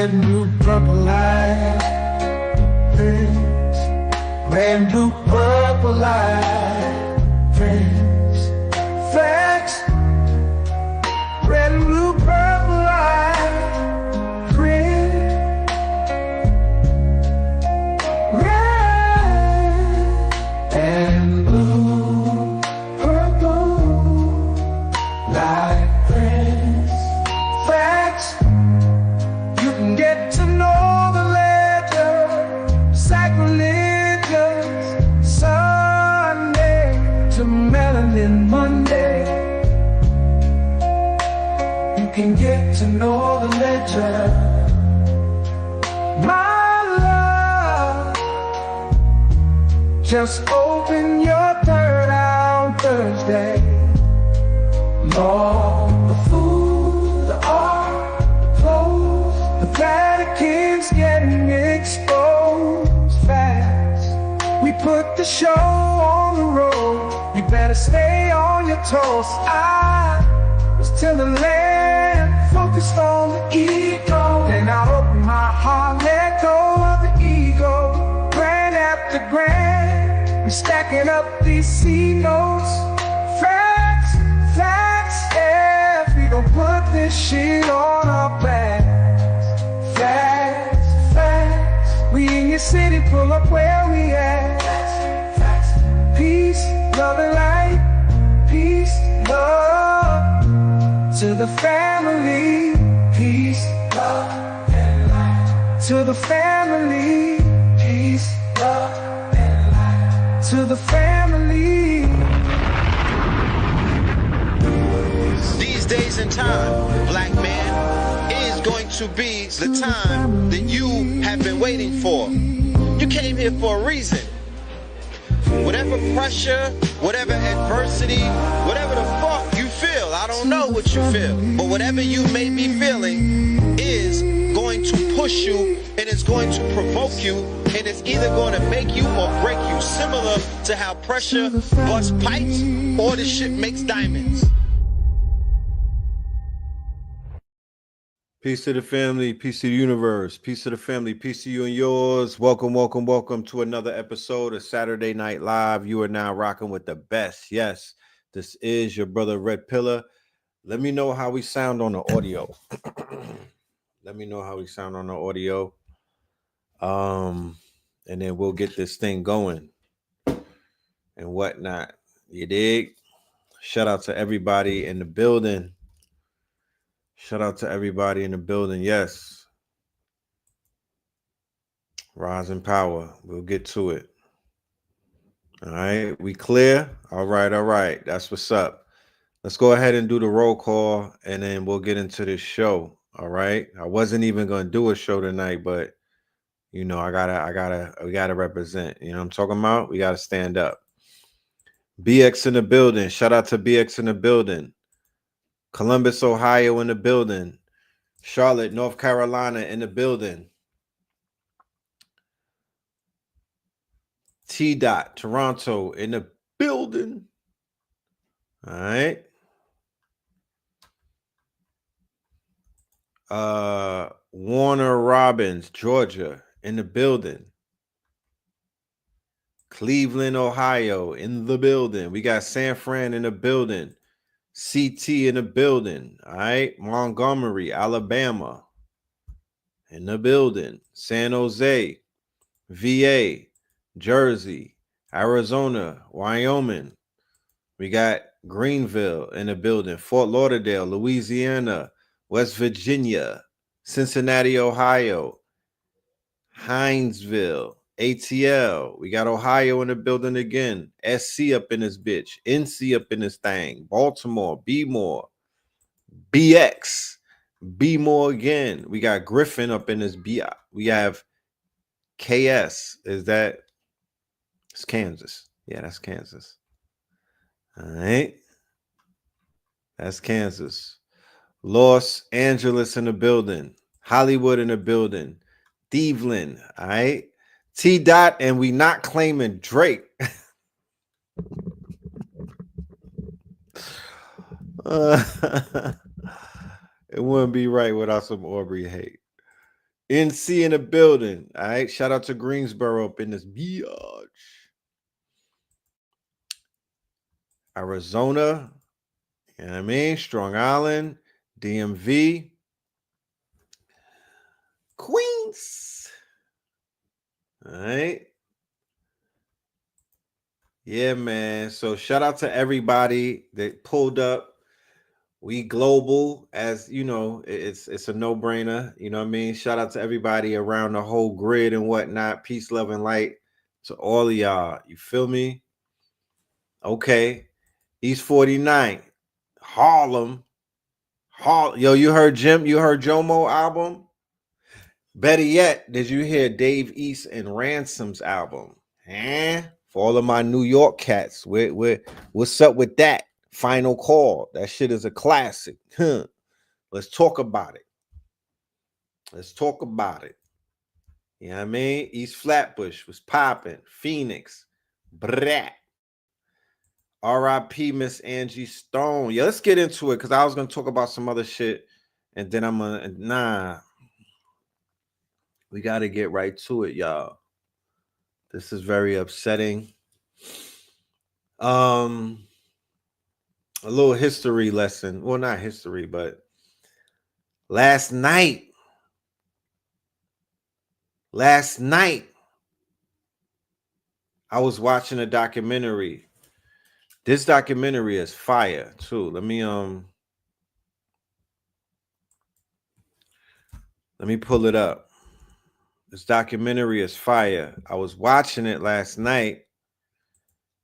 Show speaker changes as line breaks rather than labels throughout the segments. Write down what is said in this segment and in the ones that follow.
red, blue, purple light. Friends, red, blue, purple light. Friends, facts, red, blue, purple light. Friends, red and blue, purple light. Friends, facts. You can get to know the ledger, sacrilegious Sunday to melanin Monday. You can get to know the ledger, my love. Just open your third eye on Thursday. Lord, the food, the art, the clothes, the Vatican's getting exposed fast. We put the show on the road. You better stay on your toes. I was till the land focused on the ego. Then I open my heart, let go of the ego. Grand after grand, we're stacking up these C notes. Facts, facts, yeah. We gon' put this shit on our backs. Facts, facts. We in your city, pull up where we at. Facts, facts. Peace, love and light. Peace, love to the family. Peace, love and light to the family. Peace, love and light to the family.
These days and time, black man, is going to be the time that you have been waiting for. You came here for a reason. Whatever pressure, whatever adversity, whatever the fuck you feel, I don't know what you feel, but whatever you may be feeling is going to push you and it's going to provoke you, and it's either going to make you or break you, similar to how pressure busts pipes or the shit makes diamonds.
Peace to the family, peace to the universe, peace to the family, peace to you and yours. Welcome, welcome, welcome to another episode of Saturday Night Live. You are now rocking with the best. Yes, this is your brother Red Pillar. Let me know how we sound on the audio. Let me know how we sound on the audio. And then we'll get this thing going and whatnot. You dig? Shout out to everybody in the building. Shout out to everybody in the building. Yes. Rise in power. We'll get to it. All right. We clear? All right. All right. That's what's up. Let's go ahead and do the roll call and then we'll get into this show. All right. I wasn't even going to do a show tonight, but you know, we gotta represent. You know what I'm talking about? We gotta stand up. BX in the building. Shout out to BX in the building. Columbus, Ohio in the building. Charlotte, North Carolina in the building. T. Toronto in the building. All right. Warner Robins, Georgia in the building. Cleveland, Ohio in the building. We got San Fran in the building. CT in the building. All right. Montgomery, Alabama in the building. San Jose, VA, Jersey, Arizona, Wyoming. We got Greenville in the building. Fort Lauderdale, Louisiana, West Virginia, Cincinnati, Ohio, Hinesville, ATL. We got Ohio in the building again. SC up in this bitch. NC up in this thing. Baltimore, B-more. BX, B-more again. We got Griffin up in this B. We have KS. Is that? It's Kansas. Yeah, that's Kansas. All right. That's Kansas. Los Angeles in the building. Hollywood in the building. Cleveland. All right. T. And we not claiming Drake. It wouldn't be right without some Aubrey hate. NC in the building. All right. Shout out to Greensboro up in this biatch. Arizona. You know what I mean? Strong Island. DMV. Queens. All right. Yeah, man. So shout out to everybody that pulled up. We global, as you know, it's a no-brainer. You know what I mean? Shout out to everybody around the whole grid and whatnot. Peace, love, and light to all of y'all. You feel me? Okay. East 49th. Harlem. Yo, you heard Jomo album? Better yet, did you hear Dave East and Ransom's album? For all of my New York cats, what's up with that? Final Call. That shit is a classic. Huh. Let's talk about it. Let's talk about it. You know what I mean? East Flatbush was popping. Phoenix. Brat. R.I.P. Miss Angie Stone. Yeah, let's get into it because I was going to talk about some other shit. And then I'm going to, we got to get right to it, y'all. This is very upsetting. A little history lesson. Well, not history, but last night, I was watching a documentary. This documentary is fire too. Let me pull it up. This documentary is fire. I was watching it last night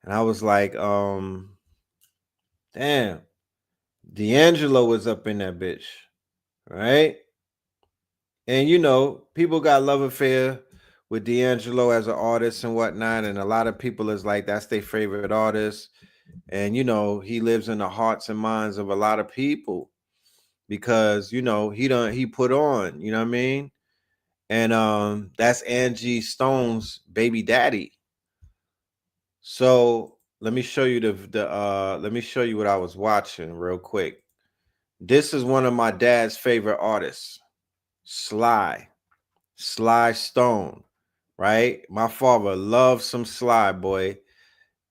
and I was like, damn, D'Angelo was up in that bitch, right? And you know, people got love affair with D'Angelo as an artist and whatnot, and a lot of people is like that's their favorite artist. And you know, he lives in the hearts and minds of a lot of people because you know he put on, you know what I mean? And that's Angie Stone's baby daddy. So let me show you let me show you what I was watching real quick. This is one of my dad's favorite artists, Sly Stone, right? My father loves some Sly, boy.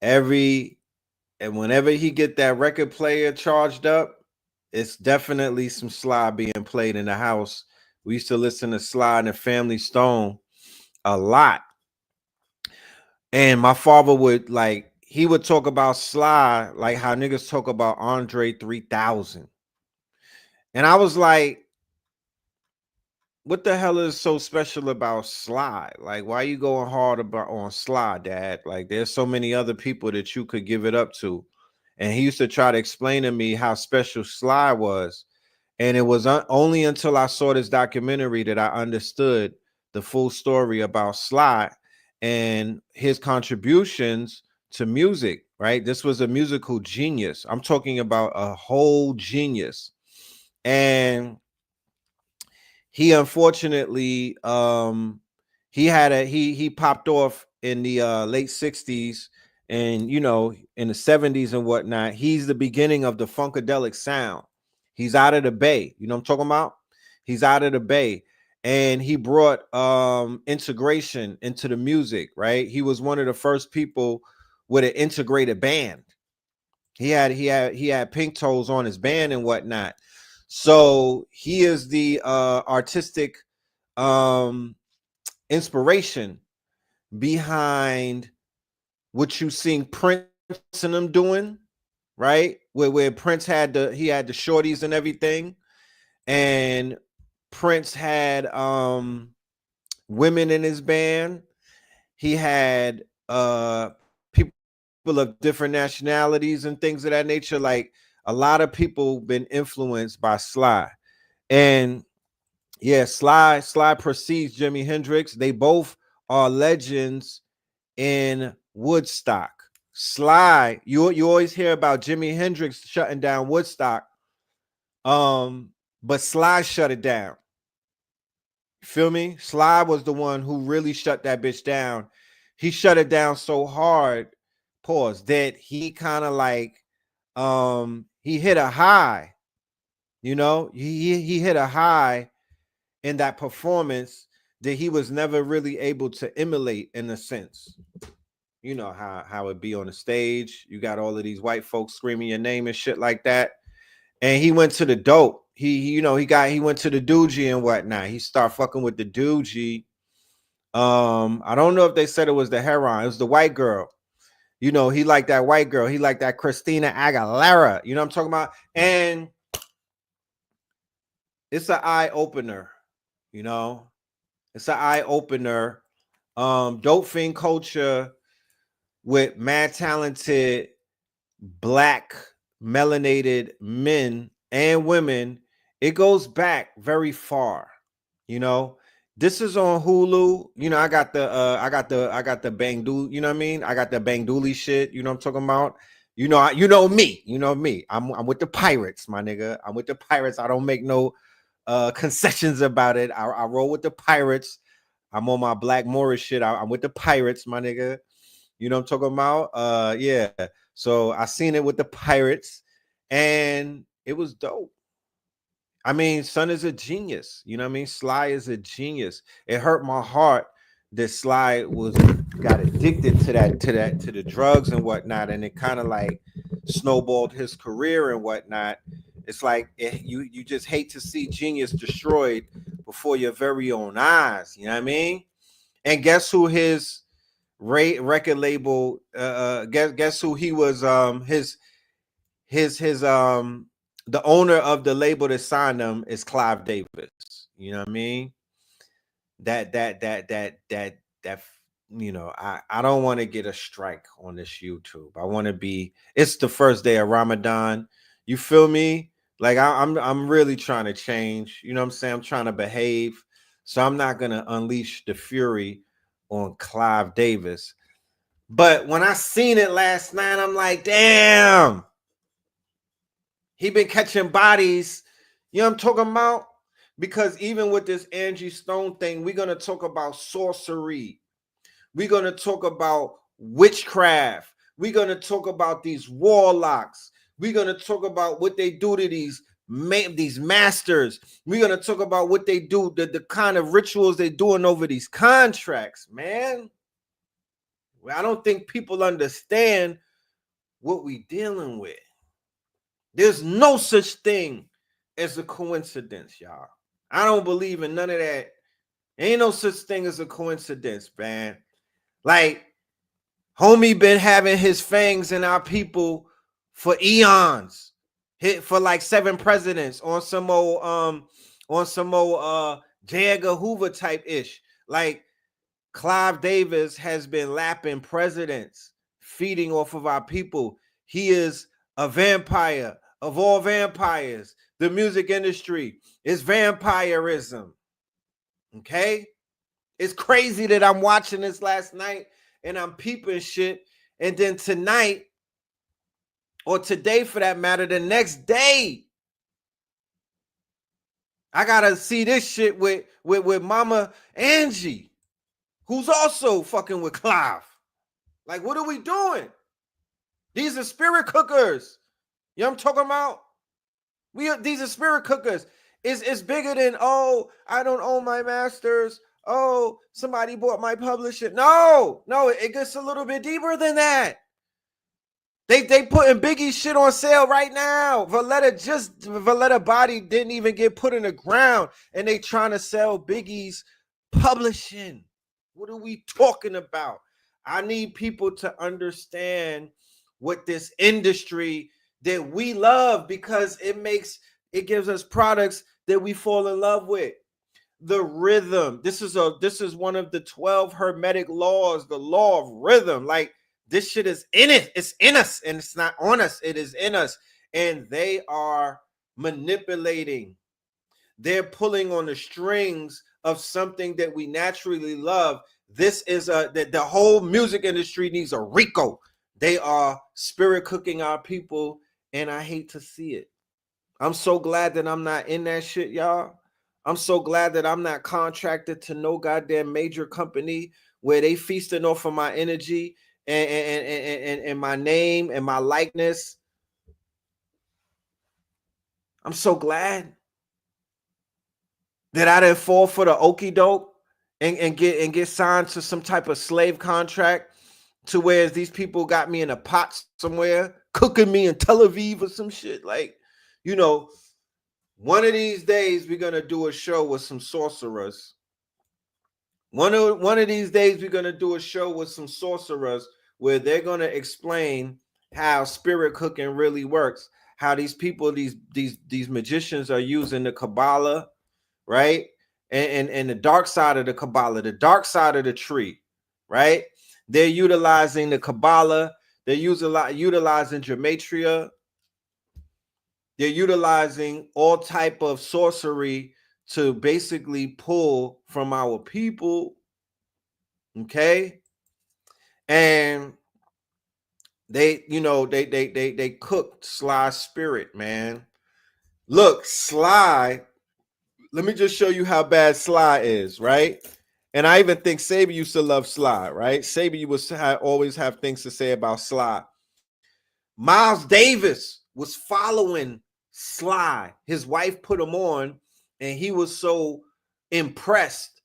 And whenever he get that record player charged up, it's definitely some Sly being played in the house. We used to listen to Sly and the Family Stone a lot. And my father would he would talk about Sly like how niggas talk about Andre 3000. And I was like, what the hell is so special about Sly? Like, why you going hard on Sly, Dad? Like, there's so many other people that you could give it up to. And he used to try to explain to me how special Sly was. And it was only until I saw this documentary that I understood the full story about Sly and his contributions to music, right? This was a musical genius. I'm talking about a whole genius. And he unfortunately he popped off in the late 60s and you know in the 70s and whatnot. He's the beginning of the funkadelic sound. He's out of the Bay, you know what I'm talking about? He's out of the Bay, and he brought integration into the music, right? He was one of the first people with an integrated band. He had Pink Toes on his band and whatnot. So he is the artistic inspiration behind what you seen Prince and them doing, right? Where Prince had the shorties and everything, and Prince had women in his band. He had people of different nationalities and things of that nature. Like a lot of people been influenced by Sly. And yeah, Sly precedes Jimi Hendrix. They both are legends in Woodstock. Sly, you always hear about Jimi Hendrix shutting down Woodstock. But Sly shut it down. Feel me? Sly was the one who really shut that bitch down. He shut it down so hard, that he kind of he hit a high. You know, he hit a high in that performance that he was never really able to emulate in a sense. You know how it be on the stage. You got all of these white folks screaming your name and shit like that. And he went to the dope. He went to the doogie and whatnot. He started fucking with the doogie. I don't know if they said it was the heroin. It was the white girl. You know, he liked that white girl. He liked that Christina Aguilera. You know what I'm talking about? And it's an eye opener. You know, it's an eye opener. Dope fiend culture with mad talented black melanated men and women. It goes back very far. You know, this is on Hulu. You know, I got the Bang Dooley, you know what I mean? I got the Bang Dooley shit, you know what I'm talking about? You know me. You know me. I'm with the pirates, my nigga. I'm with the pirates. I don't make no concessions about it. I roll with the pirates. I'm on my Black Morris shit. I'm with the pirates, my nigga. You know what I'm talking about? Yeah. So I seen it with the pirates and it was dope. I mean, Son is a genius. You know what I mean? Sly is a genius. It hurt my heart that Sly got addicted to the drugs and whatnot, and it kind of like snowballed his career and whatnot. It's like you just hate to see genius destroyed before your very own eyes. You know what I mean? And guess who his record label? Guess who he was? His the owner of the label that signed him is Clive Davis. You know what I mean? That you know, I don't want to get a strike on this YouTube. I want to be, it's the first day of Ramadan. You feel me? Like I'm really trying to change. You know what I'm saying? I'm trying to behave. So I'm not gonna unleash the fury on Clive Davis. But when I seen it last night, I'm like, damn, he been catching bodies. You know what I'm talking about? Because even with this Angie Stone thing, we're going to talk about sorcery. We're going to talk about witchcraft. We're going to talk about these warlocks. We're going to talk about what they do to these masters. We're going to talk about what they do, the kind of rituals they're doing over these contracts, man. I don't think people understand what we dealing with. There's no such thing as a coincidence, y'all. I don't believe in none of that. Ain't no such thing as a coincidence, man. Like, homie been having his fangs in our people for eons. Hit for like 7 presidents on some old J. Edgar Hoover type ish. Like, Clive Davis has been lapping presidents, feeding off of our people. He is a vampire of all vampires. The music industry is vampirism. Okay? It's crazy that I'm watching this last night and I'm peeping shit. And then tonight, or today for that matter, the next day, I gotta see this shit with Mama Angie, who's also fucking with Clive. Like, what are we doing? These are spirit cookers. You know what I'm talking about? These are spirit cookers. It's bigger than, oh, I don't own my masters. Oh, somebody bought my publisher. No, it gets a little bit deeper than that. They putting Biggie shit on sale right now. Valletta body didn't even get put in the ground, and they trying to sell Biggie's publishing. What are we talking about? I need people to understand what this industry that we love, because it gives us products that we fall in love with. The rhythm. This is one of the 12 hermetic laws, the law of rhythm. Like, this shit is in it. It's in us, and it's not on us. It is in us. And they are manipulating. They're pulling on the strings of something that we naturally love. This is the whole music industry needs a Rico. They are spirit cooking our people, and I hate to see it. I'm so glad that I'm not in that shit, y'all. I'm so glad that I'm not contracted to no goddamn major company where they feasting off of my energy and my name and my likeness. I'm so glad that I didn't fall for the okie doke and get signed to some type of slave contract to where these people got me in a pot somewhere, cooking me in Tel Aviv or some shit. Like, you know, one of these days we're gonna do a show with some sorcerers. One of these days we're gonna do a show with some sorcerers where they're gonna explain how spirit cooking really works, how these people, these magicians are using the Kabbalah, right? And the dark side of the Kabbalah, the dark side of the tree, right? They're utilizing the Kabbalah, they're utilizing gematria, they're utilizing all type of sorcery to basically pull from our people, okay? And they, you know, they cooked Sly Spirit, man. Look, Sly, let me just show you how bad Sly is, right? And I even think Saber used to love Sly, right? Saber always have things to say about Sly. Miles Davis was following Sly. His wife put him on, and he was so impressed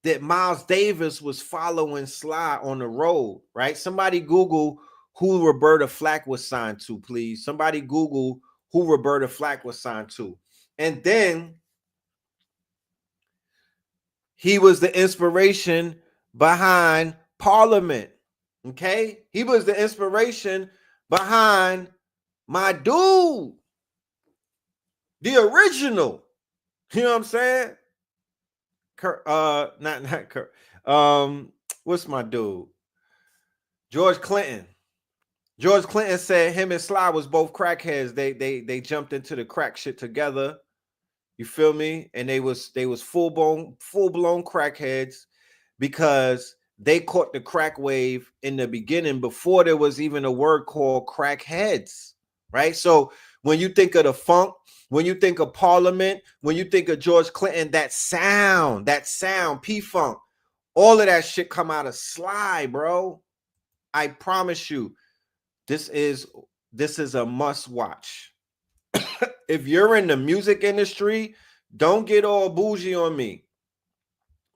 that Miles Davis was following Sly on the road, right? Somebody Google who Roberta Flack was signed to, please. Somebody Google who Roberta Flack was signed to. And then he was the inspiration behind Parliament. Okay? He was the inspiration behind my dude, the original. You know what I'm saying? Not Kurt. What's my dude? George Clinton. George Clinton said him and Sly was both crackheads. They jumped into the crack shit together. You feel me? And they was full blown crackheads because they caught the crack wave in the beginning before there was even a word called crackheads, right? So when you think of the funk, when you think of Parliament, when you think of George Clinton, that sound, P-Funk, all of that shit come out of Sly, bro. I promise you, this is a must watch. If you're in the music industry, don't get all bougie on me.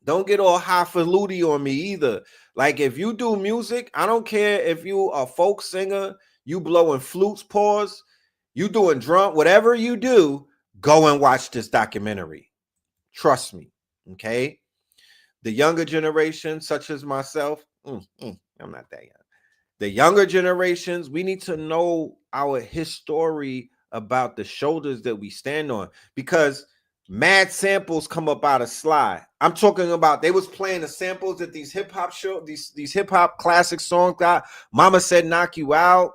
Don't get all highfalutin on me either. Like, if you do music, I don't care if you a folk singer, you blowing flutes, pause, you doing drum, whatever you do, go and watch this documentary. Trust me, okay? The younger generation, such as myself, I'm not that young. The younger generations, we need to know our history about the shoulders that we stand on, because mad samples come up out of Sly. I'm talking about they was playing the samples that these hip hop these hip hop classic songs got. Mama Said Knock You Out,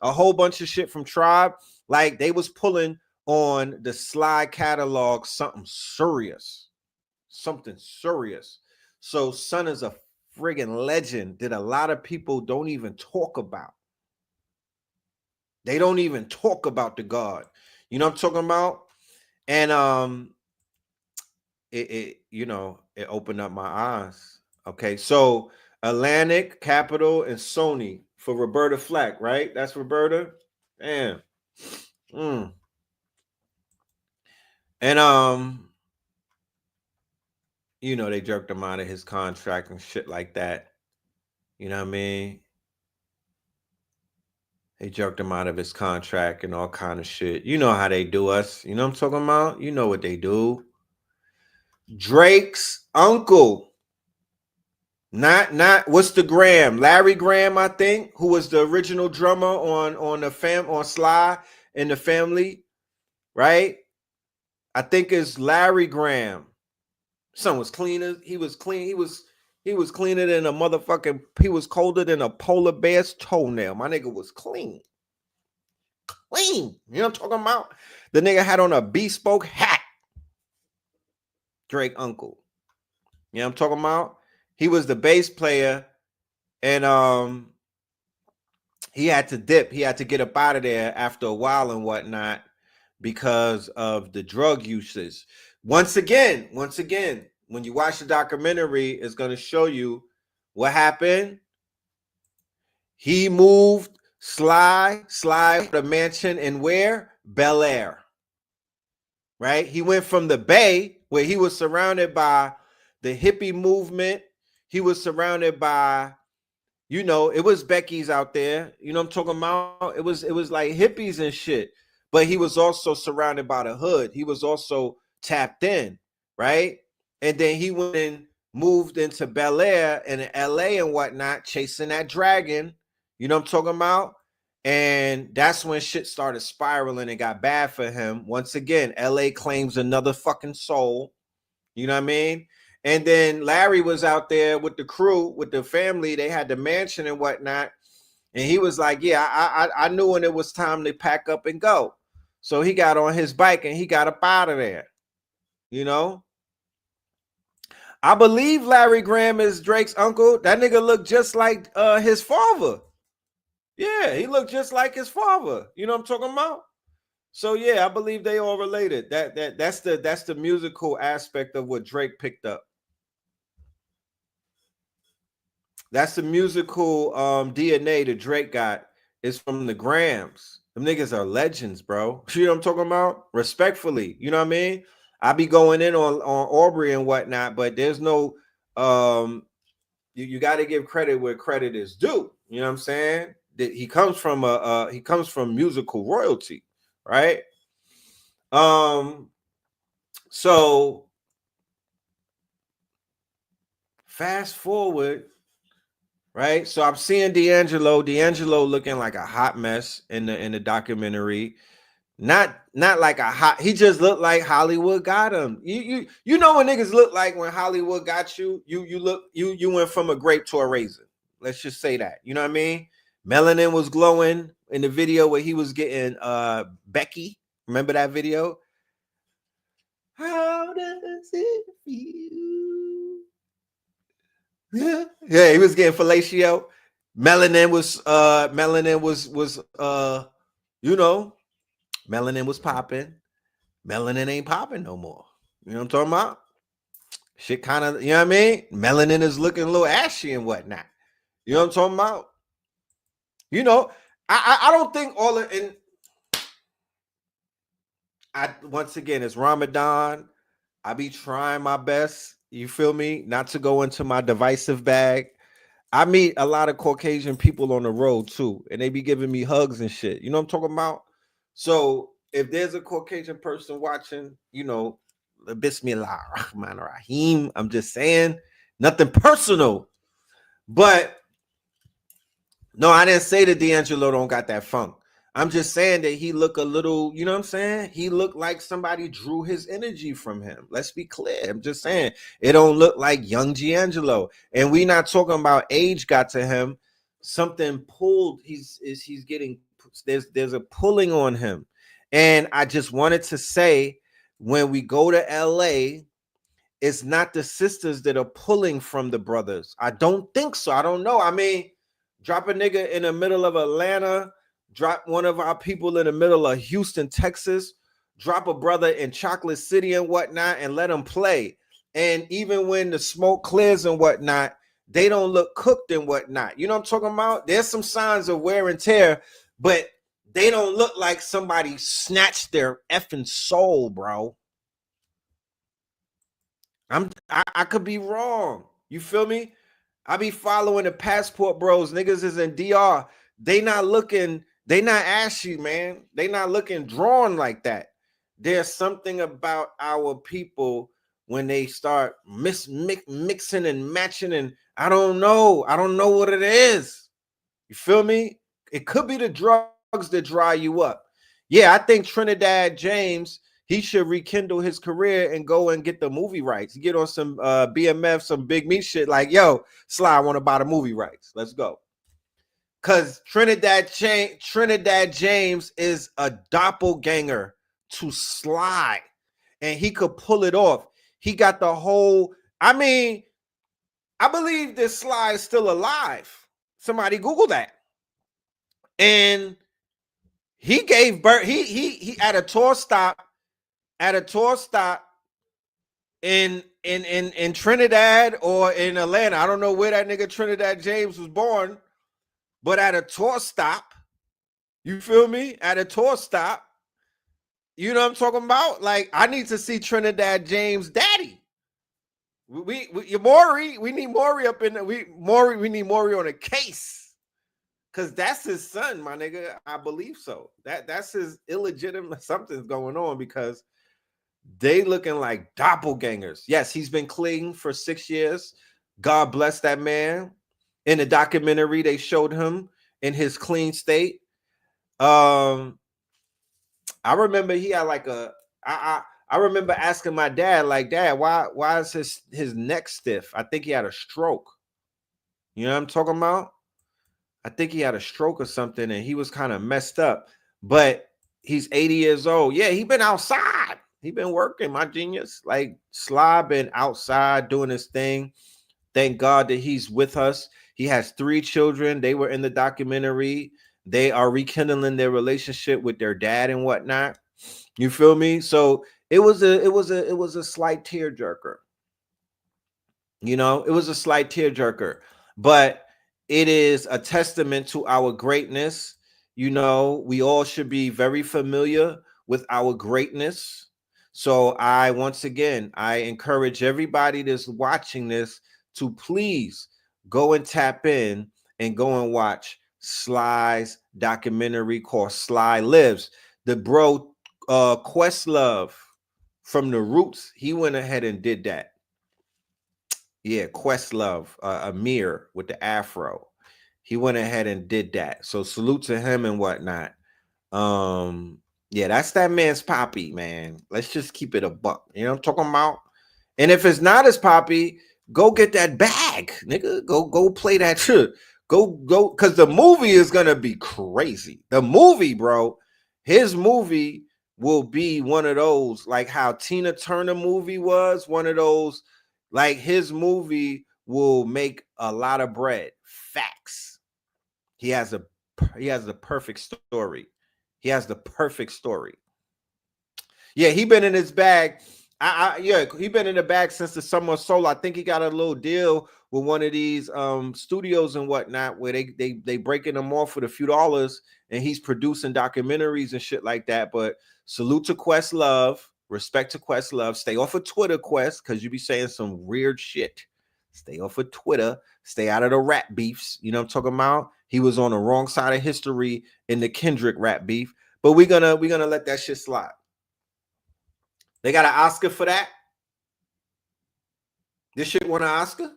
a whole bunch of shit from Tribe. Like, they was pulling on the Sly catalog something serious. So Son is a friggin' legend that a lot of people don't even talk about. They don't even talk about the God. You know what I'm talking about? And it opened up my eyes. Okay, so Atlantic, Capitol, and Sony for Roberta Flack, right? That's Roberta. Damn. And they jerked him out of his contract and shit like that. You know what I mean? They jerked him out of his contract and all kind of shit. You know how they do us. You know what I'm talking about? You know what they do. Drake's uncle. Not what's the Graham? Larry Graham, I think, who was the original drummer on Sly and the Family, right? I think it's Larry Graham. Son was cleaner. He was clean. He was cleaner than a motherfucking. He was colder than a polar bear's toenail. My nigga was clean. You know what I'm talking about? The nigga had on a bespoke hat. Drake uncle. You know what I'm talking about? He was the bass player, and he had to dip. He had to get up out of there after a while and whatnot because of the drug usage. Once again, when you watch the documentary, it's going to show you what happened. He moved Sly the mansion in where? Bel Air. Right? He went from the Bay, where he was surrounded by the hippie movement. He was surrounded by, it was Becky's out there. You know what I'm talking about? It was like hippies and shit. But he was also surrounded by the hood. He was also tapped in, right? And then he went and moved into Bel Air and LA and whatnot, chasing that dragon. You know what I'm talking about? And that's when shit started spiraling and got bad for him. Once again, LA claims another fucking soul. You know what I mean? And then Larry was out there with the crew, with the family. They had the mansion and whatnot. And he was like, yeah, I knew when it was time to pack up and go. So he got on his bike and he got up out of there. You know? I believe Larry Graham is Drake's uncle. That nigga looked just like his father. Yeah, he looked just like his father. You know what I'm talking about? So yeah, I believe they all related. That's the musical aspect of what Drake picked up. That's the musical DNA that Drake got is from the Grams. Them niggas are legends, bro. You know what I'm talking about? Respectfully, you know what I mean? I be going in on Aubrey and whatnot, but there's no you got to give credit where credit is due. You know what I'm saying? That he comes from musical royalty, right? So fast forward, right? So I'm seeing D'Angelo looking like a hot mess in the documentary. Not like a hot, he just looked like Hollywood got him. You know what niggas look like when Hollywood got you? You went from a grape to a raisin. Let's just say that. You know what I mean? Melanin was glowing in the video where he was getting Becky. Remember that video? How does it feel? Yeah, he was getting fellatio. Melanin was melanin was popping. Melanin ain't popping no more. You know what I'm talking about? Shit kind of, you know what I mean? Melanin is looking a little ashy and whatnot. You know what I'm talking about? You know, I don't think all of, and once again, it's Ramadan. I be trying my best, you feel me, not to go into my divisive bag. I meet a lot of Caucasian people on the road too, and they be giving me hugs and shit. You know what I'm talking about? So if there's a Caucasian person watching, Bismillah Rahman Rahim. I'm just saying, nothing personal. But no, I didn't say that D'Angelo don't got that funk. I'm just saying that he look a little, you know what I'm saying? He looked like somebody drew his energy from him. Let's be clear. I'm just saying it don't look like young D'Angelo. And we not talking about age got to him. Something pulled. He's getting, there's a pulling on him. And I just wanted to say, when we go to LA, it's not the sisters that are pulling from the brothers. I don't think so. I don't know. I mean, drop a nigga in the middle of Atlanta, drop one of our people in the middle of Houston, Texas, drop a brother in Chocolate City and whatnot, and let them play. And even when the smoke clears and whatnot, they don't look cooked and whatnot. You know what I'm talking about? There's some signs of wear and tear, but they don't look like somebody snatched their effing soul, bro. I could be wrong. You feel me? I be following the passport bros. Niggas is in DR. They not ashy, man. They not looking drawn like that. There's something about our people when they start mixing and matching, and I don't know. I don't know what it is. You feel me? It could be the drugs that dry you up. Yeah, I think Trinidad James, he should rekindle his career and go and get the movie rights. Get on some BMF, some big meat shit. Like, yo, Sly, I want to buy the movie rights. Let's go. Because Trinidad James is a doppelganger to Sly. And he could pull it off. He got the whole, I mean, I believe this Sly is still alive. Somebody Google that. And he gave birth, he at a tour stop in Trinidad or in Atlanta. I don't know where that nigga Trinidad James was born, but at a tour stop, you feel me? At a tour stop, you know what I'm talking about? Like, I need to see Trinidad James' daddy. Maury, we need Maury up in the, we need Maury on a case. Cause that's his son, my nigga. I believe so. That's his illegitimate something's going on because they looking like doppelgangers. Yes, he's been clean for 6 years. God bless that man. In the documentary, they showed him in his clean state. I remember he had like I remember asking my dad, like, Dad, why is his neck stiff? I think he had a stroke. You know what I'm talking about? I think he had a stroke or something, and he was kind of messed up. But he's 80 years old. Yeah, he been outside. He been working, my genius. Like Sly been outside doing his thing. Thank God that he's with us. He has 3 children. They were in the documentary. They are rekindling their relationship with their dad and whatnot. You feel me? So it was a slight tearjerker. You know, it was a slight tearjerker, but it is a testament to our greatness. You know, we all should be very familiar with our greatness. So once again, I encourage everybody that's watching this to please go and tap in and go and watch Sly's documentary called Sly Lives. The bro Questlove from the Roots, he went ahead and did that. Yeah, Questlove, Amir with the afro. He went ahead and did that. So salute to him and whatnot. Yeah, that's that man's poppy, man. Let's just keep it a buck. You know what I'm talking about? And if it's not his poppy, go get that bag, nigga. Go play that shit. Go, because the movie is gonna be crazy. The movie, bro, his movie will be one of those, like how Tina Turner movie was, one of those, like his movie will make a lot of bread. Facts. He has the perfect story. He has the perfect story. Yeah, he been in his bag. Yeah, he been in the bag since the Summer of Soul. I think he got a little deal with one of these studios and whatnot, where they breaking him off with a few dollars, and he's producing documentaries and shit like that. But salute to Questlove, respect to Questlove. Stay off of Twitter, Quest, because you be saying some weird shit. Stay off of Twitter. Stay out of the rap beefs. You know what I'm talking about? He was on the wrong side of history in the Kendrick rap beef. But we're gonna let that shit slide. They got an Oscar for that. This shit won an Oscar.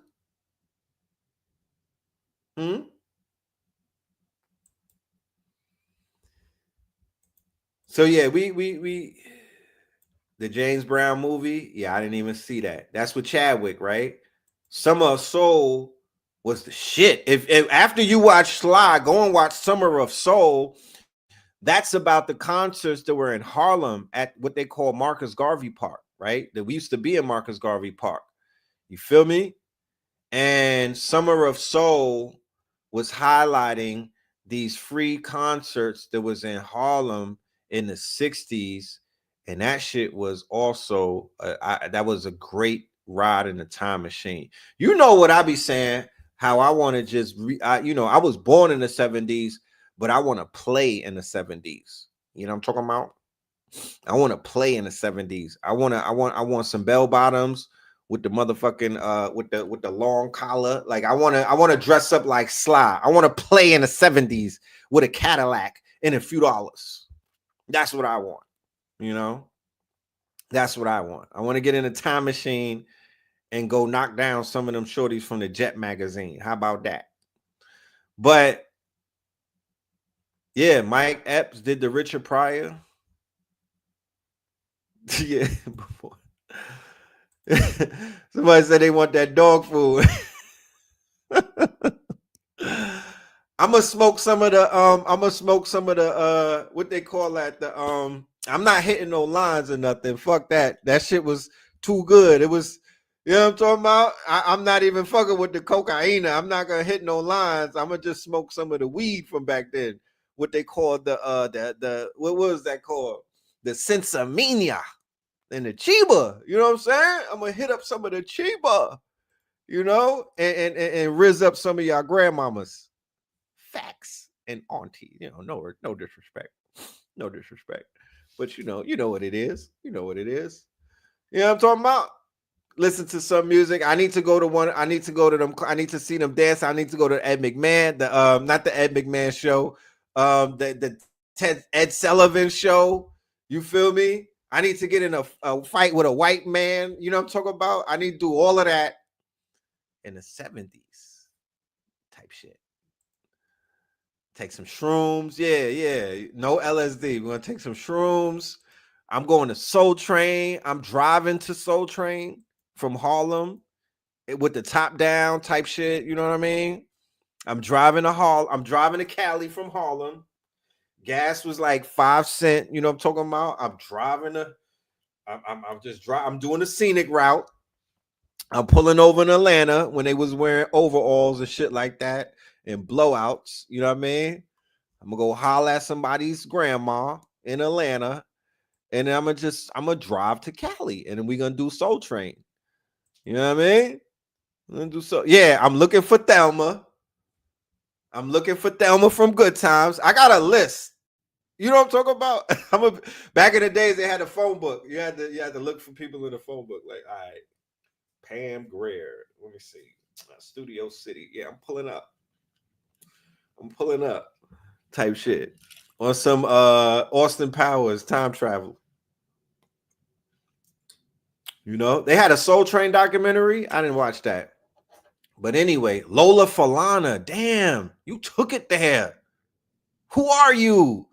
So yeah, we the James Brown movie. Yeah, I didn't even see that. That's with Chadwick, right? Summer of Soul was the shit. If after you watch Sly, go and watch Summer of Soul. That's about the concerts that were in Harlem at what they call Marcus Garvey Park, right? That we used to be in Marcus Garvey Park. You feel me? And Summer of Soul was highlighting these free concerts that was in Harlem in the 60s. And that shit was also, that was a great ride in the time machine. You know what I be saying, how I want to just, I was born in the 70s, but I want to play in the 70s. You know what I'm talking about? I want to play in the 70s. I want some bell bottoms with the motherfucking with the long collar. Like I want to dress up like Sly. I want to play in the 70s with a Cadillac and a few dollars. That's what I want. You know? That's what I want. I want to get in a time machine and go knock down some of them shorties from the Jet magazine. How about that? But yeah, Mike Epps did the Richard Pryor. Yeah, before. Somebody said they want that dog food. I'm gonna smoke some of the what they call that, the I'm not hitting no lines or nothing. Fuck that. That shit was too good. It was, you know what I'm talking about? I'm not even fucking with the cocaine. I'm not gonna hit no lines. I'm gonna just smoke some of the weed from back then. What they called the what was that called? The Sensimania and the Chiba. You know what I'm saying? I'm gonna hit up some of the Chiba, you know, and riz up some of y'all grandmamas. Facts and auntie, you know, no disrespect. No disrespect. But you know what it is. You know what it is. You know what I'm talking about? listen to some music. I need to go to one. I need to go to them. I need to see them dance. I need to go to Ed McMahon. The not the Ed McMahon show. The Ed Sullivan show. You feel me? I need to get in a fight with a white man. You know what I'm talking about? I need to do all of that in the 70s type shit. Take some shrooms. Yeah. No LSD. We're gonna take some shrooms. I'm going to Soul Train. I'm driving to Soul Train from Harlem with the top down type shit. You know what I mean? I'm driving to Cali from Harlem. Gas was like 5 cents. You know what I'm talking about? I'm doing a scenic route. I'm pulling over in Atlanta when they was wearing overalls and shit like that and blowouts. You know what I mean? I'm gonna go holler at somebody's grandma in Atlanta, and then I'm gonna drive to Cali, and then we're gonna do Soul Train. You know what I mean? I'm gonna do so. Yeah, I'm looking for Thelma. I'm looking for Thelma from Good Times. I got a list. You know what I'm talking about? Back in the days, they had a phone book. You had to look for people in the phone book. Like, all right, Pam Greer. Let me see. Studio City. Yeah, I'm pulling up. Type shit. On some Austin Powers time travel. You know, they had a Soul Train documentary. I didn't watch that. But anyway, Lola Falana. Damn, you took it there. Who are you?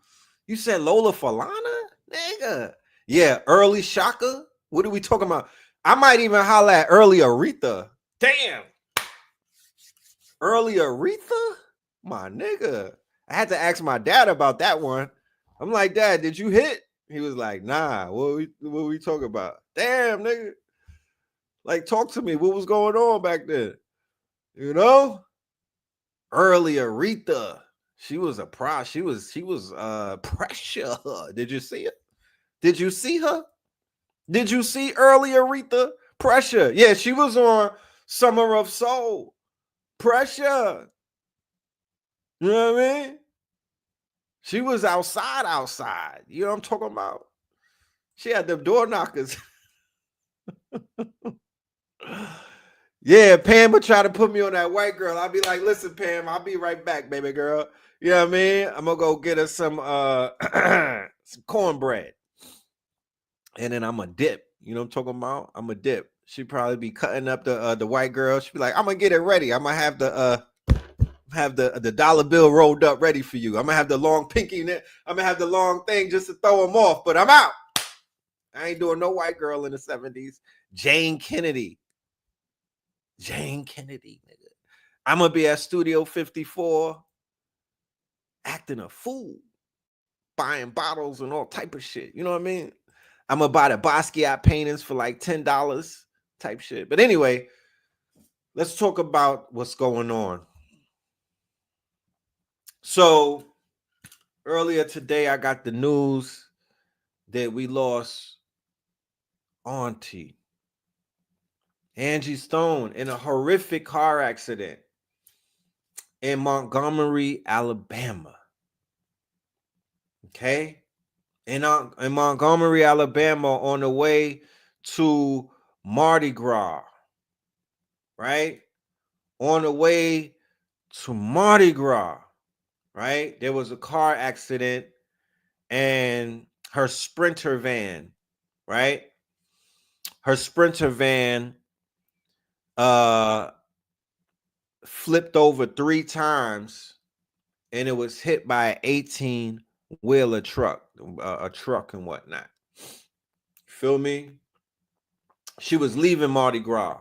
You said Lola Falana? Nigga. Yeah, early Shaka. What are we talking about? I might even holler at early Aretha. Damn. Early Aretha? My nigga. I had to ask my dad about that one. I'm like, Dad, did you hit? He was like, nah, what we talking about? Damn, nigga. Like, talk to me. What was going on back then? You know? Early Aretha. She was a pro. She was pressure. Did you see it? Did you see her? Did you see early Aretha? Pressure. Yeah, she was on Summer of Soul. Pressure. You know what I mean? She was outside. You know what I'm talking about? She had them door knockers. Yeah, Pam would try to put me on that white girl. I'd be like, listen, Pam, I'll be right back, baby girl. You know what I mean? I'm gonna go get her some some cornbread. And then I'm a dip. You know what I'm talking about? I'm a dip. She'd probably be cutting up the white girl. She'd be like, I'm gonna get it ready. I'm gonna have the dollar bill rolled up ready for you. I'm gonna have the long pinky. I'm gonna have the long thing just to throw them off, but I'm out. I ain't doing no white girl in the 70s. Jane Kennedy, nigga. I'm gonna be at Studio 54 acting a fool, buying bottles and all type of shit. You know what I mean? I'm gonna buy the Basquiat paintings for like $10 type shit. But anyway, let's talk about what's going on. So earlier today, I got the news that we lost Auntie Angie Stone in a horrific car accident in Montgomery, Alabama. Okay? In Montgomery, Alabama, on the way to Mardi Gras, right? On the way to Mardi Gras, right? There was a car accident and her Sprinter van, right? Her Sprinter van flipped over 3 times and it was hit by an 18-wheeler truck, a truck and whatnot. Feel me? She was leaving Mardi Gras,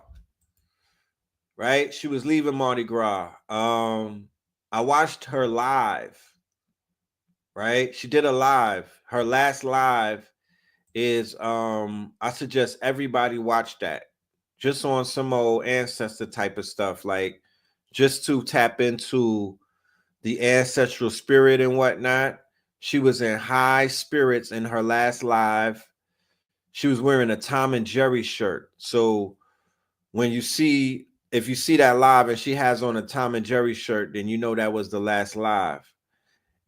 right? She was leaving Mardi Gras. I watched her live, right? She did a live. Her last live is, I suggest everybody watch that. Just on some old ancestor type of stuff, like just to tap into the ancestral spirit and whatnot. She was in high spirits in her last live. She was wearing a Tom and Jerry shirt. So when you see, if you see that live and she has on a Tom and Jerry shirt, then you know that was the last live.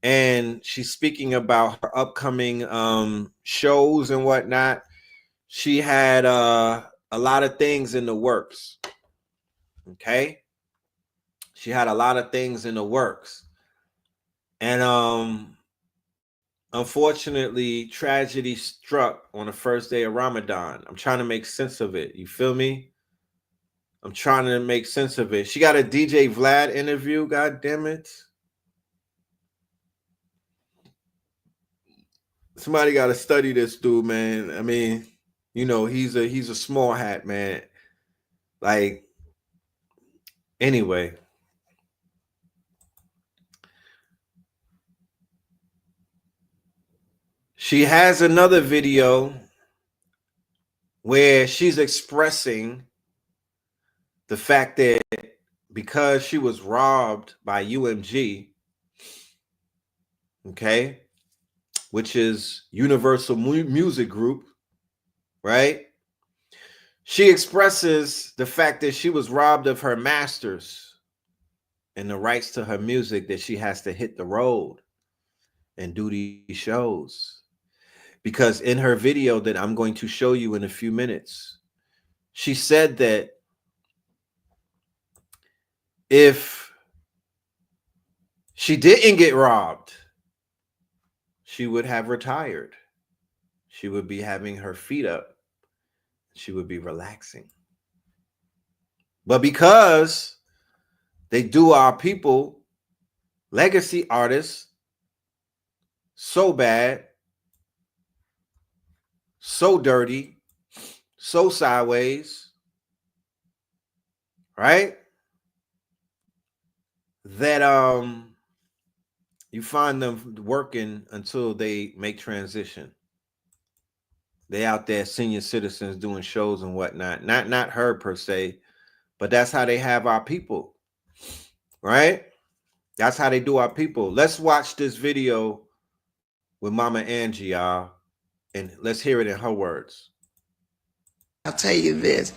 And she's speaking about her upcoming shows and whatnot. She had a lot of things in the works. Okay. She had a lot of things in the works. And unfortunately, tragedy struck on the first day of Ramadan. I'm trying to make sense of it. You feel me? I'm trying to make sense of it. She got a DJ Vlad interview, god damn it. Somebody got to study this dude, man. I mean, you know, he's a small hat, man. Like, anyway. She has another video where she's expressing the fact that because she was robbed by UMG, okay, which is Universal Music Group, right? She expresses the fact that she was robbed of her masters and the rights to her music, that she has to hit the road and do these shows. Because in her video that I'm going to show you in a few minutes, she said that if she didn't get robbed, she would have retired. She would be having her feet up. She would be relaxing. But because they do our people, legacy artists, so bad, so dirty, so sideways, right? That you find them working until they make transition. They out there, senior citizens doing shows and whatnot. Not her per se, but that's how they have our people, right? That's how they do our people. Let's watch this video with Mama Angie, y'all, and let's hear it in her words.
I'll tell you this,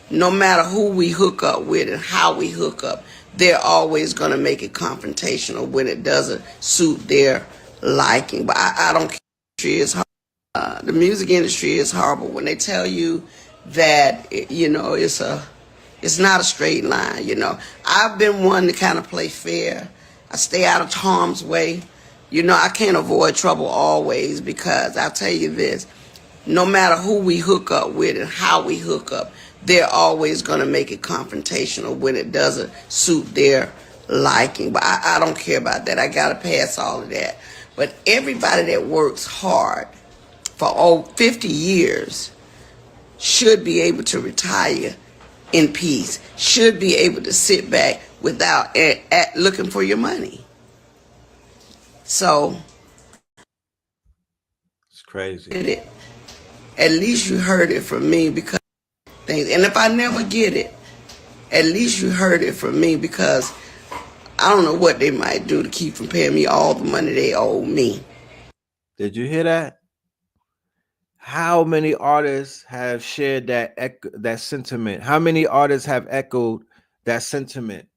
no matter who we hook up with and how we hook up, they're always going to make it confrontational when it doesn't suit their liking. But I don't care. The music industry is horrible when they tell you that, you know, it's not a straight line. You know, I've been one to kind of play fair. I stay out of harm's way. You know, I can't avoid trouble always, because I'll tell you this, no matter who we hook up with and how we hook up, they're always going to make it confrontational when it doesn't suit their liking. But I don't care about that. I got to pass all of that. But everybody that works hard for 50 years should be able to retire in peace, should be able to sit back without looking for your money. So
It's crazy.
At least you heard it from me, because things. And if I never get it, at least you heard it from me, because I don't know what they might do to keep from paying me all the money they owe me.
Did you hear that? How many artists have shared that sentiment? How many artists have echoed that sentiment?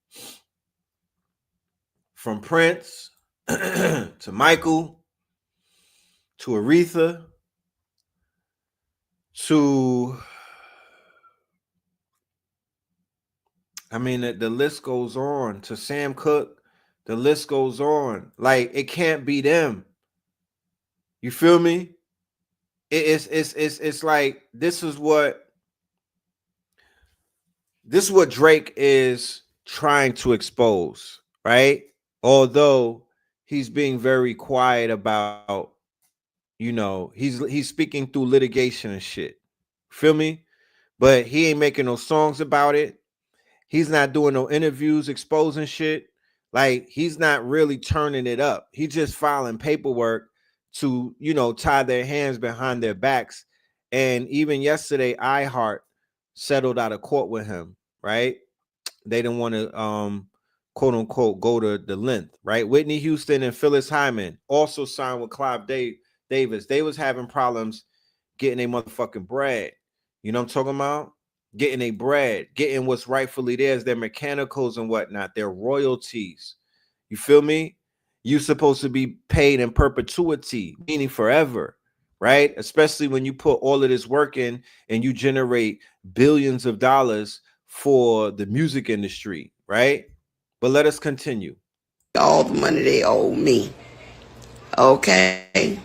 From Prince to Michael to Aretha to, I mean, the list goes on, to Sam Cooke. The list goes on. Like, it can't be them. You feel me? It's like this is what Drake is trying to expose, right? Although he's being very quiet about, you know, he's speaking through litigation and shit. Feel me? But he ain't making no songs about it. He's not doing no interviews exposing shit. Like, he's not really turning it up. He's just filing paperwork to, you know, tie their hands behind their backs. And even yesterday, iHeart settled out of court with him, right? They didn't want to quote unquote go to the length, right? Whitney Houston and Phyllis Hyman also signed with Clive Davis. They was having problems getting a motherfucking bread. You know what I'm talking about? Getting a bread, getting what's rightfully theirs, their mechanicals and whatnot, their royalties. You feel me? You're supposed to be paid in perpetuity, meaning forever, right? Especially when you put all of this work in and you generate billions of dollars for the music industry, right? But let us continue.
All the money they owe me. Okay?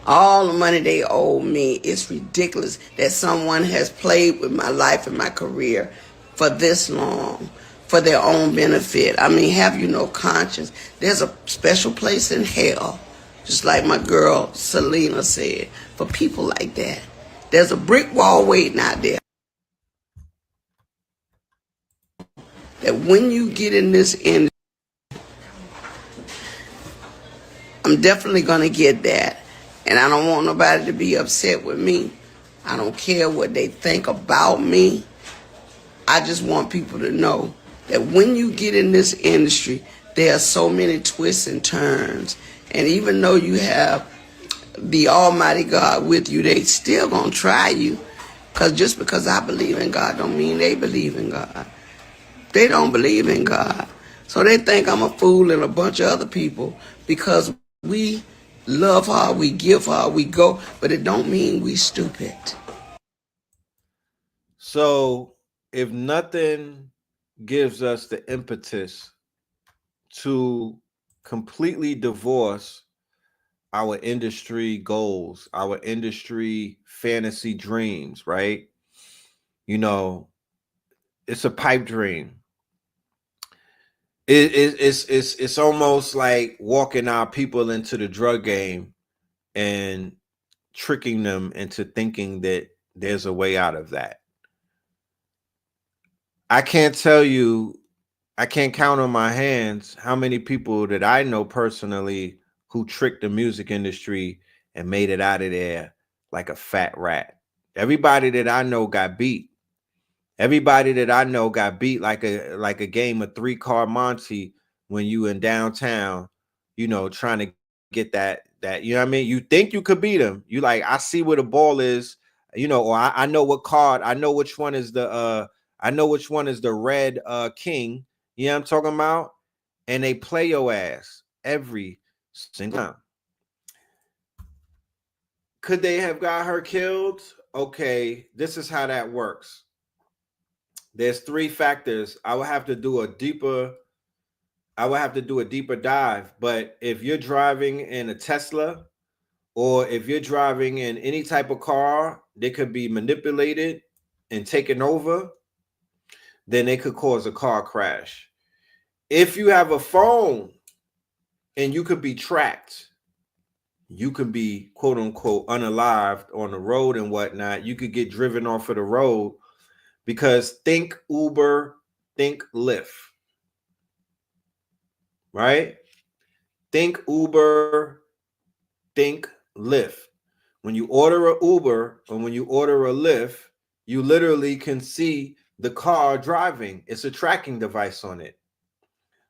All the money they owe me. It's ridiculous that someone has played with my life and my career for this long for their own benefit. I mean, have you no conscience? There's a special place in hell, just like my girl Selena said, for people like that. There's a brick wall waiting out there. That when you get in this industry, I'm definitely going to get that. And I don't want nobody to be upset with me. I don't care what they think about me. I just want people to know that when you get in this industry, there are so many twists and turns. And even though you have the Almighty God with you, they still going to try you. Because just because I believe in God don't mean they believe in God. They don't believe in God. So they think I'm a fool and a bunch of other people because we love her, we give her, we go, but it don't mean we stupid.
So if nothing gives us the impetus to completely divorce our industry goals, our industry fantasy dreams, right? You know, it's a pipe dream. It's almost like walking our people into the drug game and tricking them into thinking that there's a way out of that. I can't tell you, I can't count on my hands how many people that I know personally who tricked the music industry and made it out of there like a fat rat. Everybody that I know got beat. Everybody that I know got beat like a game of 3-card Monte when you in downtown, you know, trying to get that you know what I mean? You think you could beat them. You like, I see where the ball is, you know, or I know what card, I know which one is the red king. You know what I'm talking about? And they play your ass every single time. Could they have got her killed? Okay, this is how that works. There's 3 factors. I would have to do a deeper dive. But if you're driving in a Tesla or if you're driving in any type of car that could be manipulated and taken over, then it could cause a car crash. If you have a phone and you could be tracked, you could be quote unquote unalived on the road and whatnot. You could get driven off of the road because think Uber, think Lyft, right? Think Uber, think Lyft. When you order a Uber or when you order a Lyft, you literally can see the car driving. It's a tracking device on it.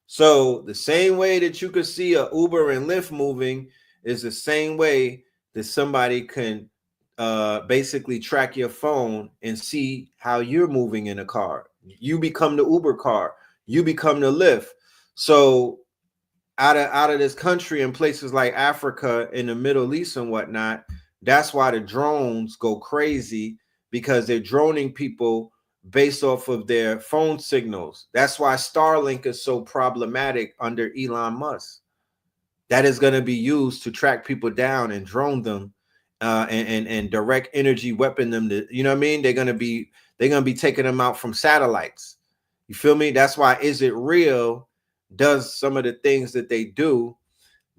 So the same way that you could see a Uber and Lyft moving is the same way that somebody can basically track your phone and see how you're moving in a car. You become the Uber car. You become the Lyft. So out of this country and places like Africa in the Middle East and whatnot, that's why the drones go crazy because they're droning people based off of their phone signals. That's why Starlink is so problematic under Elon Musk. That is going to be used to track people down and drone them and direct energy weapon them to, you know what I mean? They're going to be taking them out from satellites. You feel me? That's why Is It Real does some of the things that they do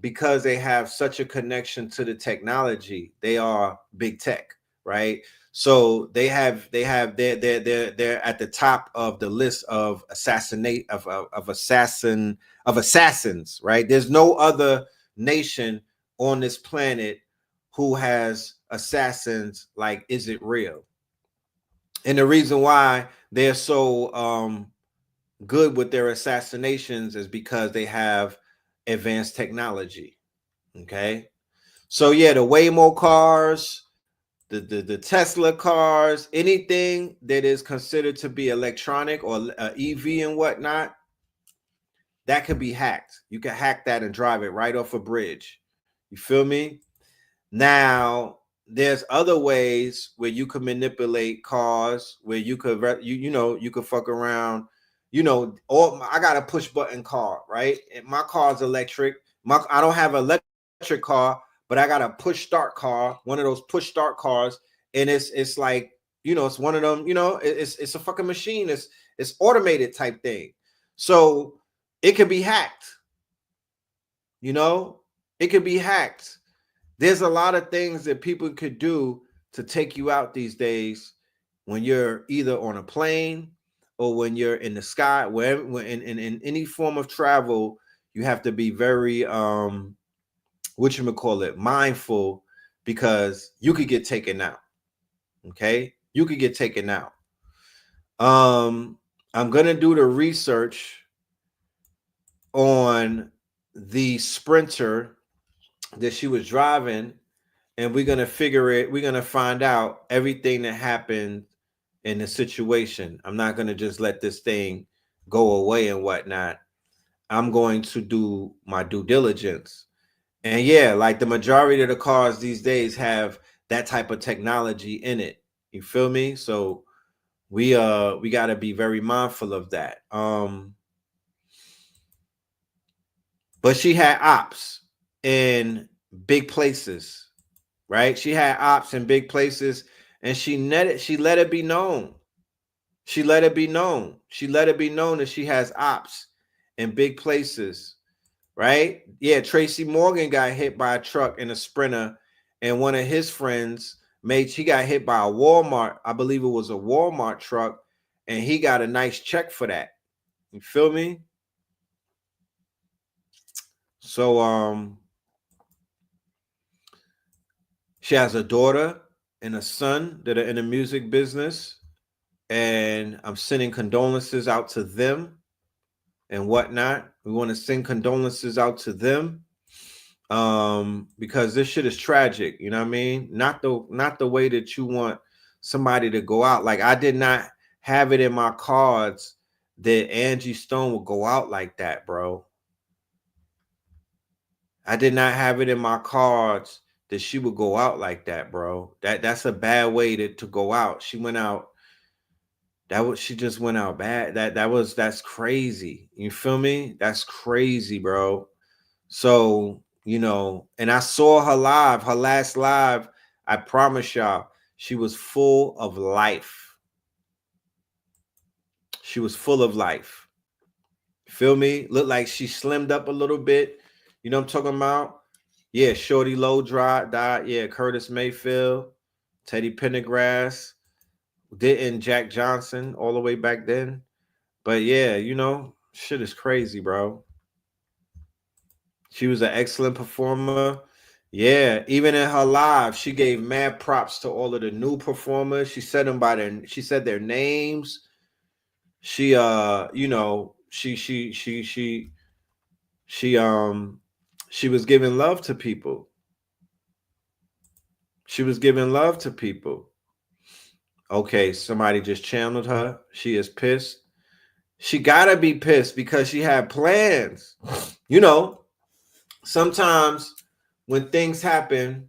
because they have such a connection to the technology. They are big tech, right? So they're at the top of the list of assassins, right? There's no other nation on this planet who has assassins like Is It Real? And the reason why they're so good with their assassinations is because they have advanced technology. Okay. So yeah, the Waymo cars, the Tesla cars, anything that is considered to be electronic or EV and whatnot, that could be hacked. You can hack that and drive it right off a bridge. You feel me? Now, there's other ways where you can manipulate cars, where you could, you could fuck around, or I got a push button car, right? And my car's electric. I don't have an electric car, but I got a push start car, one of those push start cars, and it's like, it's one of them, it's a fucking machine. It's automated type thing. So it could be hacked, it could be hacked. There's a lot of things that people could do to take you out these days when you're either on a plane or when you're in the sky. Wherever, in any form of travel, you have to be very mindful, because you could get taken out. Okay, you could get taken out. I'm gonna do the research on the Sprinter that she was driving, and we're gonna find out everything that happened in the situation. I'm not gonna just let this thing go away and whatnot. I'm going to do my due diligence. And yeah, like the majority of the cars these days have that type of technology in it. You feel me? So we got to be very mindful of that. But she had ops in big places, right? She had ops in big places, and she let it be known. She let it be known. She let it be known that she has ops in big places, right? Yeah, Tracy Morgan got hit by a truck in a Sprinter, and one of his friends he got hit by a Walmart. I believe it was a Walmart truck, and he got a nice check for that. You feel me? So she has a daughter and a son that are in the music business, and I'm sending condolences out to them and whatnot. We want to send condolences out to them, because this shit is tragic. You know what I mean? Not the way that you want somebody to go out. Like, I did not have it in my cards that Angie Stone would go out like that, bro. I did not have it in my cards that she would go out like that, bro. That's a bad way to go out. She went out. She just went out bad. That's crazy. You feel me? That's crazy, bro. So, and I saw her live, her last live. I promise y'all, she was full of life. She was full of life. Feel me? Looked like she slimmed up a little bit. You know what I'm talking about? Yeah, Shorty Low died. Yeah, Curtis Mayfield, Teddy Pendergrass, didn't Jack Johnson all the way back then. But yeah, shit is crazy, bro. She was an excellent performer. Yeah, even in her live, she gave mad props to all of the new performers. She said she said their names. She she was giving love to people. She was giving love to people. Okay, somebody just channeled her. She is pissed. She gotta be pissed because she had plans. Sometimes when things happen,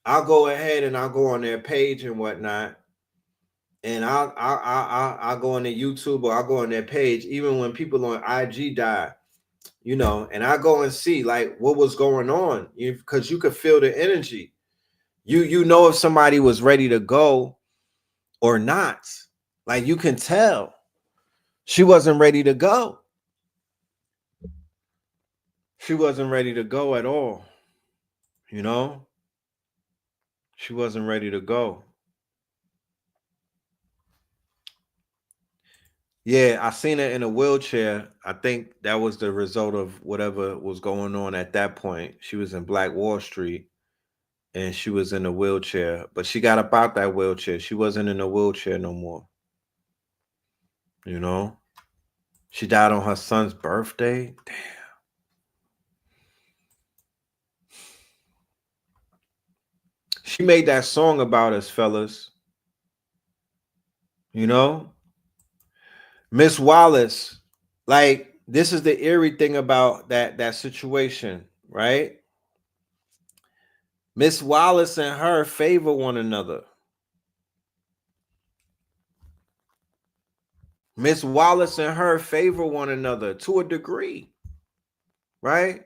I'll go ahead and I'll go on their page and whatnot, and I'll go on their YouTube, or I'll go on their page, even when people on IG die, and I go and see like what was going on, because you could feel the energy. You know if somebody was ready to go or not. Like, you can tell she wasn't ready to go. She wasn't ready to go at all. She wasn't ready to go. Yeah, I seen her in a wheelchair. I think that was the result of whatever was going on at that point. She was in Black Wall Street, and she was in a wheelchair, but she got up out that wheelchair. She wasn't in a wheelchair no more. She died on her son's birthday. Damn. She made that song about us, fellas. Miss Wallace, like, this is the eerie thing about that situation, right? Miss Wallace and her favor one another. Miss Wallace and her favor one another to a degree, right?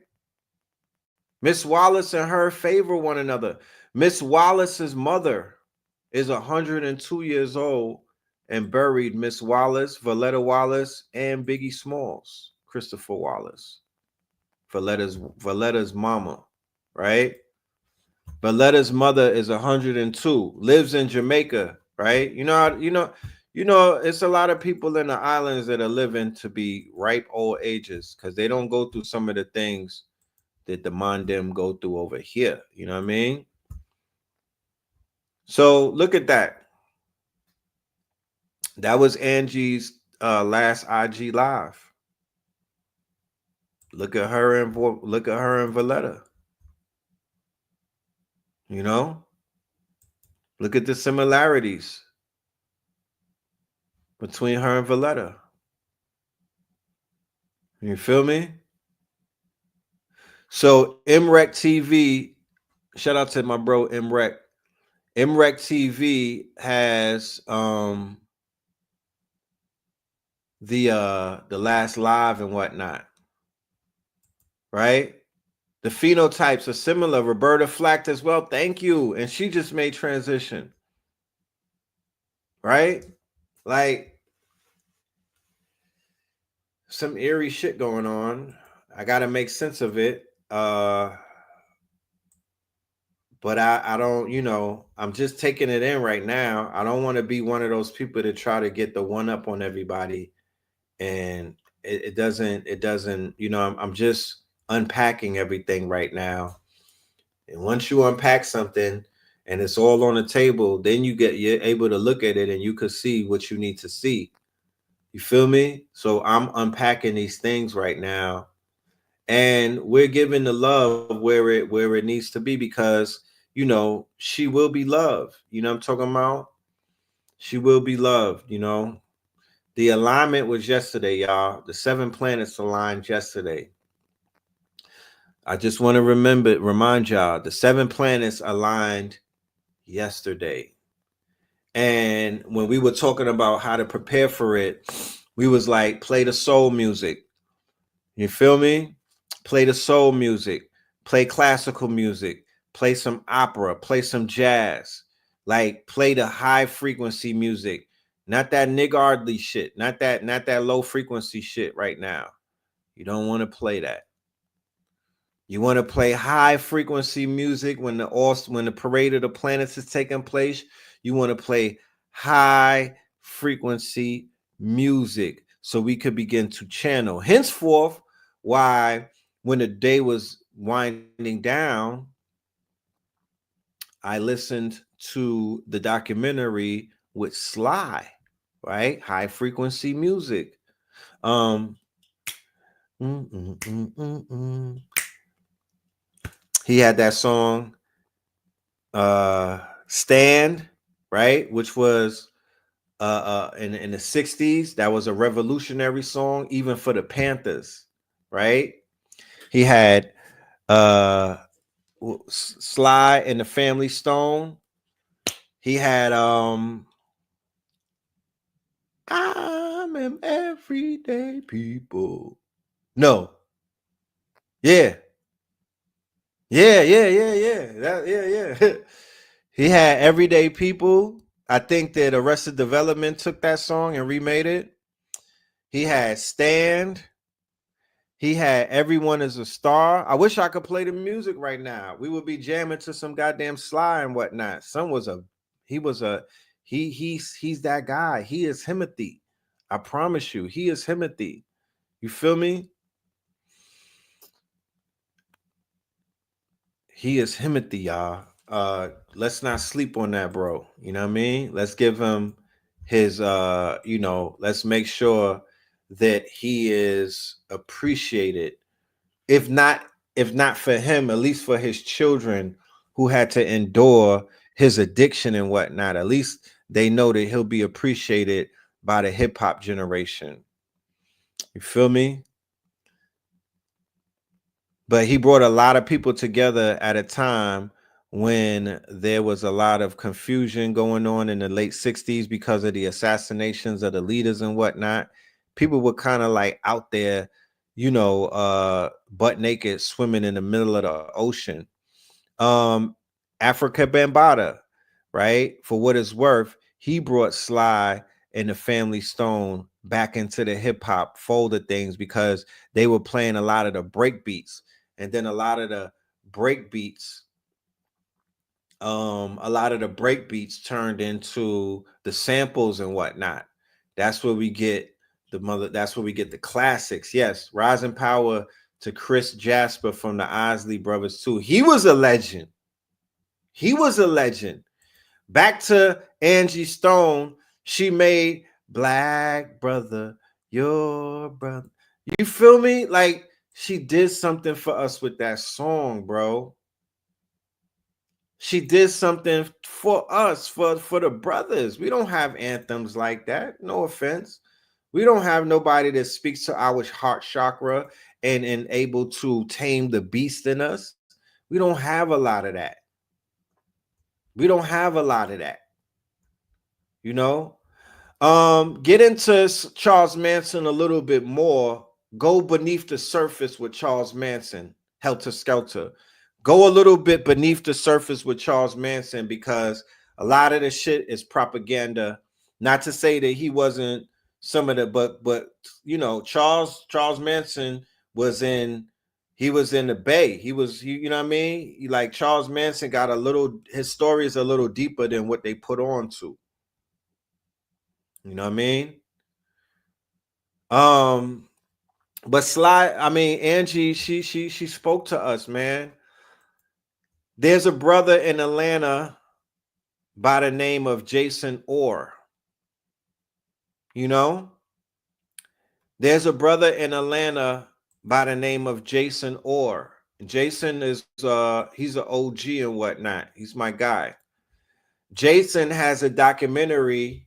Miss Wallace and her favor one another. Miss Wallace's mother is 102 years old and buried Miss Wallace, Valletta Wallace, and Biggie Smalls, Christopher Wallace, Valletta's mama, right? Valletta's mother is 102, lives in Jamaica, right? It's a lot of people in the islands that are living to be ripe old ages because they don't go through some of the things that the Mondem go through over here. You know what I mean? So look at that. That was Angie's last IG live. Look at her and Valletta. You know, look at the similarities between her and Valletta. You feel me? So MREC TV, shout out to my bro MREC. MREC TV has the last live and whatnot, right? The phenotypes are similar. Roberta Flack as well. Thank you. And she just made transition, right? Like some eerie shit going on. I got to make sense of it. But I don't, I'm just taking it in right now. I don't want to be one of those people that try to get the one up on everybody. And it doesn't, I'm just unpacking everything right now. And once you unpack something and it's all on the table, then you're able to look at it and you could see what you need to see. You feel me? So I'm unpacking these things right now. And we're giving the love where it needs to be because, she will be loved. You know what I'm talking about? She will be loved, The alignment was yesterday, y'all. The 7 planets aligned yesterday. I just want to remind y'all, the 7 planets aligned yesterday. And when we were talking about how to prepare for it, we was like, play the soul music. You feel me? Play the soul music, play classical music, play some opera, play some jazz, like play the high frequency music, not that niggardly shit, not that low frequency shit right now. You don't want to play that. You want to play high frequency music when the parade of the planets is taking place. You want to play high frequency music so we could begin to channel. Henceforth, why when the day was winding down, I listened to the documentary with Sly, right? High frequency music. He had that song Stand, right? Which was in the 60s. That was a revolutionary song, even for the Panthers, right? He had Sly and the Family Stone. He had I'm an everyday people. No. Yeah. Yeah. He had Everyday People. I think that Arrested Development took that song and remade it. He had Stand. He had Everyone Is a Star. I wish I could play the music right now. We would be jamming to some goddamn Sly and whatnot. He's that guy. He is Himothy. I promise you, he is Himothy. You feel me? He is Himothy, y'all. Let's not sleep on that, bro. You know what I mean? Let's give him his let's make sure that he is appreciated. If not for him, at least for his children who had to endure his addiction and whatnot. At least they know that he'll be appreciated by the hip-hop generation. You feel me? But he brought a lot of people together at a time when there was a lot of confusion going on in the late 60s because of the assassinations of the leaders and whatnot. People were kind of like out there, butt naked, swimming in the middle of the ocean. Um, Africa Bambaataa, right? For what it's worth, he brought Sly and the Family Stone back into the hip hop fold of things because they were playing a lot of the break beats, and then a lot of the break beats turned into the samples and whatnot. That's where we get the classics. Yes, Rising Power to Chris Jasper from the Isley Brothers too. He was a legend. Back to Angie Stone, she made Black Brother, Your Brother. You feel me? Like, she did something for us with that song, bro. She did something for us, for the brothers. We don't have anthems like that. No offense. We don't have nobody that speaks to our heart chakra and able to tame the beast in us. We don't have a lot of that. You know? Get into Charles Manson a little bit more. Go beneath the surface with Charles Manson, Helter Skelter. Go a little bit beneath the surface with Charles Manson, because a lot of the shit is propaganda. Not to say that he wasn't some of the, but Charles Manson was in. He was in the Bay. You know what I mean? Like, Charles Manson got his story is a little deeper than what they put on to. You know what I mean? But Angie, she spoke to us, man. There's a brother in Atlanta by the name of Jason Orr. You know? There's a brother in Atlanta by the name of Jason Orr. Jason is he's an OG and whatnot. He's my guy. Jason has a documentary.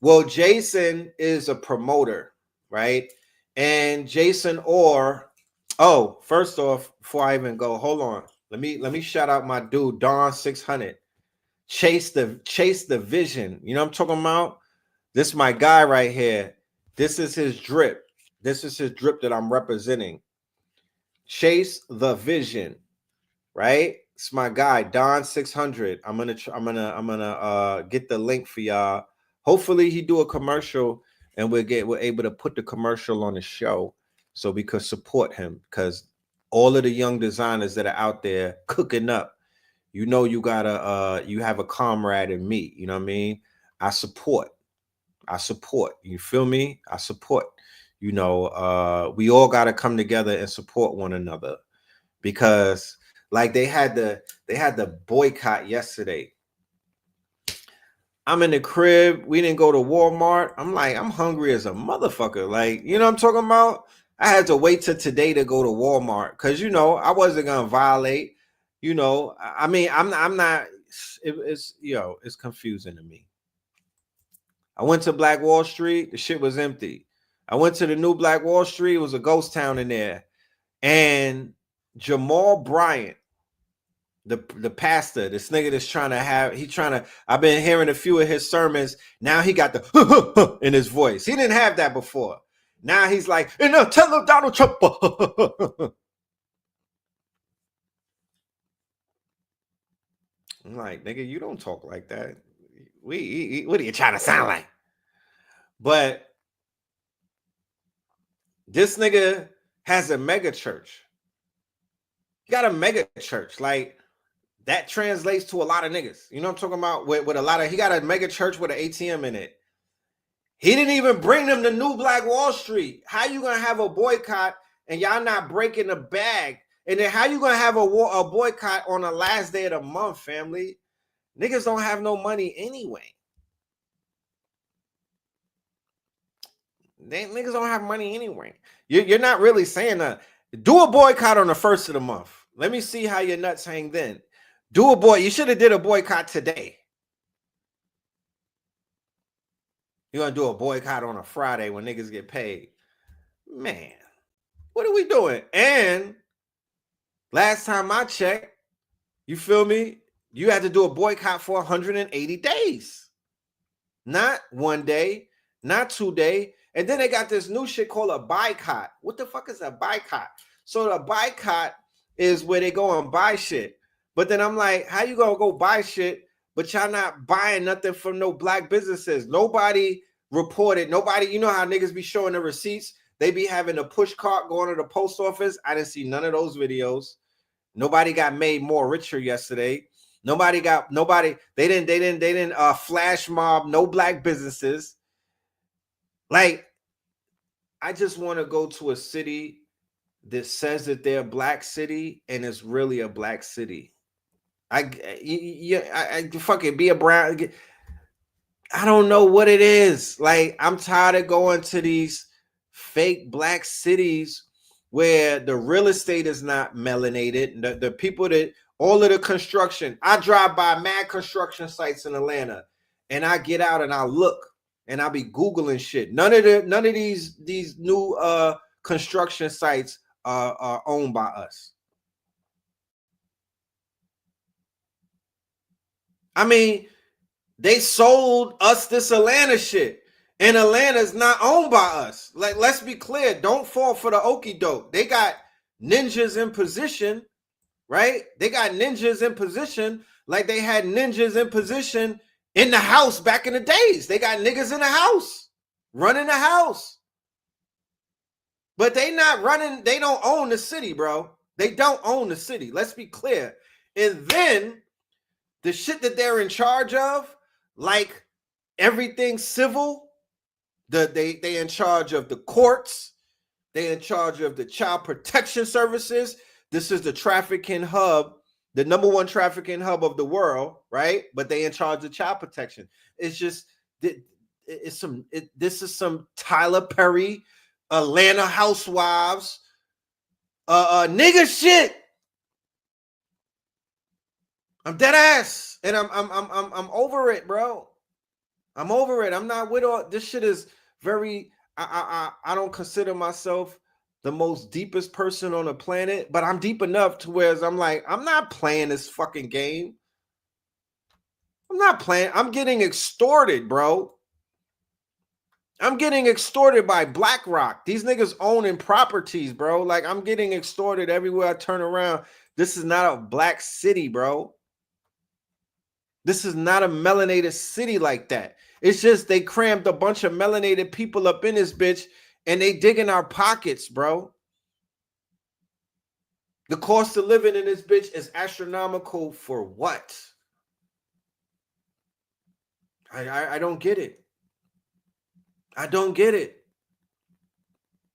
Well, Jason is a promoter, right? And Jason Orr. Oh, first off, before I even go, hold on. Let me shout out my dude Don 600. Chase the vision. You know what I'm talking about? This is my guy right here. This is his drip. This is his drip that I'm representing. Chase the vision, right? It's my guy Don 600. I'm gonna get the link for y'all. Hopefully he do a commercial and we're able to put the commercial on the show so we could support him, because all of the young designers that are out there cooking up, you gotta you have a comrade in me. You know what I mean? I support. You feel me? I support. We all gotta come together and support one another, because like they had the boycott yesterday. I'm in the crib. We didn't go to Walmart. I'm hungry as a motherfucker. Like, you know what I'm talking about? I had to wait till today to go to Walmart because I wasn't gonna violate. I'm not. It's confusing to me. I went to Black Wall Street. The shit was empty. I went to the new Black Wall Street. It was a ghost town in there. And Jamal Bryant, the pastor, this nigga that's I've been hearing a few of his sermons. Now he got the in his voice. He didn't have that before. Now he's like, tell him Donald Trump. I'm like, nigga, you don't talk like that. What are you trying to sound like? But this nigga has a mega church. He got a mega church. Like, that translates to a lot of niggas. You know what I'm talking about? With a lot of, he got a mega church with an ATM in it. He didn't even bring them to New Black Wall Street. How you gonna have a boycott and y'all not breaking the bag? And then how you gonna have a boycott on the last day of the month, family? Niggas don't have no money anyway. Niggas don't have money anyway. You're not really saying that. Do a boycott on the first of the month. Let me see how your nuts hang then. You should have did a boycott today. You're gonna do a boycott on a Friday when niggas get paid. Man, what are we doing? And last time I checked, you feel me? You had to do a boycott for 180 days. Not 1 day, not 2 day. And then they got this new shit called a boycott. What the fuck is a boycott? So the boycott is where they go and buy shit. But then I'm like, how you gonna go buy shit, but y'all not buying nothing from no black businesses? Nobody reported. Nobody, you know how niggas be showing the receipts? They be having a push cart going to the post office. I didn't see none of those videos. Nobody got made more richer yesterday. They didn't flash mob no black businesses. Like, I just want to go to a city that says that they're a black city and it's really a black city. I fucking be a brown. I don't know what it is. Like, I'm tired of going to these fake black cities where the real estate is not melanated. The people that all of the construction. I drive by mad construction sites in Atlanta, and I get out and I look and I'll be Googling shit. None of these new construction sites are owned by us. I mean, they sold us this Atlanta shit, and Atlanta's not owned by us. Like, let's be clear. Don't fall for the okie doke. They got ninjas in position, right? They got ninjas in position like they had ninjas in position in the house back in the days. They got niggas in the house, running the house. But they not running. They don't own the city, bro. They don't own the city. Let's be clear. And then the shit that they're in charge of, like everything civil, they in charge of the courts. They in charge of the child protection services. This is the trafficking hub, the number one trafficking hub of the world, right? But they in charge of child protection. It's just, this is some Tyler Perry, Atlanta Housewives, nigga shit. I'm dead ass, and I'm over it, bro. I'm over it. I'm not with all this shit. Is very. I don't consider myself the most deepest person on the planet, but I'm deep enough to where I'm like, I'm not playing this fucking game. I'm not playing. I'm getting extorted, bro. I'm getting extorted by BlackRock. These niggas owning properties, bro. Like, I'm getting extorted everywhere I turn around. This is not a black city, bro. This is not a melanated city like that. It's just they crammed a bunch of melanated people up in this bitch and they dig in our pockets, bro. The cost of living in this bitch is astronomical for what? I don't get it. I don't get it.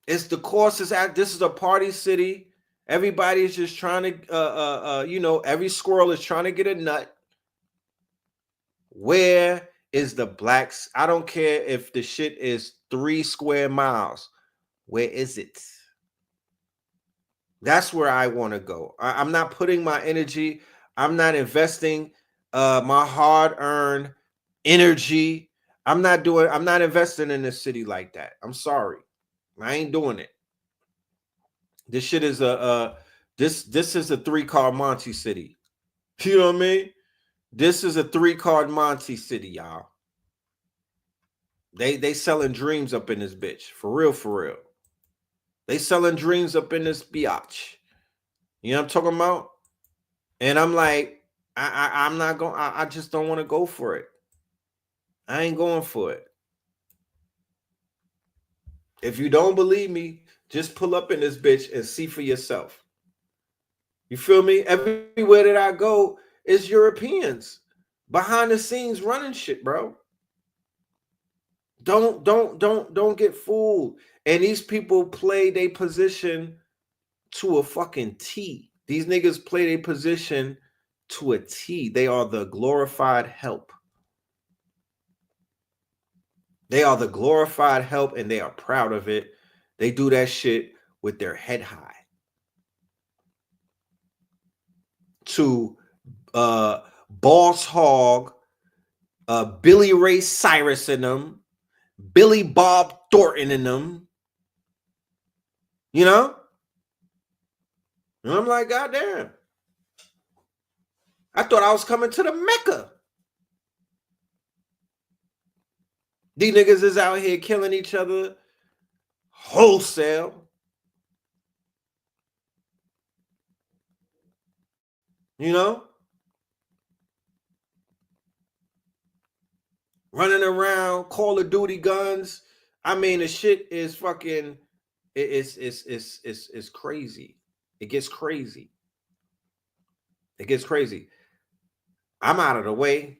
It's the cost is at, this is a party city. Everybody's just trying to, every squirrel is trying to get a nut. Where is the blacks? I don't care if the shit is 3 square miles. Where is it? That's where I want to go. I'm not putting my energy. I'm not investing my hard-earned energy. I'm not investing in a city like that. I'm sorry. I ain't doing it. This shit is this is a 3-card Monty city. You know what I mean? This is a 3-card Monty city, y'all. They selling dreams up in this bitch. For real, for real. They selling dreams up in this biatch. You know what I'm talking about? And I'm like, I'm not going, I just don't want to go for it. I ain't going for it. If you don't believe me, just pull up in this bitch and see for yourself. You feel me? Everywhere that I go is Europeans behind the scenes running shit, bro. Don't get fooled. And these people play their position to a fucking T. These niggas play their position to a T. They are the glorified help. They are the glorified help, and they are proud of it. They do that shit with their head high. To Boss Hog, Billy Ray Cyrus in them, Billy Bob Thornton in them. You know? And I'm like, goddamn. I thought I was coming to the Mecca. These niggas is out here killing each other wholesale. You know? Running around, Call of Duty guns. I mean, the shit is fucking, it's crazy. It gets crazy. It gets crazy. I'm out of the way.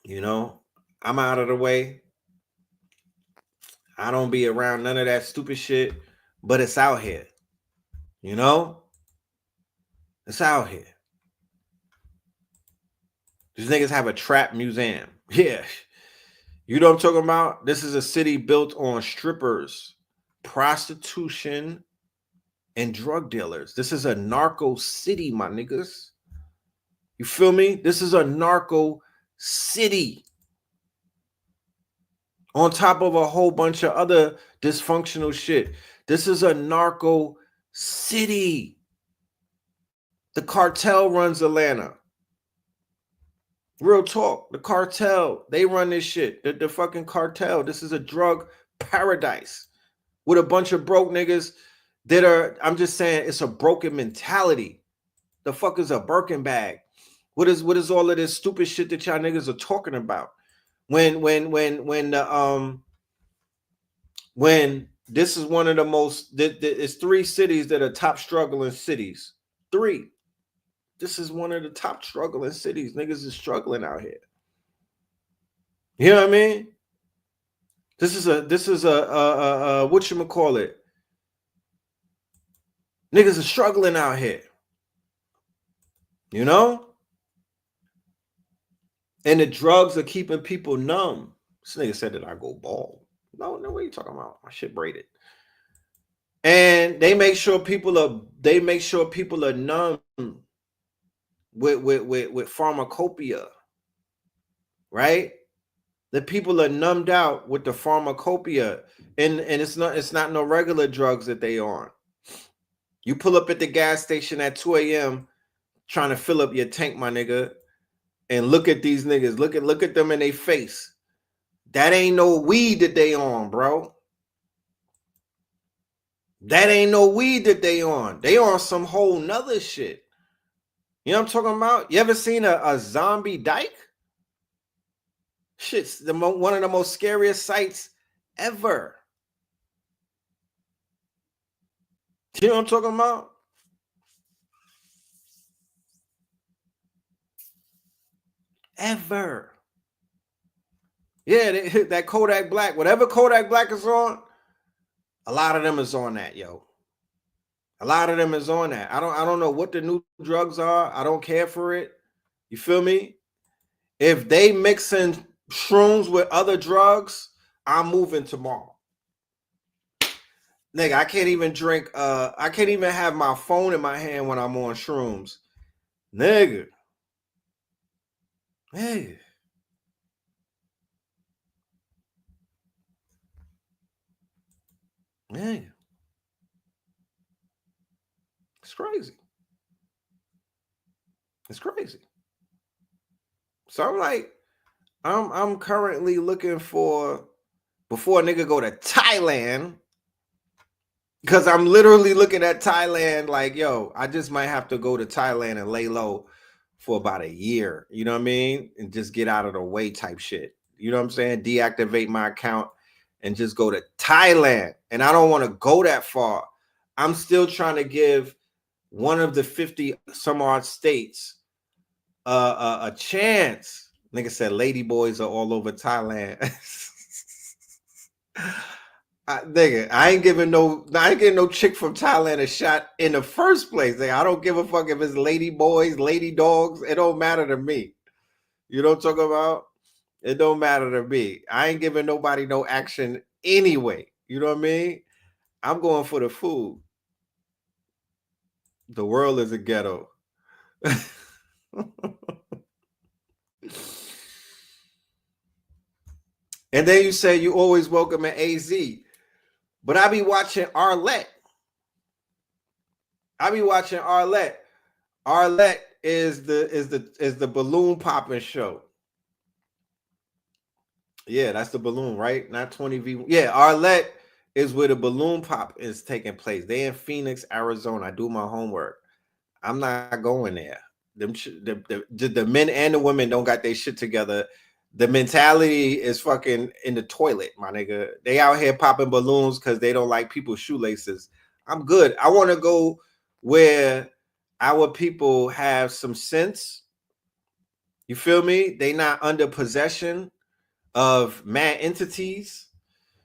You know, I'm out of the way. I don't be around none of that stupid shit, but it's out here. You know? It's out here. These niggas have a trap museum. Yeah. You know what I'm talking about? This is a city built on strippers, prostitution, and drug dealers. This is a narco city, my niggas. You feel me? This is a narco city. On top of a whole bunch of other dysfunctional shit. This is a narco city. The cartel runs Atlanta. Real talk. The cartel, they run this shit. The fucking cartel. This is a drug paradise with a bunch of broke niggas that are, I'm just saying, it's a broken mentality. The fuck is a Birkin bag? What is all of this stupid shit that y'all niggas are talking about? When this is one of the most, it's 3 cities that are top struggling cities. 3. This is one of the top struggling cities. Niggas is struggling out here. You know what I mean? This is a whatchamacallit? Niggas are struggling out here. You know? And the drugs are keeping people numb. This nigga said that I go bald. No, what are you talking about? My shit braided. And they make sure people are numb with pharmacopoeia, right? The people are numbed out with the pharmacopoeia, and it's not no regular drugs that they on. You pull up at the gas station at 2 a.m. trying to fill up your tank, my nigga, and look at these niggas. Look at them in their face. That ain't no weed that they on, bro. That ain't no weed that they on. They on some whole nother shit. You know what I'm talking about? You ever seen a zombie dyke? Shit's one of the most scariest sights ever. You know what I'm talking about? Ever. Yeah, that Kodak Black, whatever Kodak Black is on, a lot of them is on that, yo. A lot of them is on that. I don't know what the new drugs are. I don't care for it. You feel me? If they mixing shrooms with other drugs, I'm moving tomorrow. Nigga, I can't even drink. I can't even have my phone in my hand when I'm on shrooms. Nigga. Hey. Yeah. It's crazy. It's crazy. So I'm like, I'm currently looking for, before a nigga go to Thailand, because I'm literally looking at Thailand like, yo, I just might have to go to Thailand and lay low for about a year. You know what I mean? And just get out of the way type shit. You know what I'm saying? Deactivate my account and just go to Thailand. And I don't want to go that far. I'm still trying to give one of the 50 some odd states a chance. Nigga said lady boys are all over Thailand. Nigga, I ain't getting no chick from Thailand a shot in the first place. Nigga, I don't give a fuck if it's lady boys, lady dogs. It don't matter to me. You know what I'm talking about? It don't matter to me. I ain't giving nobody no action anyway. You know what I mean? I'm going for the food. The world is a ghetto. And then you say you always welcome at AZ. But I be watching Arlette. Arlette is the balloon popping show. Yeah, that's the balloon, right? Not 20V. Yeah, Arlette is where the balloon pop is taking place. They in Phoenix, Arizona. I do my homework. I'm not going there. The men and the women don't got their shit together. The mentality is fucking in the toilet, my nigga. They out here popping balloons because they don't like people's shoelaces. I'm good. I want to go where our people have some sense. You feel me? They not under possession of mad entities.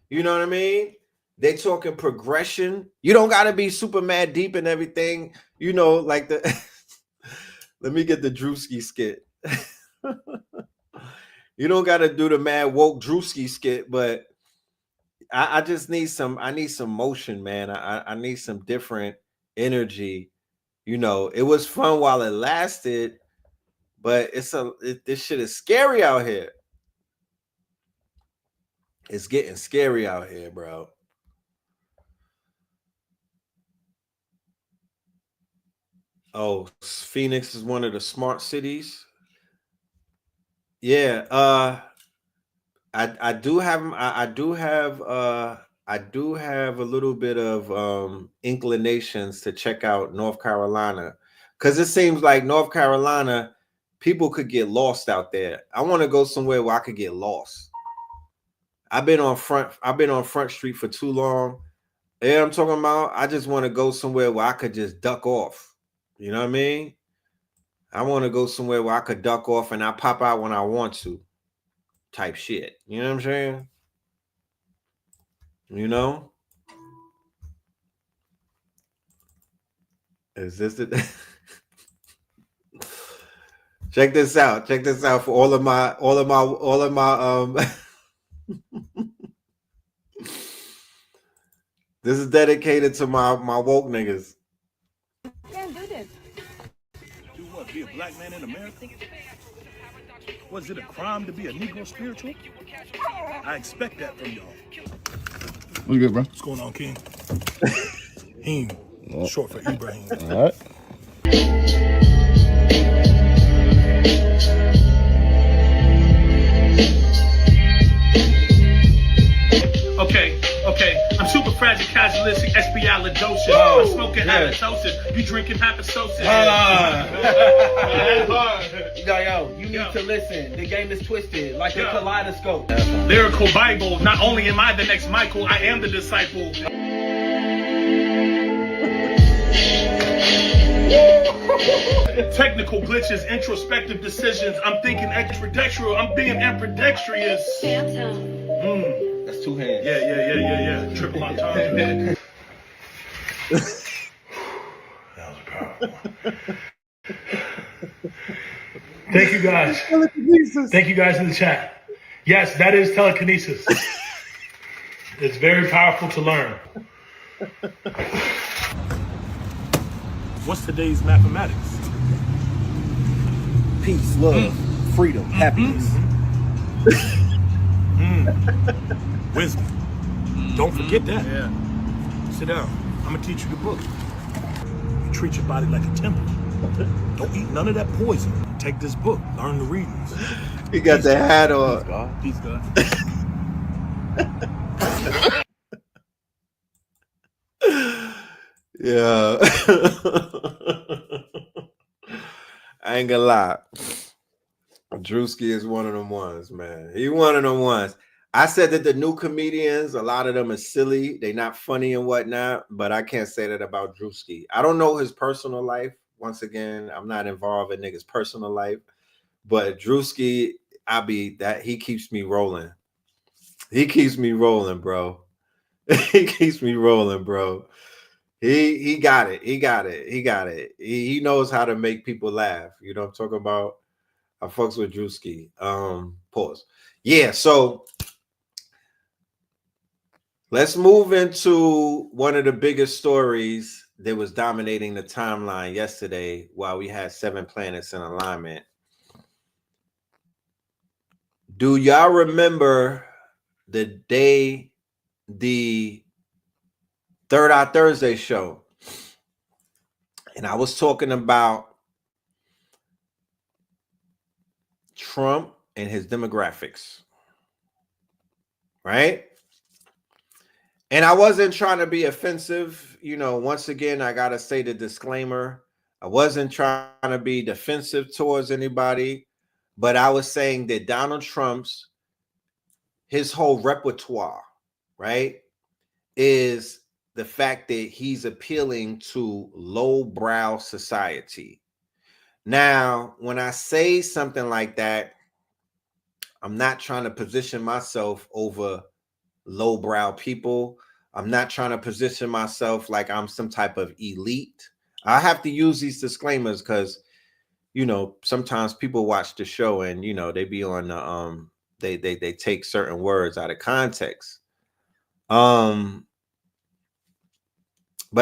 You know what I mean? They talking progression. You don't gotta be super mad deep and everything. You know, like the let me get the Drewski skit. You don't gotta do the mad woke Drewski skit, but I just need I need some motion, man. I need some different energy. You know, it was fun while it lasted, but this shit is scary out here. It's getting scary out here, bro. Oh, Phoenix is one of the smart cities. Yeah, I do have I do have a little bit of inclinations to check out North Carolina because it seems like North Carolina people could get lost out there. I want to go somewhere where I could get lost. I've been on Front Street for too long. Yeah, I'm talking about. I just want to go somewhere where I could just duck off. You know what I mean? I want to go somewhere where I could duck off and I pop out when I want to, type shit. You know what I'm saying? You know? Is this it? Check this out. Check this out for all of my this is dedicated to my woke niggas.
Can't do this.
Do what? Be a black man in America? Was it a crime to be a Negro spiritual? I expect that from y'all.
What's good, bro?
What's going on, King? Heem, short for Ibrahim.
All right.
Okay. I'm super fragilistic, espialidocious. I'm smoking halitosis. You drinking hypostosis.
Yo, you need to listen. The game is twisted like a kaleidoscope.
Lyrical Bible. Not only am I the next Michael, I am the disciple. Technical glitches, introspective decisions. I'm thinking extradextral. I'm being ambidextrous.
Santa.
That's two hands.
Yeah. Triple entendre.
That was powerful. Thank you guys. Thank you guys in the chat. Yes, that is telekinesis. It's very powerful to learn. What's today's mathematics?
Peace, love, freedom, happiness.
Wisdom. Don't forget that. Yeah. Sit down. I'm gonna teach you the book. You treat your body like a temple. Don't eat none of that poison. Take this book. Learn the readings.
He got the hat on.
Peace, God.
Yeah. I ain't gonna lie. Drewski is one of them ones, man. He one of them ones. I said that the new comedians, a lot of them are silly. They not funny and whatnot, but I can't say that about Drewski. I don't know his personal life. Once again, I'm not involved in niggas' personal life, but Drewski, he keeps me rolling. He keeps me rolling, bro. He keeps me rolling, bro. He got it. He got it. He knows how to make people laugh. You know what I'm talking about? I fucks with Drewski. Pause. Yeah, so let's move into one of the biggest stories that was dominating the timeline yesterday while we had 7 planets in alignment. Do y'all remember the Third Eye Thursday show? And I was talking about Trump and his demographics, right? And I wasn't trying to be offensive. You know, once again, I got to say the disclaimer. I wasn't trying to be defensive towards anybody, but I was saying that Donald Trump's, his whole repertoire, right, is the fact that he's appealing to lowbrow society. Now, when I say something like that, I'm not trying to position myself over lowbrow people. I'm not trying to position myself like I'm some type of elite. I have to use these disclaimers because, you know, sometimes people watch the show and, you know, they be on the they take certain words out of context. But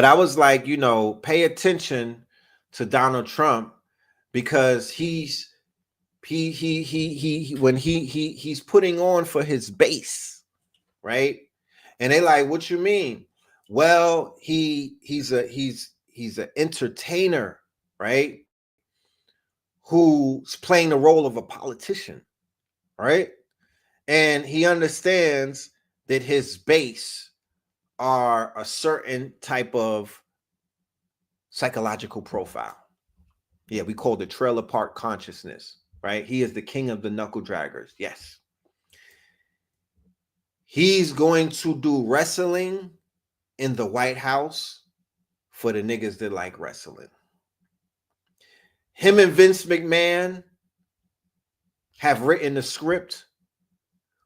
I was like, you know, pay attention to Donald Trump because he's when he's putting on for his base, right? And they like, what you mean? Well, he's an entertainer, right? Who's playing the role of a politician, right? And he understands that his base are a certain type of psychological profile. Yeah, we call it trailer park consciousness, right? He is the king of the knuckle draggers. Yes. He's going to do wrestling in the White House for the niggas that like wrestling. Him and Vince McMahon have written the script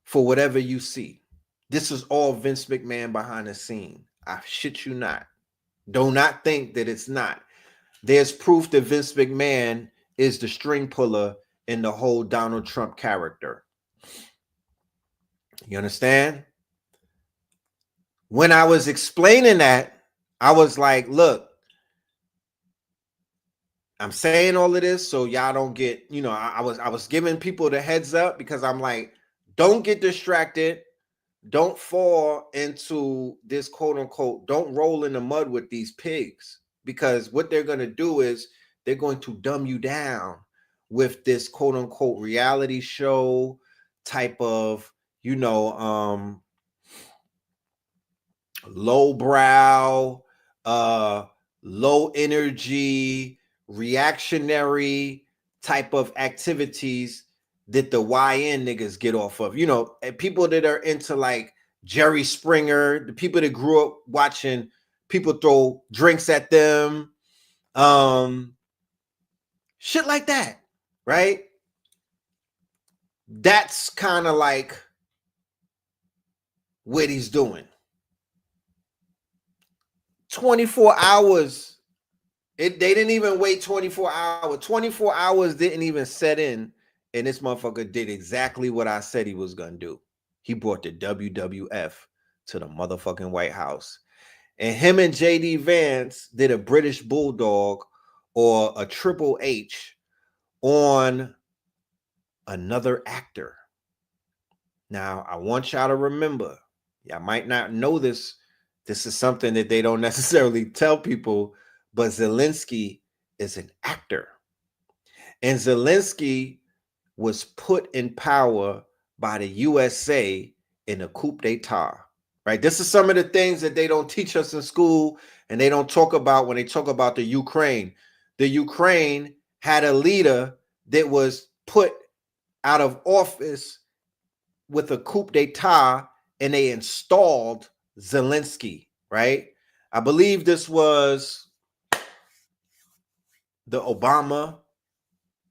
for whatever you see. This is all Vince McMahon behind the scene. I shit you not. Do not think that it's not. There's proof that Vince McMahon is the string puller in the whole Donald Trump character. You understand? When I was explaining that, I was like, look, I'm saying all of this so y'all don't get, you know, I was giving people the heads up because I'm like, don't get distracted. Don't fall into this quote unquote, don't roll in the mud with these pigs, because what they're going to do is they're going to dumb you down with this quote unquote reality show type of, you know, lowbrow, low energy, reactionary type of activities that the YN niggas get off of. You know, people that are into like Jerry Springer, the people that grew up watching people throw drinks at them, shit like that, right? That's kind of like what he's doing. 24 hours. They didn't even wait 24 hours. 24 hours didn't even set in. And this motherfucker did exactly what I said he was going to do. He brought the WWF to the motherfucking White House. And him and JD Vance did a British Bulldog or a Triple H on another actor. Now, I want y'all to remember, y'all might not know this. This is something that they don't necessarily tell people, but Zelensky is an actor. And Zelensky was put in power by the USA in a coup d'etat, right? This is some of the things that they don't teach us in school and they don't talk about when they talk about the Ukraine. The Ukraine had a leader that was put out of office with a coup d'etat and they installed Zelensky, right? I believe this was the Obama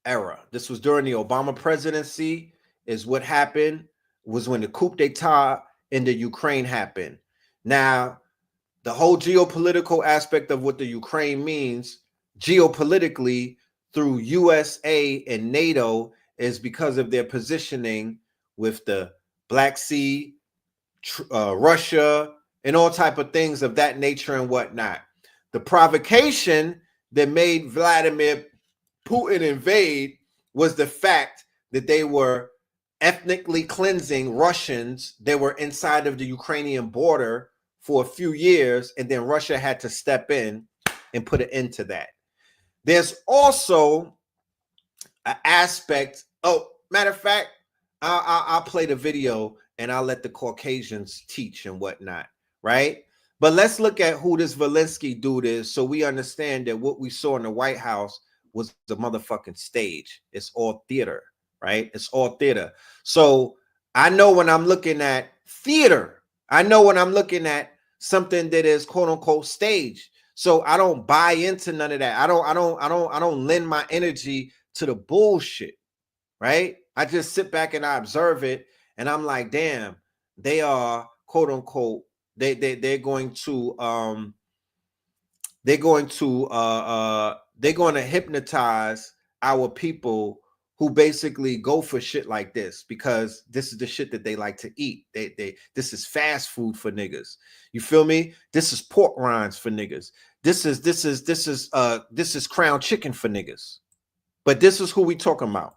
era. This was during the Obama presidency is what happened, was when the coup d'etat in the Ukraine happened. Now, the whole geopolitical aspect of what the Ukraine means geopolitically through USA and NATO is because of their positioning with the Black Sea, Russia, and all type of things of that nature and whatnot. The provocation that made Vladimir Putin invade was the fact that they were ethnically cleansing Russians. They were inside of the Ukrainian border for a few years, and then Russia had to step in and put an end to that. There's also an aspect. Oh, Matter of fact, I'll play the video and I'll let the Caucasians teach and whatnot, right? But let's look at who this Zelensky dude is so we understand that what we saw in the White House was the motherfucking stage. It's all theater, right? It's all theater. So I know when I'm looking at theater, I know when I'm looking at something that is quote unquote stage. So I don't buy into none of that. I don't lend my energy to the bullshit, right? I just sit back and I observe it, and I'm like, damn, they are quote unquote, they're going to hypnotize our people who basically go for shit like this, because this is the shit that they like to eat. This is fast food for niggas. You feel me? This is pork rinds for niggas. This is crown chicken for niggas. But this is who we talking about.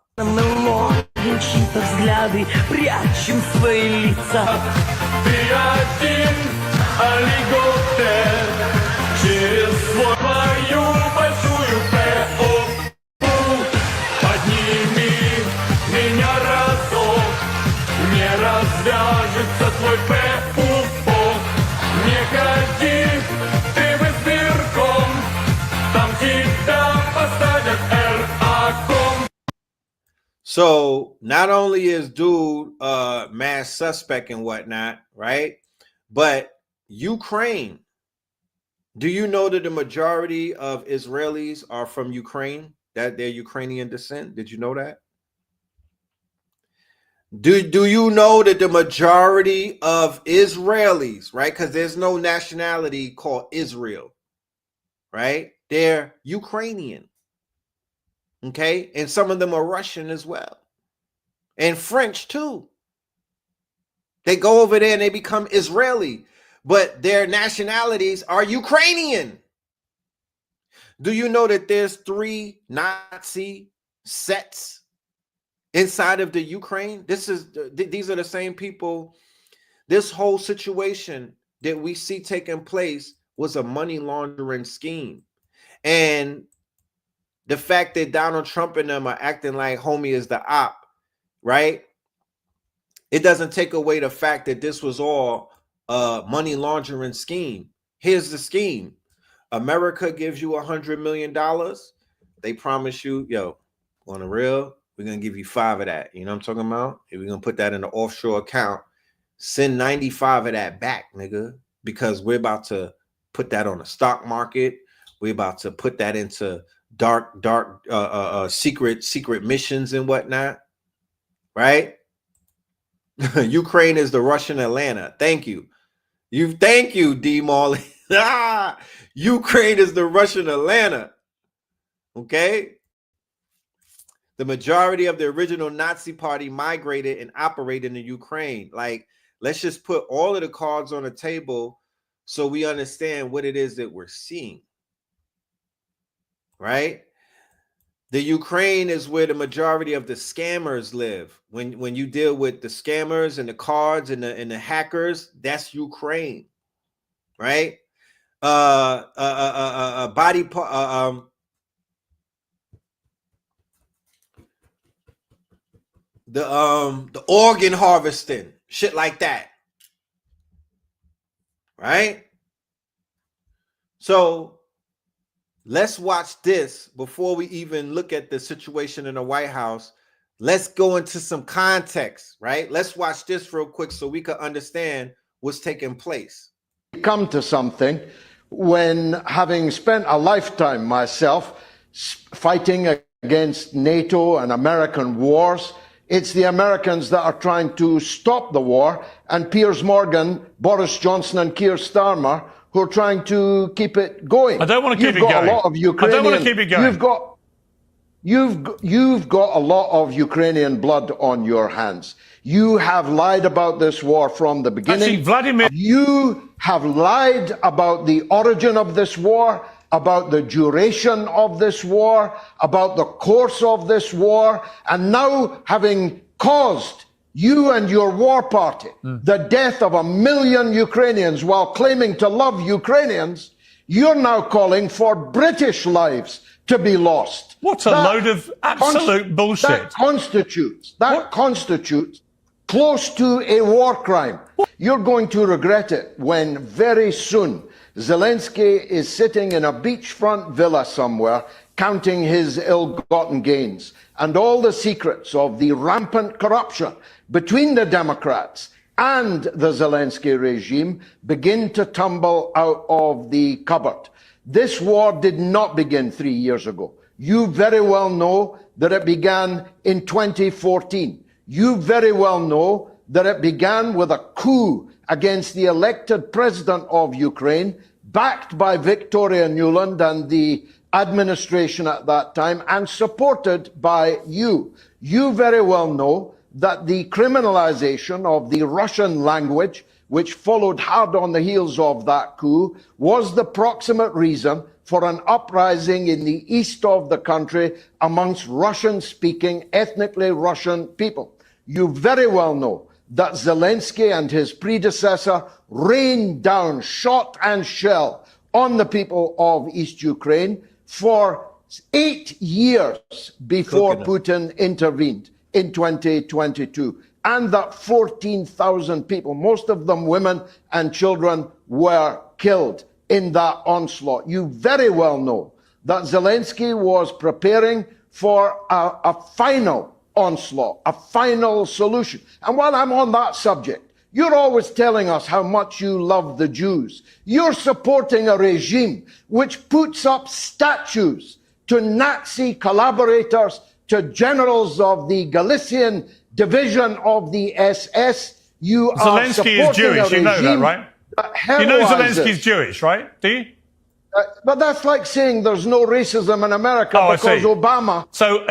So not only is dude mass suspect and whatnot, right? But Ukraine. Do you know that the majority of Israelis are from Ukraine? That they're Ukrainian descent? Did you know that? Do you know that the majority of Israelis, right? Because there's no nationality called Israel, right? They're Ukrainian. Okay, and some of them are Russian as well, and French too. They go over there and they become Israeli, but their nationalities are Ukrainian. Do you know that there's 3 Nazi sets inside of the Ukraine? These are the same people. This whole situation that we see taking place was a money laundering scheme, and the fact that Donald Trump and them are acting like homie is the op, right? It doesn't take away the fact that this was all a money laundering scheme. Here's the scheme. America gives you $100 million. They promise you, yo, on the real, we're going to give you 5 of that. You know what I'm talking about? If we're going to put that in an offshore account, send 95 of that back, nigga, because we're about to put that on the stock market. We're about to put that into dark secret missions and whatnot, right? Ukraine is the Russian Atlanta. Thank you, D Marley. Ukraine is the Russian Atlanta. Okay, the majority of the original Nazi party migrated and operated in Ukraine. Like, let's just put all of the cards on the table so we understand what it is that we're seeing. Right? The Ukraine is where the majority of the scammers live. When you deal with the scammers and the cards and the hackers, that's Ukraine, right? Body part, the organ harvesting, shit like that, right? So let's watch this before we even look at the situation in the White House. Let's go into some context, right? Let's watch this real quick so we can understand what's taking place.
Come to something when, having spent a lifetime myself fighting against NATO and American wars, it's the Americans that are trying to stop the war, and Piers Morgan, Boris Johnson and Keir Starmer who are trying to keep it going.
I don't want to keep it going.
A lot of Ukrainian,
I don't want to keep it going.
You've got a lot of Ukrainian blood on your hands. You have lied about this war from the beginning.
Actually, Vladimir,
you have lied about the origin of this war, about the duration of this war, about the course of this war, and now having caused you and your war party the death of 1 million Ukrainians while claiming to love Ukrainians, you're now calling for British lives to be lost.
What a load of absolute bullshit.
That constitutes close to a war crime. You're going to regret it when very soon Zelensky is sitting in a beachfront villa somewhere counting his ill-gotten gains and all the secrets of the rampant corruption between the Democrats and the Zelensky regime begin to tumble out of the cupboard. This war did not begin 3 years ago. You very well know that it began in 2014. You very well know that it began with a coup against the elected president of Ukraine, backed by Victoria Nuland and the administration at that time, and supported by you. You very well know that the criminalization of the Russian language, which followed hard on the heels of that coup, was the proximate reason for an uprising in the east of the country amongst Russian-speaking, ethnically Russian people. You very well know that Zelensky and his predecessor rained down shot and shell on the people of East Ukraine for 8 years before Putin intervened in 2022. And that 14,000 people, most of them women and children, were killed in that onslaught. You very well know that Zelensky was preparing for a final onslaught, a final solution. And while I'm on that subject, you're always telling us how much you love the Jews. You're supporting a regime which puts up statues to Nazi collaborators, to generals of the Galician division of the SS. You are
Zelensky is Jewish, you know that, right? You know Zelensky's Jewish, right? Do you?
But that's like saying there's no racism in America because Obama.
So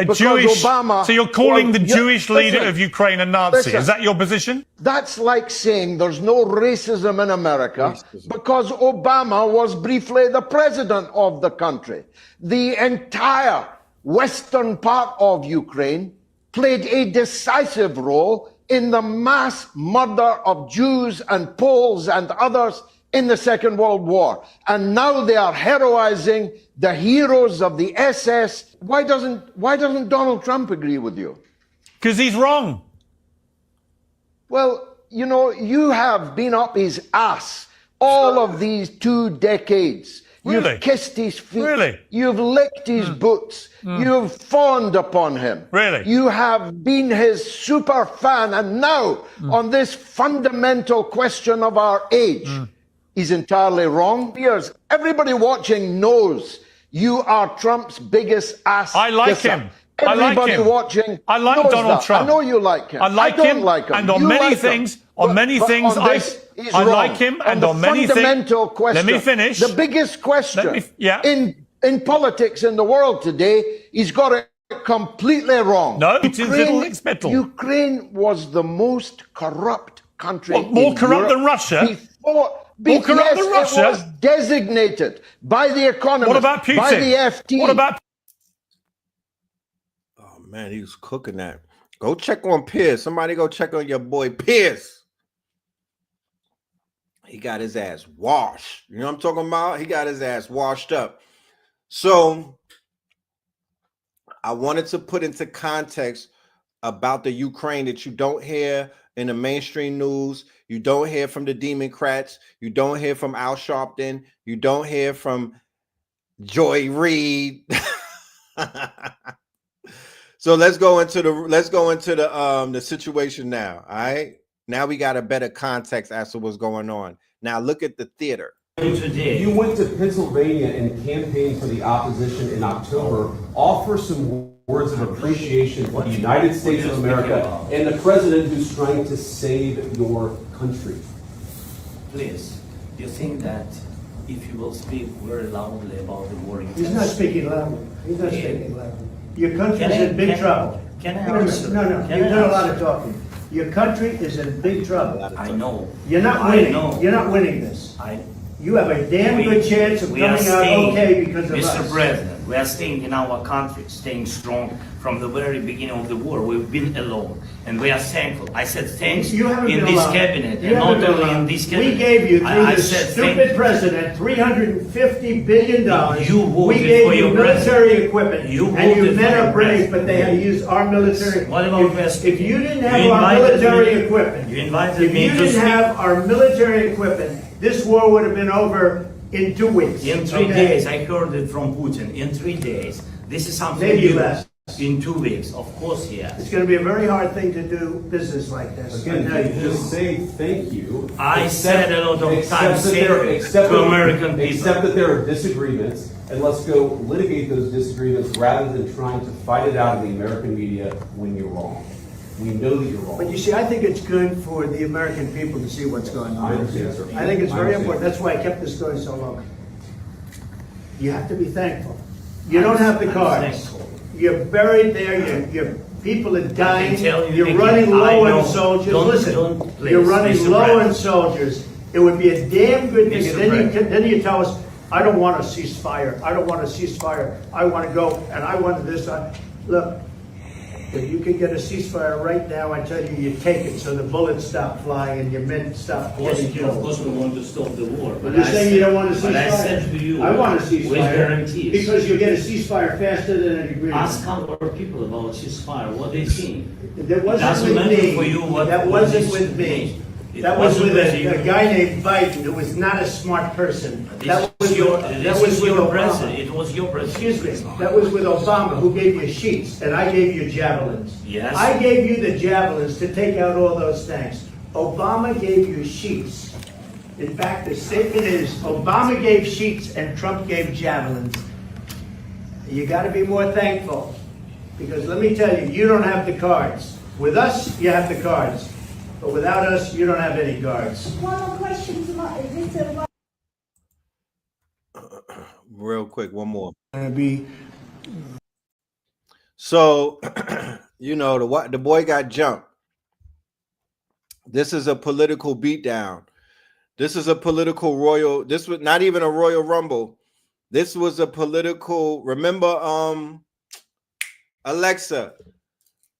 you're calling the Jewish leader of Ukraine a Nazi. Is that your position?
That's like saying there's no racism in America because Obama was briefly the president of the country. The entire western part of Ukraine played a decisive role in the mass murder of Jews and Poles and others in the Second World War. And now they are heroizing the heroes of the SS. Why doesn't Donald Trump agree with you?
Because he's wrong.
Well, you know, you have been up his ass all of these 2 decades.
Really?
You've kissed his feet.
Really?
You've licked his boots. You've fawned upon him.
Really?
You have been his super fan. And now, on this fundamental question of our age, he's entirely wrong. Everybody watching knows you are Trump's biggest ass.
I like
kisser.
him.
Everybody watching.
I like
knows
Donald
that.
Trump.
I know you like him.
I like
don't
him.
like him.
And on
you
many
like
things,
him.
on many things, I like him. And on many things,
fundamental question.
Let me finish.
The biggest question in politics in the world today, he's got it completely wrong.
No, it is little expected.
Ukraine was the most corrupt country.
More corrupt than Russia? More corrupt than Russia?
It was designated by the Economist.
What about Putin?
By the FT.
What about?
Oh man, he was cooking that. Go check on Pierce. Somebody go check on your boy Pierce. He got his ass washed. You know what I'm talking about? He got his ass washed up. So I wanted to put into context about the Ukraine that you don't hear in the mainstream news. You don't hear from the Democrats. You don't hear from Al Sharpton. You don't hear from Joy Reid. So let's go into the situation now. All right. Now we got a better context as to what's going on. Now look at the theater.
You went to Pennsylvania and campaigned for the opposition in October. Offer some words of appreciation for the United States of America and the president who's trying to save your country.
Please, you think that if you will speak very loudly about the war in
He's not speaking loudly. He's not speaking loudly. Your country is in big trouble.
Can I answer?
No, you've done a lot of talking. Your country is in big trouble.
I know.
You're not winning. You're not winning this. You have a damn good chance of coming out okay because of us.
Mr. President, We are staying in our country, staying strong from the very beginning of the war. We've been alone, and we are thankful. I said thanks
You haven't
in
been
this
alone.
cabinet,
You
and
haven't
not
been
only
alone.
in this cabinet.
We gave you, through
I
this
said
stupid president, $350 billion.
You voted
we gave
for
you
your
military
president.
equipment.
You
and you
voted
men
for
are
your
brave,
president.
but they had to use our military.
What about West?
If you didn't
You
have our
invited
military
me-
equipment,
you invited
if
me
you
to
didn't
speak.
have our military equipment, this war would have been over in 2 weeks.
In 3
okay?
days, I heard it from Putin. In 3 days, this is something
Maybe
new.
less.
In 2 weeks, of course, yes.
It's going to be a very hard thing to do business like this.
Again,
I know you
just
do.
say thank you.
I said a lot of
Accept
times
that there-
say
accept
to
that-
American people.
Accept that there are disagreements, and let's go litigate those disagreements rather than trying to fight it out in the American media when you're wrong. We know that you're wrong.
But you see, I think it's good for the American people to see what's going on.
I understand, sir.
I think it's
I
very
understand.
important. That's why I kept this going so long. You have to be thankful. You don't have the
I'm
cards.
thankful.
You're buried there. Your people are dying.
tell you
You're
again,
running
I
low
know.
on soldiers.
Don't-
Listen,
don't, please,
you're running
Mr.
low
Brett.
on soldiers. It would be a damn good thing.
Mr.
And then you tell us, I don't want a ceasefire. I don't want a ceasefire. I want to go and I want this. Look, if you could get a ceasefire right now, I tell you, you take it so the bullets stop flying and your men stop getting
Of
killed.
course, we want to stop the war.
But you're saying you don't want a
But I
ceasefire?
said to you,
I want a
with
ceasefire.
guarantees.
Because you get a ceasefire faster than an agreement.
Ask our people about ceasefire, what they think.
That
It
wasn't
doesn't
with
matter
me.
for you what.
That
what
wasn't
this
with me.
means. It
That was
wasn't
with
you.
a guy named Biden who was not a smart person. That was
your,
with, that
this
was
is
with
your
Obama.
president. It was your president.
Excuse me, that was with Obama, who gave you sheets, and I gave you javelins.
Yes.
I gave you the javelins to take out all those tanks. Obama gave you sheets. In fact, the statement is, Obama gave sheets and Trump gave javelins. You gotta be more thankful, because let me tell you, you don't have the cards. With us, you have the cards, but without us, you don't have any cards.
One more question to Mr.
Real quick, one more.
Gonna be
So, you know, the boy got jumped. This is a political beatdown. This is a political royal. This was not even a Royal Rumble. This was a political. Remember, Alexa,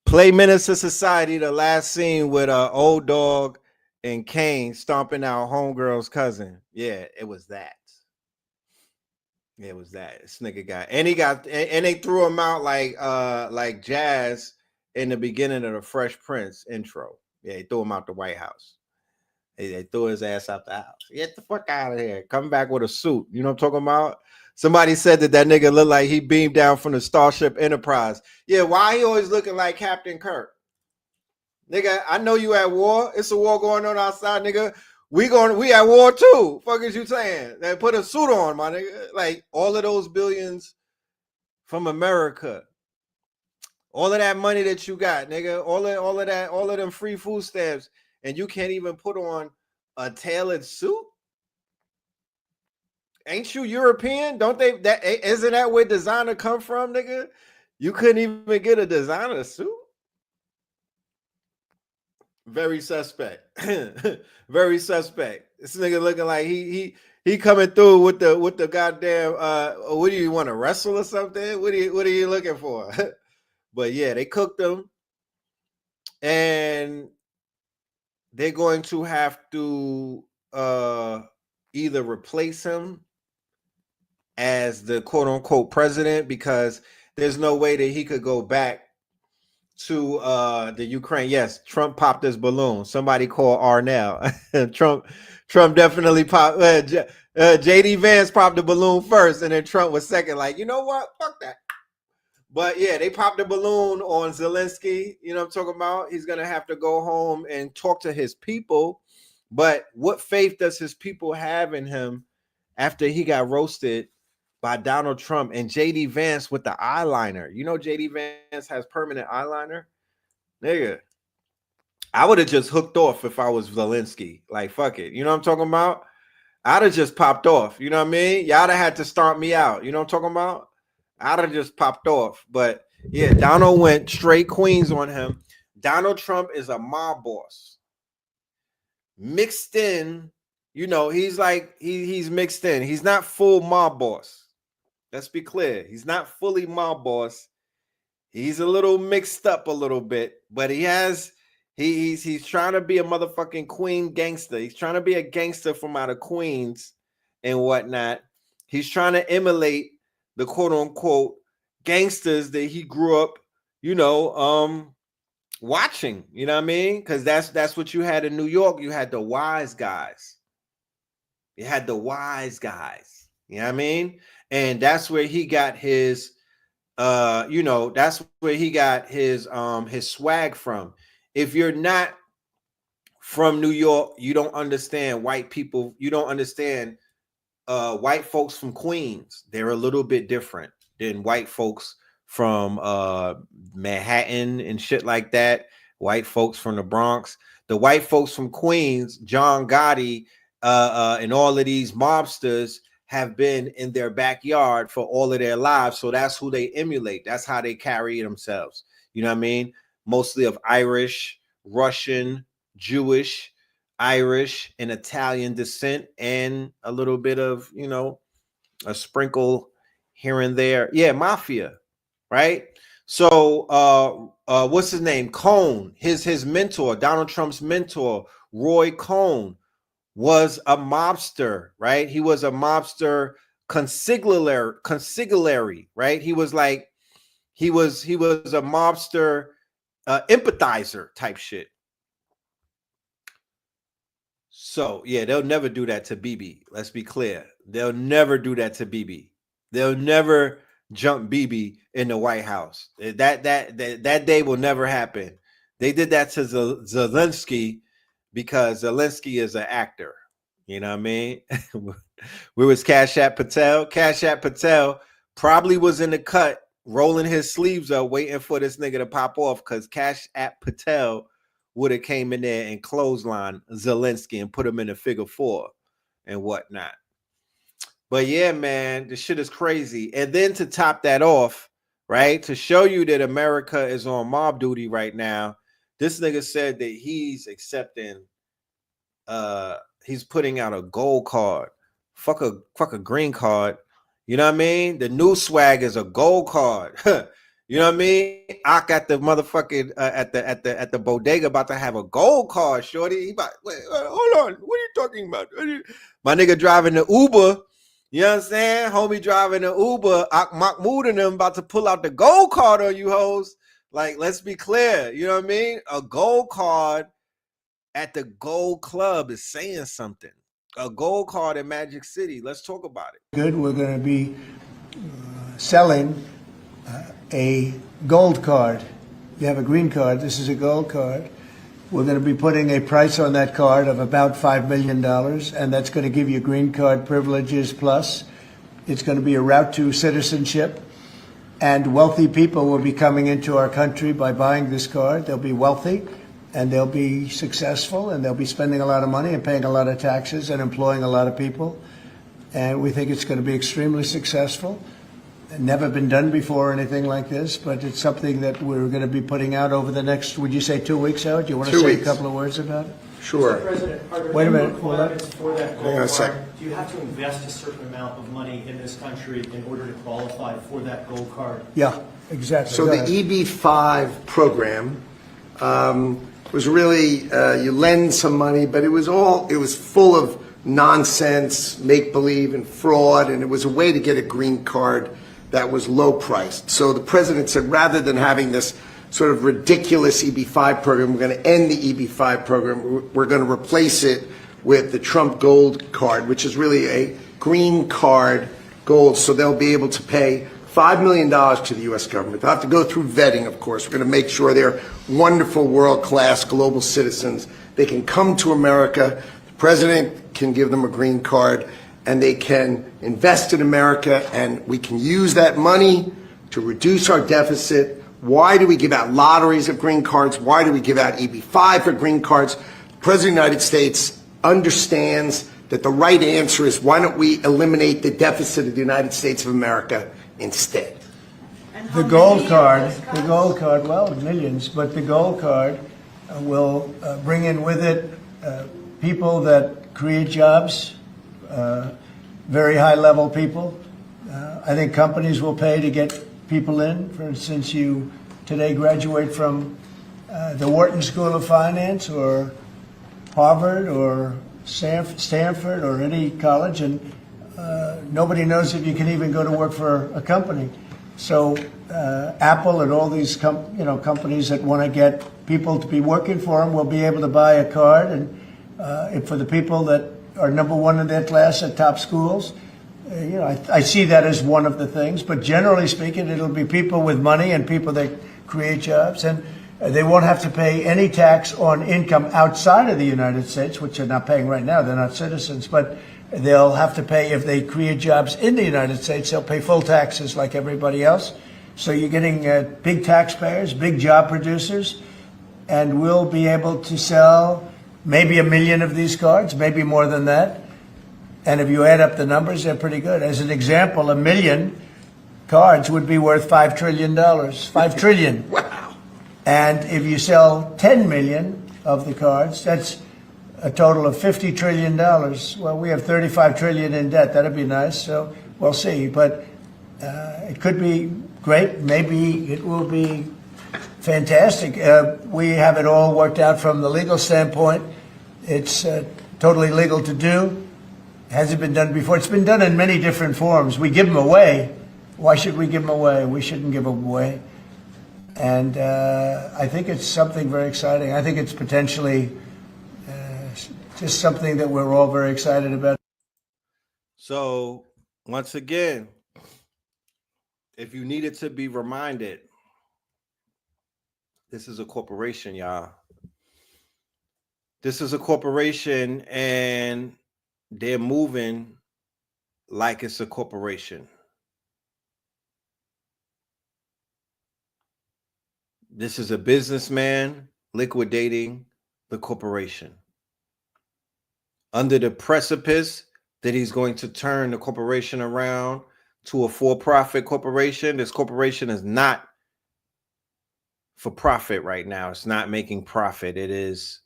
play Menace to Society. The last scene with Old Dog and Kane stomping out Homegirl's cousin. Yeah, it was that. It was that. This nigga got, and he got, and they threw him out like Jazz in the beginning of the Fresh Prince intro. Yeah, they threw him out the White House. They threw his ass out the house. Get the fuck out of here. Come back with a suit. You know what I'm talking about? Somebody said that nigga looked like he beamed down from the Starship Enterprise. Yeah, why he always looking like Captain Kirk? Nigga, I know you at war. It's a war going on outside, nigga. We at war too. Fuck is you saying? They put a suit on, my nigga. Like all of those billions from America. All of that money that you got, nigga. All of them free food stamps, and you can't even put on a tailored suit. Ain't you European? Don't they? That isn't that where designer come from, nigga? You couldn't even get a designer suit. Very suspect. Very suspect. This nigga looking like he coming through with the goddamn what do you want to wrestle or something? What are you looking for? But yeah, they cooked him, and they're going to have to either replace him as the quote unquote president, because there's no way that he could go back to the Ukraine. Yes, Trump popped his balloon. Somebody called Arnell. Trump definitely popped. JD Vance popped the balloon first, and then Trump was second. Like, you know what? Fuck that. But yeah, they popped the balloon on Zelensky. You know what I'm talking about? He's gonna have to go home and talk to his people. But what faith does his people have in him after he got roasted by Donald Trump and JD Vance with the eyeliner? You know, JD Vance has permanent eyeliner. Nigga, I would have just hooked off if I was Zelensky. Like, fuck it. You know what I'm talking about? I'd have just popped off. You know what I mean? Y'all have had to stomp me out. You know what I'm talking about? I'd have just popped off. But yeah, Donald went straight Queens on him. Donald Trump is a mob boss. Mixed in, you know, he's like, he's mixed in. He's not full mob boss. Let's be clear. He's not fully mob boss. He's a little mixed up a little bit, but he's trying to be a motherfucking Queen gangster. He's trying to be a gangster from out of Queens and whatnot. He's trying to emulate the quote unquote gangsters that he grew up, watching. You know what I mean? Because that's what you had in New York. You had the wise guys. You had the wise guys. You know what I mean? And that's where he got his that's where he got his swag from. If you're not from New York, you don't understand white people. You don't understand white folks from Queens. They're a little bit different than white folks from Manhattan and shit like that. White folks from the Bronx. The white folks from Queens, John Gotti, and all of these mobsters have been in their backyard for all of their lives. So that's who they emulate. That's how they carry themselves. You know what I mean? Mostly of Irish, Russian, Jewish, Irish, and Italian descent, and a little bit of, a sprinkle here and there. Yeah, mafia, right? So what's his name? Cohn, his mentor, Donald Trump's mentor, Roy Cohn, was a mobster, right? He was a mobster consigliere, right? He was a mobster empathizer type shit. So yeah, they'll never do that to Bibi. Let's be clear. They'll never do that to Bibi. They'll never jump Bibi in the White House. That day will never happen. They did that to Zelensky, because Zelensky is an actor. You know what I mean? Where was Cash App Patel? Cash App Patel probably was in the cut, rolling his sleeves up, waiting for this nigga to pop off, because Cash App Patel would have came in there and clotheslined Zelensky and put him in a figure four and whatnot. But yeah, man, this shit is crazy. And then to top that off, right, to show you that America is on mob duty right now, this nigga said that he's accepting, he's putting out a gold card. Fuck a green card. You know what I mean? The new swag is a gold card. You know what I mean? I got the motherfucking at the bodega about to have a gold card, shorty. Wait, hold on. What are you talking about? My nigga driving the Uber. You know what I'm saying? Homie driving the Uber. Mahmoud and them about to pull out the gold card on you hoes. Like, let's be clear. You know what I mean? A gold card at the Gold Club is saying something. A gold card in Magic City. Let's talk about it.
Good. We're going to be selling a gold card. You have a green card. This is a gold card. We're going to be putting a price on that card of about $5 million, and that's going to give you green card privileges plus. It's going to be a route to citizenship, and wealthy people will be coming into our country by buying this card. They'll be wealthy, and they'll be successful, and they'll be spending a lot of money and paying a lot of taxes and employing a lot of people. And we think it's going to be extremely successful. Never been done before or anything like this, but it's something that we're going to be putting out over the next, would you say 2 weeks, Howard? Do you want to say a couple of words about it?
Sure.
Mr. President, are there
Wait a
any
minute.
requirements for that
Hang on a
gold
second.
card? Do you have to invest a certain amount of money in this country in order to qualify for that gold card?
Yeah, exactly.
So
Go
the
ahead.
EB-5 program was really, you lend some money, but it was full of nonsense, make-believe, and fraud, and it was a way to get a green card that was low priced. So the president said, rather than having this sort of ridiculous EB-5 program, we're going to end the EB-5 program. We're going to replace it with the Trump Gold Card, which is really a green card gold. So they'll be able to pay $5 million to the U.S. government. They'll have to go through vetting, of course. We're going to make sure they're wonderful, world-class global citizens. They can come to America. The president can give them a green card, and they can invest in America, and we can use that money to reduce our deficit. Why do we give out lotteries of green cards? Why do we give out EB-5 for green cards? The President of the United States understands that the right answer is, why don't we eliminate the deficit of the United States of America instead?
The gold card, well, millions, but the gold card will bring in with it people that create jobs, very high-level people, I think companies will pay to get people in. For instance, you today graduate from the Wharton School of Finance or Harvard or Stanford or any college, and nobody knows if you can even go to work for a company. So Apple and all these companies that want to get people to be working for them will be able to buy a card, and for the people that are number one in their class at top schools, I see that as one of the things. But generally speaking, it'll be people with money and people that create jobs, and they won't have to pay any tax on income outside of the United States, which they're not paying right now. They're not citizens, but they'll have to pay if they create jobs in the United States. They'll pay full taxes like everybody else. So you're getting big taxpayers, big job producers, and we'll be able to sell maybe 1 million of these cards, maybe more than that. And if you add up the numbers, they're pretty good. As an example, 1 million cards would be worth $5 trillion. $5 trillion.
Wow.
And if you sell 10 million of the cards, that's a total of $50 trillion. Well, we have 35 trillion in debt. That'd be nice. So we'll see. But it could be great. Maybe it will be fantastic. We have it all worked out from the legal standpoint. It's totally legal to do. Hasn't been done before. It's been done in many different forms. We give them away. Why should we give them away? We shouldn't give them away. And I think it's something very exciting. I think it's potentially just something that we're all very excited about.
So, once again, if you needed to be reminded, this is a corporation, y'all. This is a corporation, and they're moving like it's a corporation. This is a businessman liquidating the corporation under the precipice that he's going to turn the corporation around to a for-profit corporation. This corporation is not for profit right now. It's not making profit. It is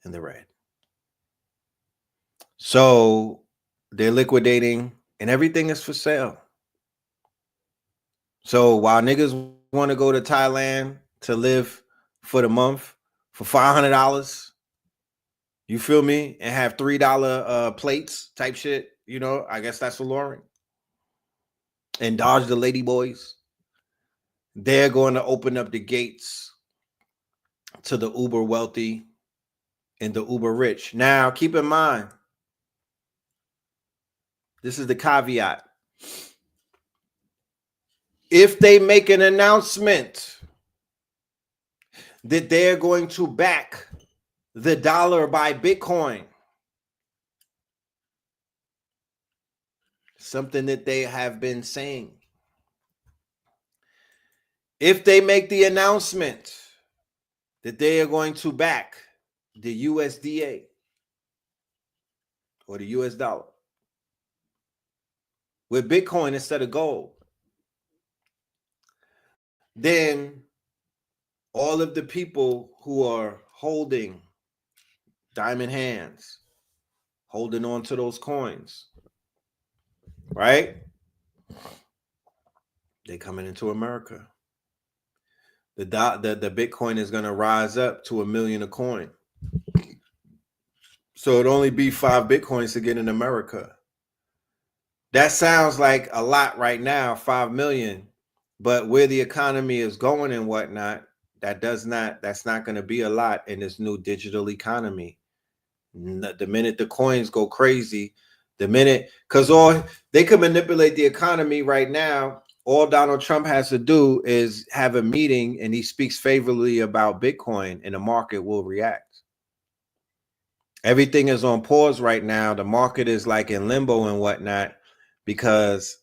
in the red. So they're liquidating, and everything is for sale. So while niggas want to go to Thailand to live for the month for $500, you feel me, and have $3 plates type shit, I guess that's alluring. And dodge the lady boys. They're going to open up the gates to the uber wealthy and the uber rich. Now, keep in mind, this is the caveat. If they make an announcement that they're going to back the dollar by Bitcoin, something that they have been saying. If they make the announcement that they are going to back the USDA or the US dollar with Bitcoin instead of gold, then all of the people who are holding diamond hands, holding on to those coins, right? They're coming into America. The Bitcoin is going to rise up to $1 million a coin. So it'd only be 5 Bitcoins to get in America. That sounds like a lot right now, 5 million. But where the economy is going and whatnot, that's not going to be a lot in this new digital economy. The minute the coins go crazy, because they can manipulate the economy right now. All Donald Trump has to do is have a meeting and he speaks favorably about Bitcoin and the market will react. Everything is on pause right now. The market is like in limbo and whatnot because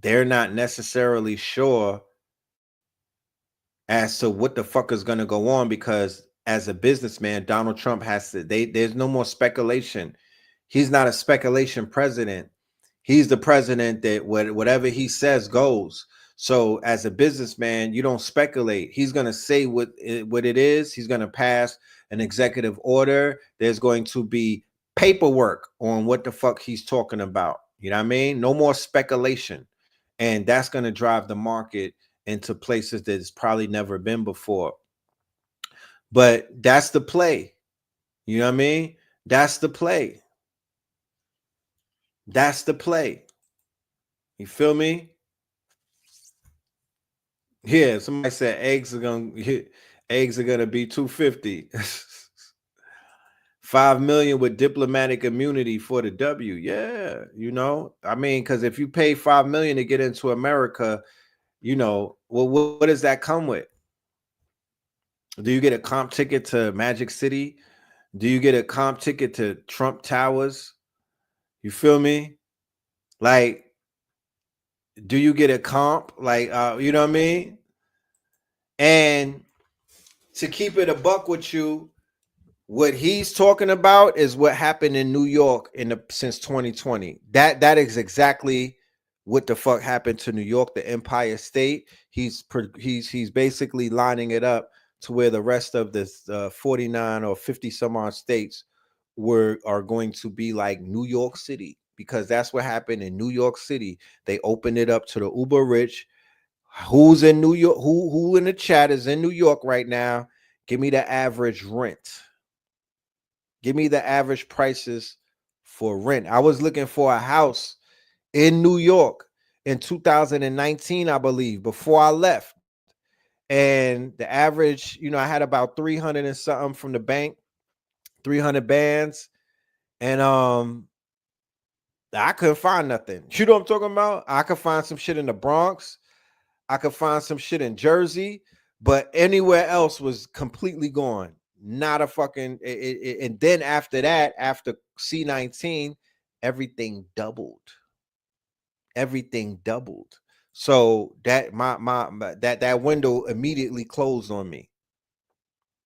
they're not necessarily sure as to what the fuck is going to go on, because as a businessman, Donald Trump has to, there's no more speculation. He's not a speculation president. He's the president that whatever he says goes. So as a businessman, you don't speculate. He's going to say what it is. He's going to pass an executive order. There's going to be paperwork on what the fuck he's talking about. You know what I mean? No more speculation. And that's going to drive the market into places that it's probably never been before. But that's the play. You know what I mean? That's the play. That's the play. You feel me? Yeah, somebody said eggs are gonna be 250. 5 million with diplomatic immunity for the W. Yeah, you know, I mean, because if you pay 5 million to get into America, you know, well, what does that come with? Do you get a comp ticket to Magic City? Do you get a comp ticket to Trump Towers? You feel me? Like, do you get a comp? Like, you know what I mean? And to keep it a buck with you, what he's talking about is what happened in New York since 2020. That is exactly what the fuck happened to New York, the Empire State. He's basically lining it up to where the rest of the 49 or 50 some odd states are going to be like New York City, because that's what happened in New York City. They opened it up to the uber rich. Who's in New York? Who in the chat is in New York right now? Give me the average rent. Give me the average prices for rent. I was looking for a house in New York in 2019, I believe, before I left. And the average, you know, I had about 300 and something from the bank, 300 bands. And I couldn't find nothing. You know what I'm talking about? I could find some shit in the Bronx. I could find some shit in Jersey, but anywhere else was completely gone. Not a fucking. And then after that, after C19, everything doubled. Everything doubled. So that that window immediately closed on me.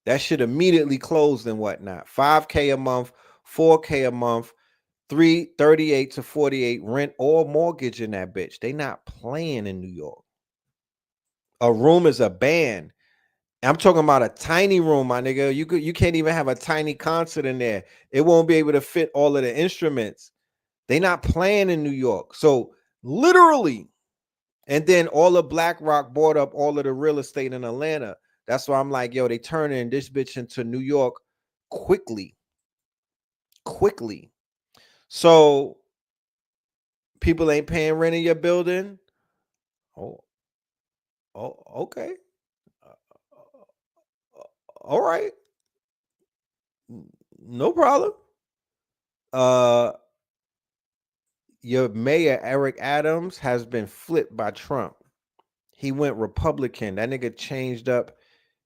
That shit immediately closed and whatnot. 5K a month, 4K a month, 38 to 48 rent or mortgage in that bitch. They not playing in New York. A room is a band. I'm talking about a tiny room, my nigga. You can't even have a tiny concert in there. It won't be able to fit all of the instruments. They not playing in New York. So literally, and then all of BlackRock bought up all of the real estate in Atlanta. That's why I'm like, yo, they turning this bitch into New York quickly. Quickly. So people ain't paying rent in your building. Oh, okay. All right. No problem. Your mayor, Eric Adams, has been flipped by Trump. He went Republican. That nigga changed up.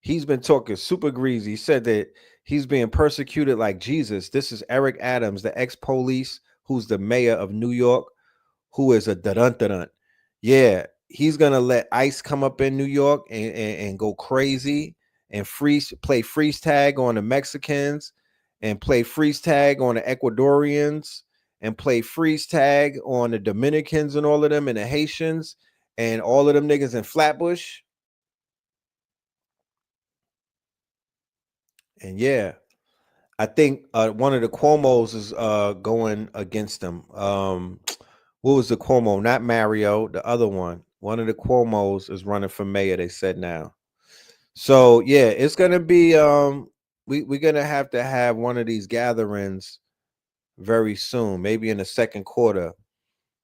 He's been talking super greasy. He said that he's being persecuted like Jesus. This is Eric Adams, the ex-police, who's the mayor of New York, who is a dun-dun-dun. Yeah, he's gonna let ICE come up in New York and go crazy and play freeze tag on the Mexicans and play freeze tag on the Ecuadorians and play freeze tag on the Dominicans and all of them and the Haitians and all of them niggas in Flatbush. And yeah, I think one of the Cuomos is going against them. What was the Cuomo? Not Mario, the other one. One of the Cuomos is running for mayor, they said now. So yeah, it's gonna be we're gonna have to have one of these gatherings very soon, maybe in the second quarter.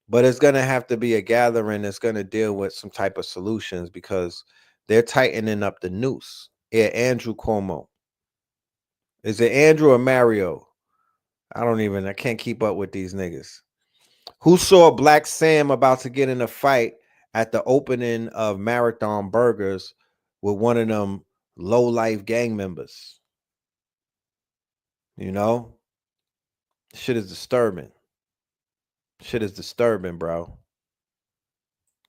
But it's gonna have to be a gathering that's gonna deal with some type of solutions because they're tightening up the noose. Yeah, Andrew Cuomo. Is it Andrew or Mario? I can't keep up with these niggas. Who saw Black Sam about to get in a fight at the opening of Marathon Burgers with one of them low life gang members? You know, shit is disturbing. Shit is disturbing, bro.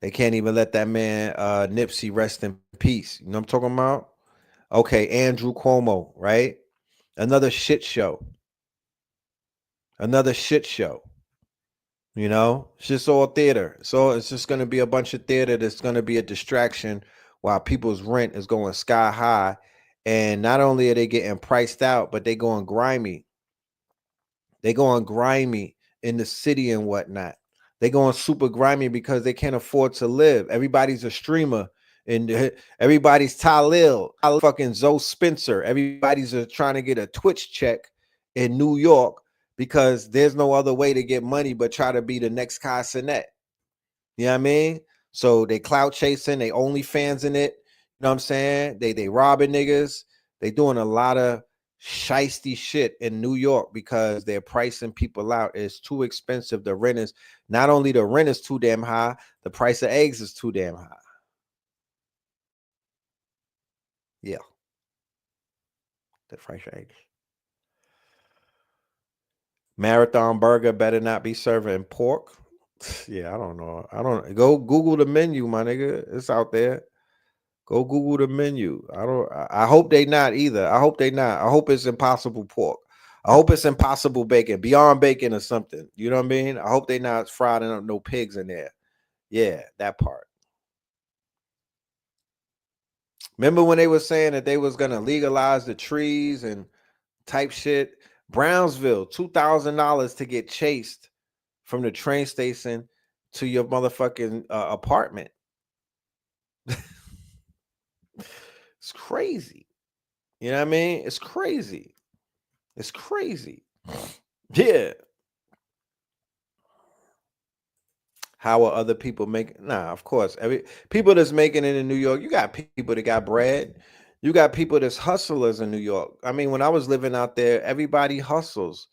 They can't even let that man Nipsey rest in peace. You know what I'm talking about? Okay, Andrew Cuomo, right? Another shit show. Another shit show. You know, it's just all theater. So it's just going to be a bunch of theater that's going to be a distraction while people's rent is going sky high. And not only are they getting priced out, but they going grimy. They going grimy in the city and whatnot. They going super grimy because they can't afford to live. Everybody's a streamer, and everybody's Talil, fucking Zoe Spencer. Everybody's trying to get a Twitch check in New York because there's no other way to get money but try to be the next Kai Cenat. You know what I mean? So they clout chasing, they OnlyFans in it. You know what I'm saying? They robbing niggas. They doing a lot of shiesty shit in New York because they're pricing people out. It's too expensive. The rent is not only the rent is too damn high, the price of eggs is too damn high. Yeah. The price of eggs. Marathon Burger better not be serving pork. Yeah, I don't know. I don't go Google the menu, my nigga. It's out there. Go Google the menu. I hope they not either. I hope they not. I hope it's Impossible Pork. I hope it's Impossible Bacon, Beyond Bacon or something. You know what I mean? I hope they not frying up no pigs in there. Yeah, that part. Remember when they were saying that they was gonna legalize the trees and type shit? Brownsville, $2,000 to get chased from the train station to your motherfucking apartment. It's crazy. You know what I mean? It's crazy. It's crazy. Yeah. How are other people making? Nah, of course. Every people that's making it in New York, you got people that got bread. You got people that's hustlers in New York. I mean, when I was living out there, everybody hustles.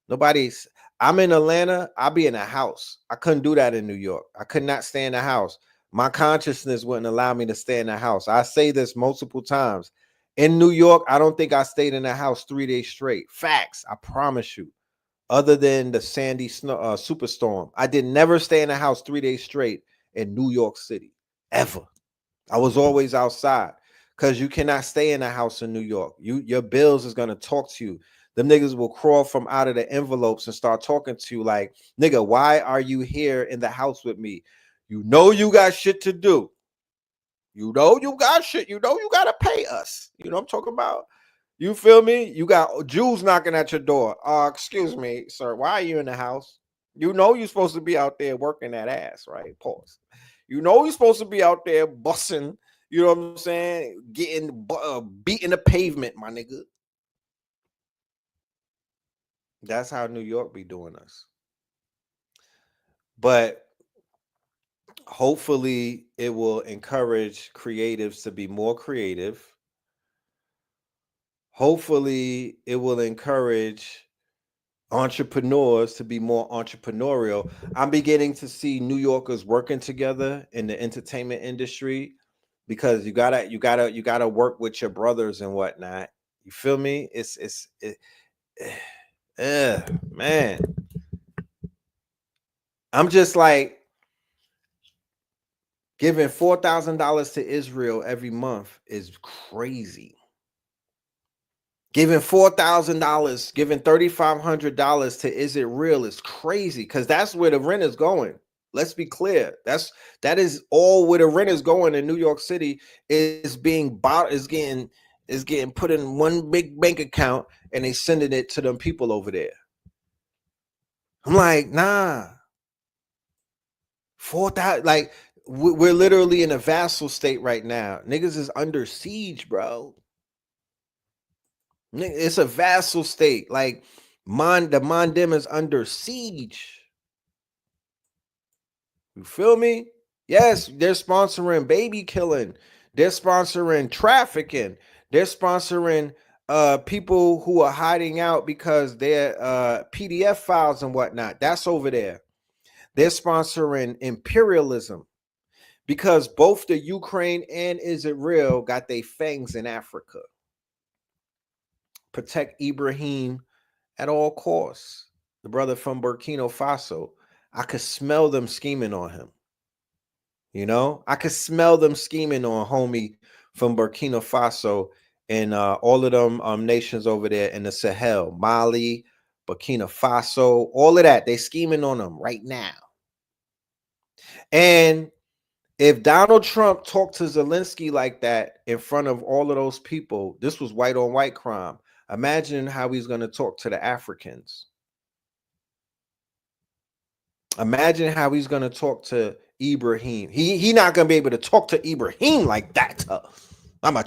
Nobody's. I'm in Atlanta. I'll be in a house. I couldn't do that in New York. I could not stay in the house. My consciousness wouldn't allow me to stay in the house. I say this multiple times. In New York, I don't think I stayed in the house 3 days straight. Facts. I promise you. Other than the Sandy superstorm, I did never stay in a house 3 days straight in New York City. Ever. I was always outside. Because you cannot stay in a house in New York. Your bills is gonna talk to you. Them niggas will crawl from out of the envelopes and start talking to you like, nigga, why are you here in the house with me? You know you got shit to do. You know you got shit. You know you gotta pay us. You know what I'm talking about? You feel me? You got Jews knocking at your door. Excuse me, sir. Why are you in the house? You know you're supposed to be out there working that ass, right? Pause. You know you're supposed to be out there bussing. You know what I'm saying? Getting beating the pavement, my nigga. That's how New York be doing us. But hopefully it will encourage creatives to be more creative. Hopefully it will encourage entrepreneurs to be more entrepreneurial. I'm beginning to see New Yorkers working together in the entertainment industry because you gotta work with your brothers and whatnot. You feel me? Man. I'm just like giving $4,000 to Israel every month is crazy. Giving $4,000, giving $3,500 to Is It Real is crazy because that's where the rent is going. Let's be clear. That is all where the rent is going in New York City is being bought, is getting put in one big bank account and they sending it to them people over there. I'm like, nah. 4,000, like we're literally in a vassal state right now. Niggas is under siege, bro. It's a vassal state. Like the Mondim is under siege. You feel me? Yes, they're sponsoring baby killing. They're sponsoring trafficking. They're sponsoring people who are hiding out because they're PDF files and whatnot. That's over there. They're sponsoring imperialism because both the Ukraine and Israel got their fangs in Africa. Protect Ibrahim at all costs. The brother from Burkina Faso, I could smell them scheming on him. You know, I could smell them scheming on homie from Burkina Faso and all of them nations over there in the Sahel, Mali, Burkina Faso, all of that. They scheming on them right now. And if Donald Trump talked to Zelensky like that in front of all of those people, this was white on white crime. Imagine how he's going to talk to the Africans. Imagine how he's gonna talk to Ibrahim. He not gonna be able to talk to Ibrahim like that. I'm a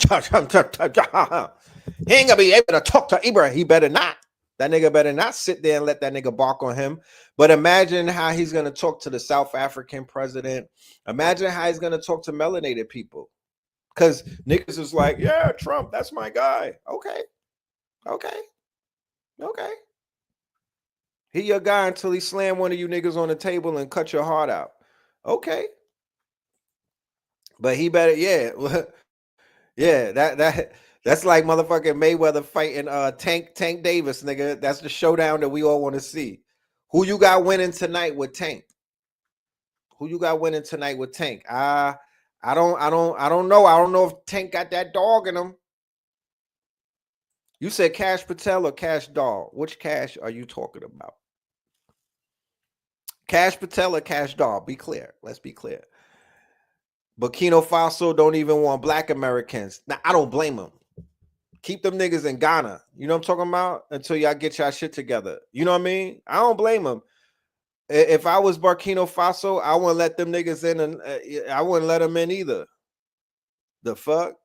he ain't gonna be able to talk to Ibrahim. He better not. That nigga better not sit there and let that nigga bark on him. But imagine how he's gonna talk to the South African president. Imagine how he's gonna talk to melanated people. Cause niggas is like, yeah, Trump, that's my guy. Okay. He your guy until he slam one of you niggas on the table and cut your heart out. Okay. But he better, yeah. Yeah, that's like motherfucking Mayweather fighting Tank Davis, nigga. That's the showdown that we all want to see. Who you got winning tonight with Tank? Who you got winning tonight with Tank? I don't know. I don't know if Tank got that dog in him. You said Cash Patel or Cash Doll? Which Cash are you talking about? Cash Patel or Cash Doll? Be clear. Let's be clear. Burkina Faso don't even want black Americans. Now, I don't blame them. Keep them niggas in Ghana. You know what I'm talking about? Until y'all get y'all shit together. You know what I mean? I don't blame them. If I was Burkina Faso, I wouldn't let them niggas in, and I wouldn't let them in either. The fuck?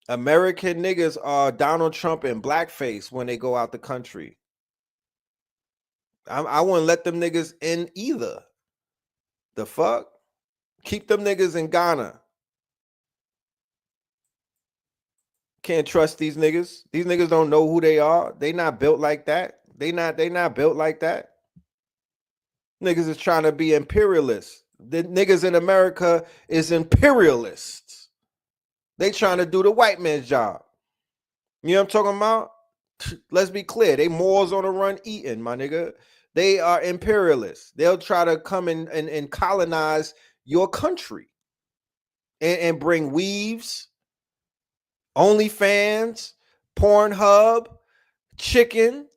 American niggas are Donald Trump in blackface when they go out the country. I wouldn't let them niggas in either. The fuck? Keep them niggas in Ghana. Can't trust these niggas. These niggas don't know who they are. They not built like that. They not built like that. Niggas is trying to be imperialists. The niggas in America is imperialists. They trying to do the white man's job. You know what I'm talking about? Let's be clear. They Moors on the run eating, my nigga. They are imperialists. They'll try to come and colonize your country and bring weaves, OnlyFans, Pornhub, chicken,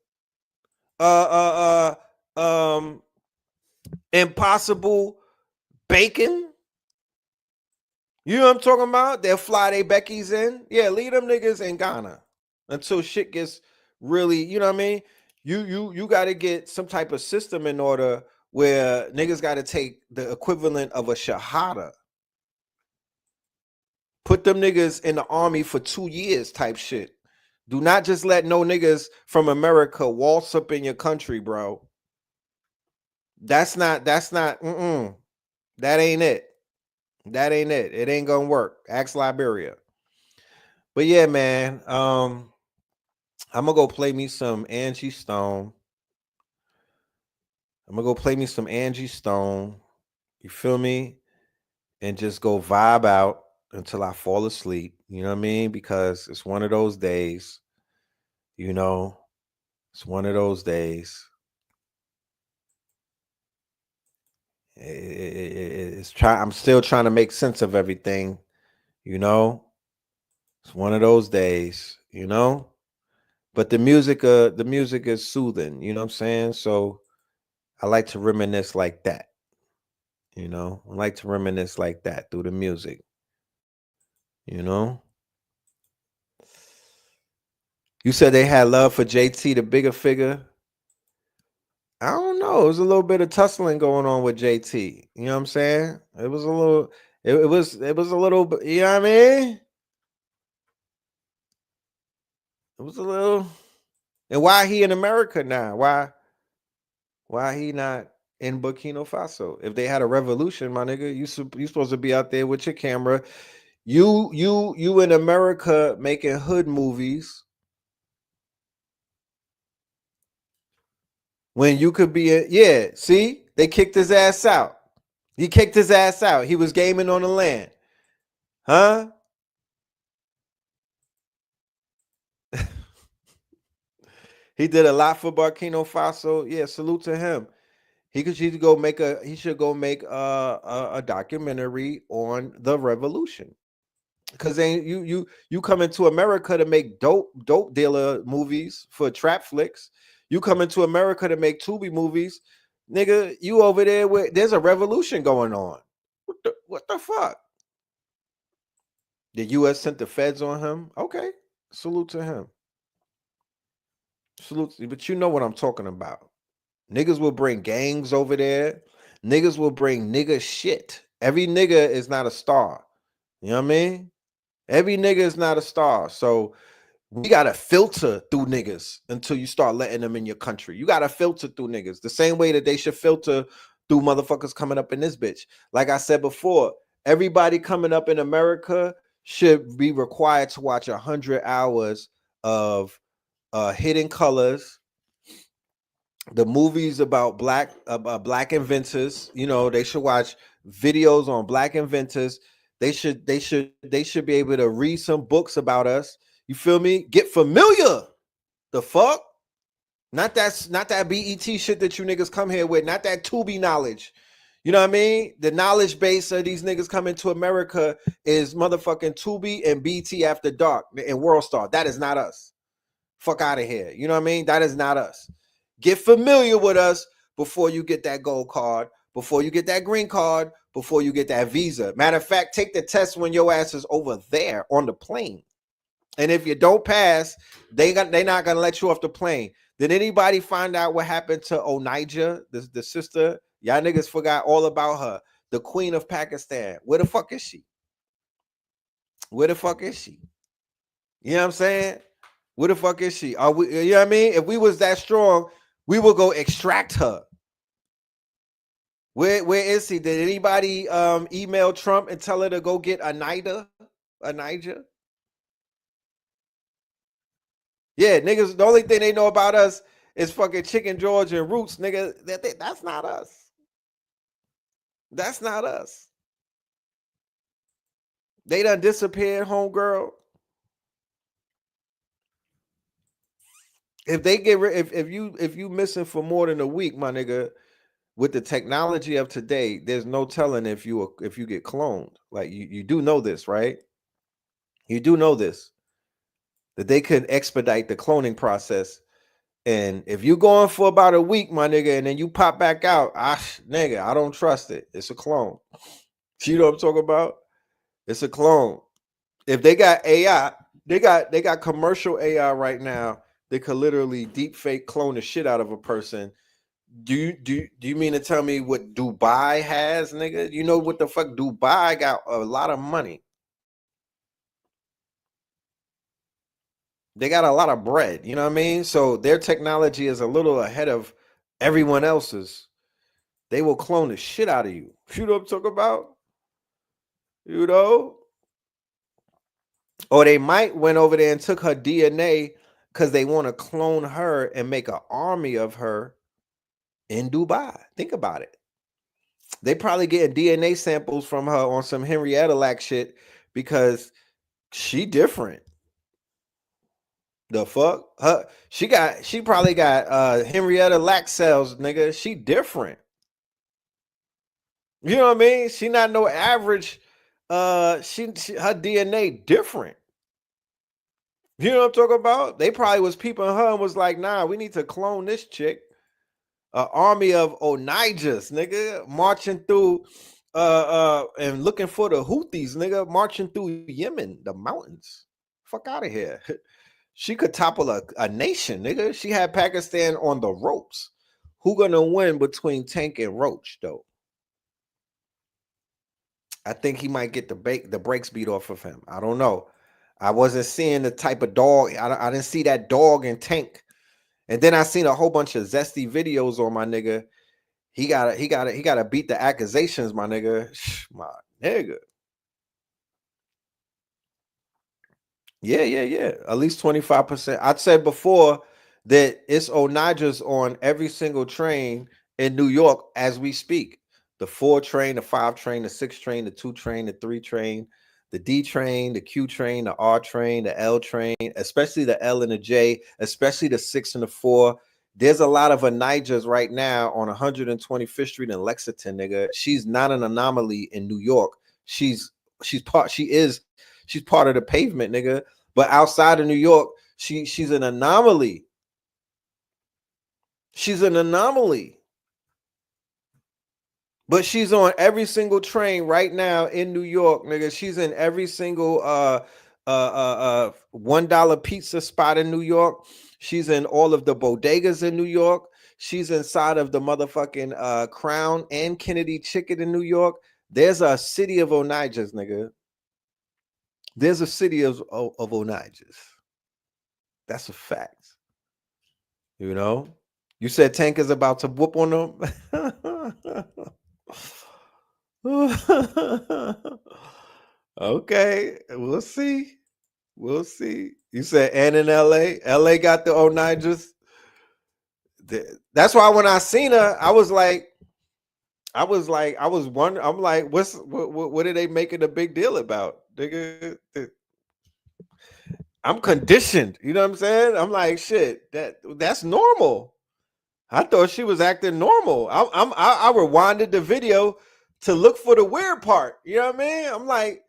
Impossible bacon. You know what I'm talking about? They'll fly they Beckies in. Yeah, leave them niggas in Ghana until shit gets really, you know what I mean? You got to get some type of system in order where niggas got to take the equivalent of a shahada. Put them niggas in the army for 2 years type shit. Do not just let no niggas from America waltz up in your country, bro. That's not, that ain't it. That ain't it. It ain't gonna work. Ask Liberia. But yeah, man. I'm gonna go play me some Angie Stone. You feel me? And just go vibe out until I fall asleep. You know what I mean? Because it's one of those days. You know, it's one of those days. I'm still trying to make sense of everything. You know, it's one of those days. You know. But the music is soothing, you know what I'm saying? So I like to reminisce like that. You know, I like to reminisce like that through the music. You know? You said they had love for JT, the bigger figure. I don't know. It was a little bit of tussling going on with JT. You know what I'm saying? It was a little, it was a little, you know what I mean? It was a little. And why he in America now? Why he not in Burkina Faso? If they had a revolution, my nigga, you supposed to be out there with your camera. You in America making hood movies when you could be yeah, see? They kicked his ass out. He kicked his ass out. He was gaming on the land. Huh? He did a lot for Burkina Faso. Yeah, salute to him. He should go make a documentary on the revolution. Cause then you come into America to make dope dealer movies for trap flicks. You come into America to make Tubi movies, nigga. You over there with there's a revolution going on. What the fuck? The U.S. sent the feds on him. Okay, salute to him. Salute, but you know what I'm talking about. Niggas will bring gangs over there. Niggas will bring nigga shit. Every nigga is not a star. You know what I mean? Every nigga is not a star. So we gotta filter through niggas until you start letting them in your country. You gotta filter through niggas the same way that they should filter through motherfuckers coming up in this bitch. Like I said before, everybody coming up in America should be required to watch 100 hours of Hidden Colors, the movies about black inventors. You know, they should watch videos on black inventors. They should be able to read some books about us. You feel me? Get familiar. The fuck? Not that BET shit that you niggas come here with. Not that Tubi knowledge. You know what I mean? The knowledge base of these niggas coming to America is motherfucking Tubi and BT After Dark and World Star. That is not us. Fuck out of here. You know what I mean? That is not us. Get familiar with us before you get that gold card, before you get that green card, before you get that visa. Matter of fact, take the test when your ass is over there on the plane. And if you don't pass, they not gonna let you off the plane. Did anybody find out what happened to Onija, the sister? Y'all niggas forgot all about her. The Queen of Pakistan. Where the fuck is she? Where the fuck is she? You know what I'm saying? Where the fuck is she? Are we? You know what I mean? If we was that strong, we would go extract her. Where is he? Did anybody email Trump and tell her to go get Anija? Yeah, niggas, the only thing they know about us is fucking Chicken George and Roots, nigga. That's not us. That's not us. They done disappeared, homegirl. If they get if you missing for more than a week, my nigga, with the technology of today, there's no telling if you get cloned. Like you do know this, right? You do know this, that they could expedite the cloning process. And if you going for about a week, my nigga, and then you pop back out, nigga, I don't trust it. It's a clone. You know what I'm talking about? It's a clone. If they got AI, they got commercial AI right now. They could literally deep fake clone the shit out of a person. Do you mean to tell me what Dubai has, nigga? You know what the fuck? Dubai got a lot of money. They got a lot of bread, you know what I mean? So their technology is a little ahead of everyone else's. They will clone the shit out of you. You know what I'm talking about? You know? Or they might went over there and took her DNA because they want to clone her and make an army of her in Dubai. Think about it. They probably getting DNA samples from her on some Henrietta Lack shit because she different. The fuck? She probably got Henrietta Lack cells, nigga. She different. You know what I mean? She not no average. She her DNA different. You know what I'm talking about? They probably was peeping her and was like, nah, we need to clone this chick. An army of Onijas, nigga, marching through and looking for the Houthis, nigga, marching through Yemen, the mountains. Fuck out of here. She could topple a nation, nigga. She had Pakistan on the ropes. Who gonna win between Tank and Roach, though? I think he might get the brakes beat off of him. I don't know. I wasn't seeing the type of dog. I didn't see that dog in Tank. And then I seen a whole bunch of zesty videos on my nigga. He gotta beat the accusations, my nigga. My nigga. Yeah. At least 25%. I said before that it's Onijas on every single train in New York as we speak. The 4 train, the 5 train, the 6 train, the 2 train, the 3 train, the D train, the Q train, the R train, the L train, especially the L and the J, especially the 6 and the 4. There's a lot of Onijas right now on 125th Street in Lexington, nigga. She's not an anomaly in New York. She's part of the pavement, nigga. But outside of New York, she's an anomaly. She's an anomaly. But she's on every single train right now in New York, nigga. She's in every single $1 pizza spot in New York. She's in all of the bodegas in New York. She's inside of the motherfucking Crown and Kennedy Chicken in New York. There's a city of Onijas, nigga. There's a city of Onijas. That's a fact. You know? You said Tank is about to whoop on them. Okay, we'll see. We'll see. You said and in LA. LA got the Onijas. That's why when I seen her, I was wondering. I'm like, what are they making a big deal about? Nigga, I'm conditioned. You know what I'm saying? I'm like, shit. That's normal. I thought she was acting normal. I rewinded the video to look for the weird part. You know what I mean? I'm like,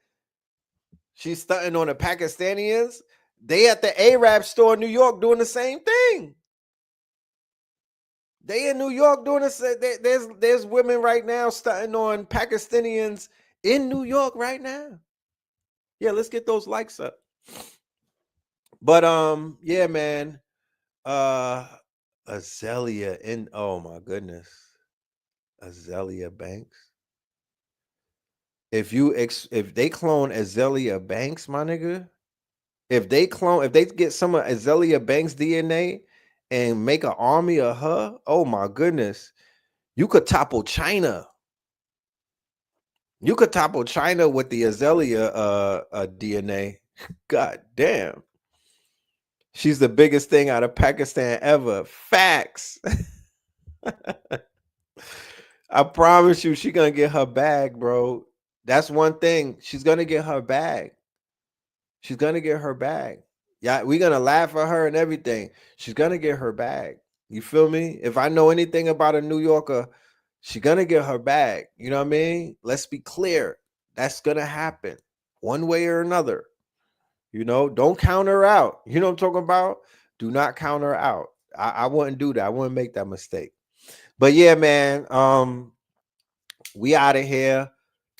she's stunting on the Pakistanians. They at the Arab store in New York doing the same thing. They in New York doing this. There's women right now stunting on Pakistanians in New York right now. Yeah, let's get those likes up. But yeah, man. Azalea in oh my goodness. Azalea Banks. If they clone Azalea Banks, my nigga, if they get some of Azalea Banks DNA and make an army of her, oh my goodness, you could topple China. You could topple China with the Azalea DNA. God damn. She's the biggest thing out of Pakistan ever. Facts. I promise you, she's gonna get her bag, bro. That's one thing. She's gonna get her bag. She's gonna get her bag. Yeah, we're gonna laugh at her and everything. She's gonna get her bag. You feel me? If I know anything about a New Yorker, she's gonna get her bag. You know what I mean? Let's be clear. That's gonna happen one way or another. You know, don't count her out. You know what I'm talking about? Do not count her out. I wouldn't do that. I wouldn't make that mistake. But yeah, man. We out of here.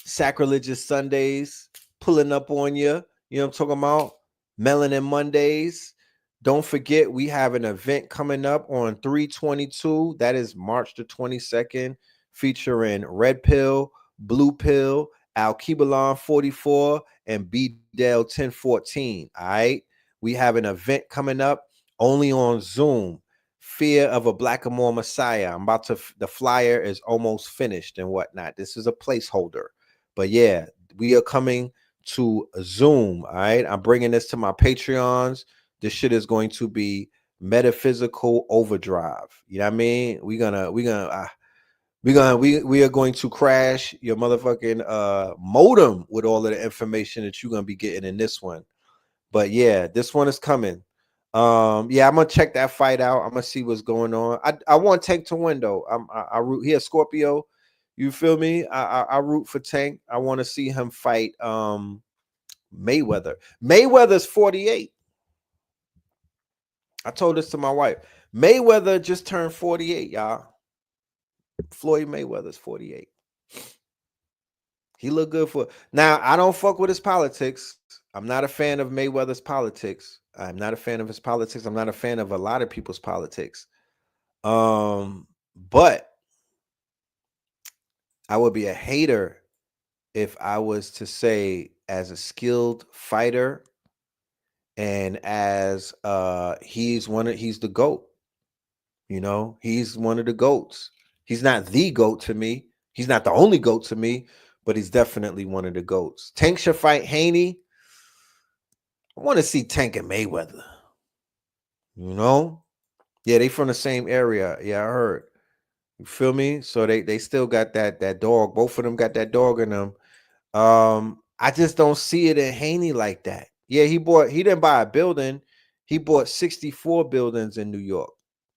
Sacrilegious Sundays pulling up on you. You know what I'm talking about? Melanin Mondays. Don't forget, we have an event coming up on 3/22. That is March the 22nd, featuring Red Pill, Blue Pill, Alkebalon 44, and B Dell 1014. All right. We have an event coming up only on Zoom. Fear of a Blackamoor Messiah. I'm about to, the flyer is almost finished and whatnot. This is a placeholder. But yeah, we are coming to Zoom. All right. I'm bringing this to my Patreons. This shit is going to be metaphysical overdrive. You know what I mean? We are going to crash your motherfucking modem with all of the information that you're gonna be getting in this one. But yeah, this one is coming. Yeah, I'm gonna check that fight out. I'm gonna see what's going on. I want Tank to win though. I root here, Scorpio. You feel me? I root for Tank. I want to see him fight Mayweather. Mayweather's 48. I told this to my wife. Mayweather just turned 48, y'all. Floyd Mayweather's 48. He look good for now. I don't fuck with his politics. I'm not a fan of Mayweather's politics. I'm not a fan of his politics. I'm not a fan of a lot of people's politics. But I would be a hater if I was to say, as a skilled fighter and as he's the GOAT. You know, he's one of the GOATs. He's not the GOAT to me. He's not the only GOAT to me, but he's definitely one of the GOATs. Tank should fight Haney. I want to see Tank and Mayweather. You know? Yeah, they from the same area. Yeah, I heard. You feel me? So they still got that dog. Both of them got that dog in them. I just don't see it in Haney like that. Yeah, he didn't buy a building. He bought 64 buildings in New York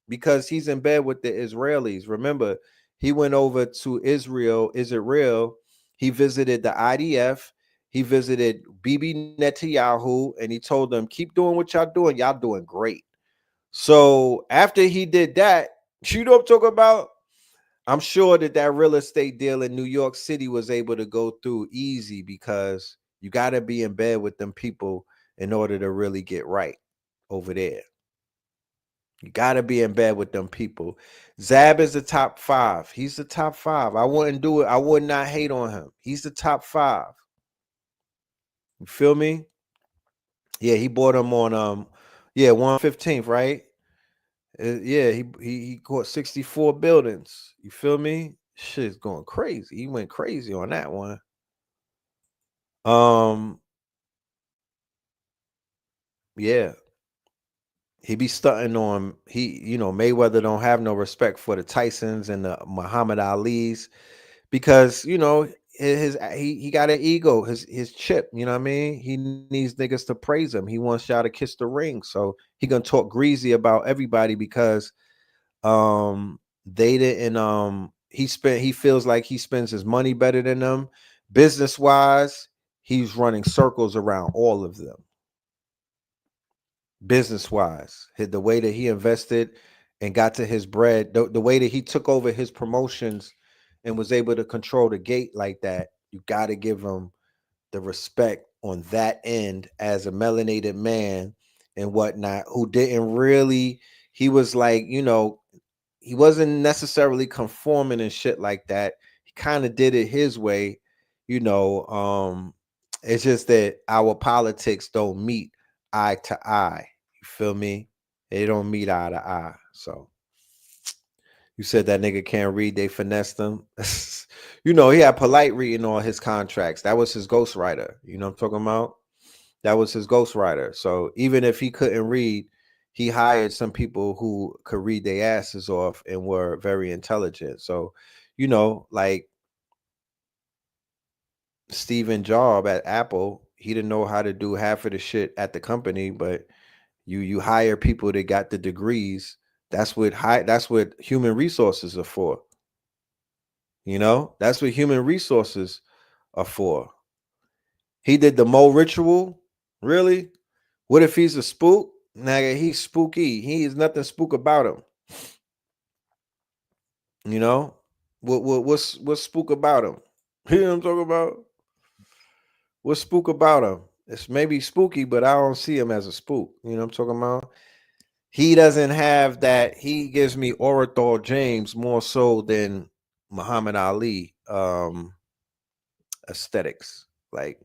because he's in bed with the Israelis. Remember, he went over to Israel. Is it real? He visited the IDF. He visited Bibi Netanyahu, and he told them, keep doing what y'all doing. Y'all doing great. So after he did that, you know what I'm talking about? I'm sure that real estate deal in New York City was able to go through easy because you got to be in bed with them people in order to really get right over there. You gotta be in bed with them people. Zab is the top 5. He's the top 5. I wouldn't do it. I would not hate on him. He's the top 5. You feel me? Yeah, he bought him on 115th, right? Yeah, he caught 64 buildings. You feel me? Shit's going crazy. He went crazy on that one. Yeah. He be stunting on Mayweather don't have no respect for the Tysons and the Muhammad Ali's because he got an ego, his chip, you know what I mean? He needs niggas to praise him. He wants y'all to kiss the ring. So he gonna talk greasy about everybody because they didn't he feels like he spends his money better than them. Business wise, he's running circles around all of them. Business wise, the way that he invested and got to his bread, the way that he took over his promotions and was able to control the gate like that, you got to give him the respect on that end as a melanated man and whatnot who didn't really, he was like, he wasn't necessarily conforming and shit like that. He kind of did it his way, you know. It's just that our politics don't meet eye to eye. You feel me? They don't meet eye to eye. So you said that nigga can't read, they finessed him. He had polite reading all his contracts. That was his ghostwriter. You know what I'm talking about? That was his ghostwriter. So even if he couldn't read, he hired some people who could read their asses off and were very intelligent. So, like Steven Jobs at Apple, he didn't know how to do half of the shit at the company, but you hire people that got the degrees. That's what human resources are for. That's what human resources are for. He did the Mo ritual. Really? What if he's a spook? Nigga, he's spooky. He is nothing spook about him. What's spook about him? You know what I'm talking about? What's spook about him? It's maybe spooky, but I don't see him as a spook. You know what I'm talking about? He doesn't have that. He gives me Orathor James more so than Muhammad Ali aesthetics. Like,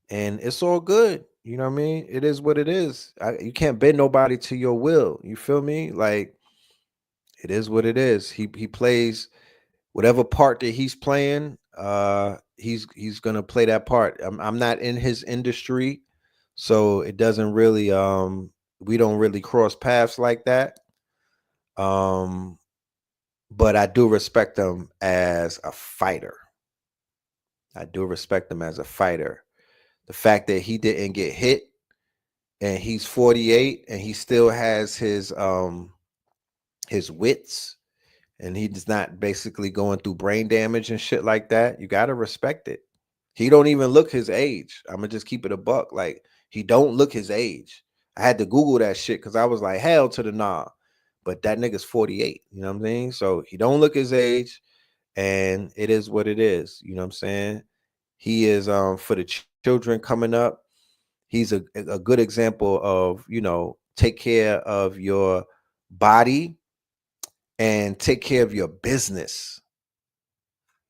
and it's all good. You know what I mean? It is what it is. You can't bend nobody to your will. You feel me? Like, it is what it is. He plays whatever part that he's playing. He's gonna play that part. I'm not in his industry, so it doesn't really we don't really cross paths like that. But I do respect him as a fighter. I do respect him as a fighter. The fact that he didn't get hit and he's 48 and he still has his wits and he's not basically going through brain damage and shit like that. You got to respect it. He don't even look his age. I'm gonna just keep it a buck. Like, he don't look his age. I had to Google that shit because I was like, hell to the nah. But that nigga's 48. You know what I'm saying? So he don't look his age, and it is what it is. You know what I'm saying? He is for the children coming up. He's a good example of, take care of your body and take care of your business.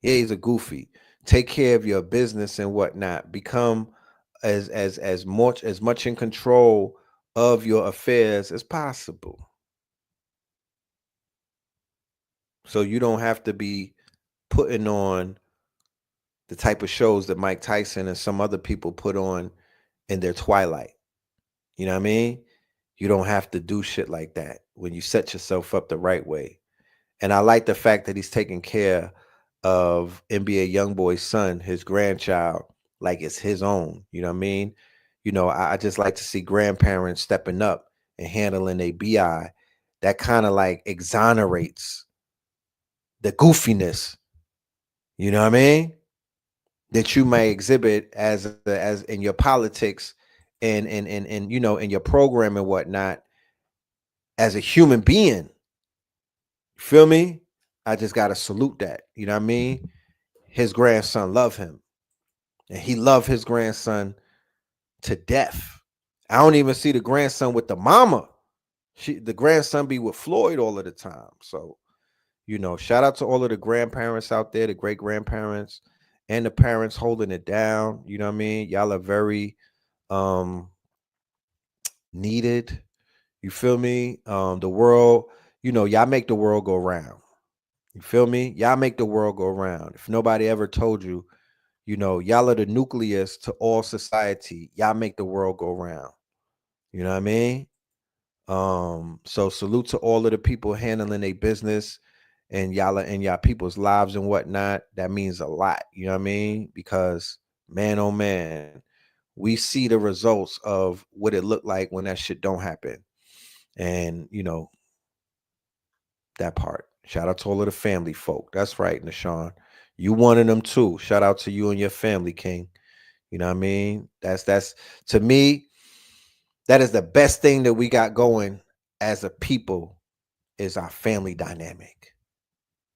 Yeah, he's a goofy. Take care of your business and whatnot. Become as much in control of your affairs as possible. So you don't have to be putting on the type of shows that Mike Tyson and some other people put on in their twilight. You know what I mean? You don't have to do shit like that when you set yourself up the right way. And I like the fact that he's taking care of NBA Youngboy's son, his grandchild, like it's his own. You know what I mean? I just like to see grandparents stepping up and handling a BI. That kind of like exonerates the goofiness. You know what I mean? That you may exhibit as in your politics and in your program and whatnot as a human being. You feel me? I just gotta salute that. You know what I mean? His grandson love him. And he loved his grandson to death. I don't even see the grandson with the mama. the grandson be with Floyd all of the time. So, you know, shout out to all of the grandparents out there, the great grandparents and the parents holding it down. You know what I mean? Y'all are very needed. You feel me? The world, you know, y'all make the world go round. You feel me? Y'all make the world go round. If nobody ever told you, you know, y'all are the nucleus to all society. Y'all make the world go round. You know what I mean? So salute to all of the people handling their business and y'all in y'all people's lives and whatnot. That means a lot. You know what I mean? Because man, oh man, we see the results of what it looked like when that shit don't happen. And you know, that part. Shout out to all of the family folk. That's right, Nashawn. You one of them too. Shout out to you and your family, King. You know what I mean? That's to me, that is the best thing that we got going as a people is our family dynamic.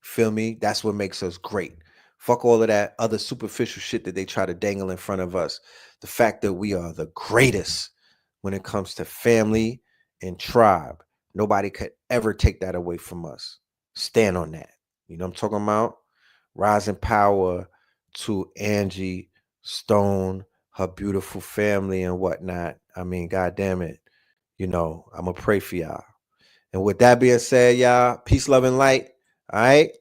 Feel me? That's what makes us great. Fuck all of that other superficial shit that they try to dangle in front of us. The fact that we are the greatest when it comes to family and tribe. Nobody could ever take that away from us. Stand on that. You know what I'm talking about? Rising power to Angie Stone, her beautiful family and whatnot. I mean, God damn it. You know, I'm going to pray for y'all. And with that being said, y'all, peace, love, and light. All right?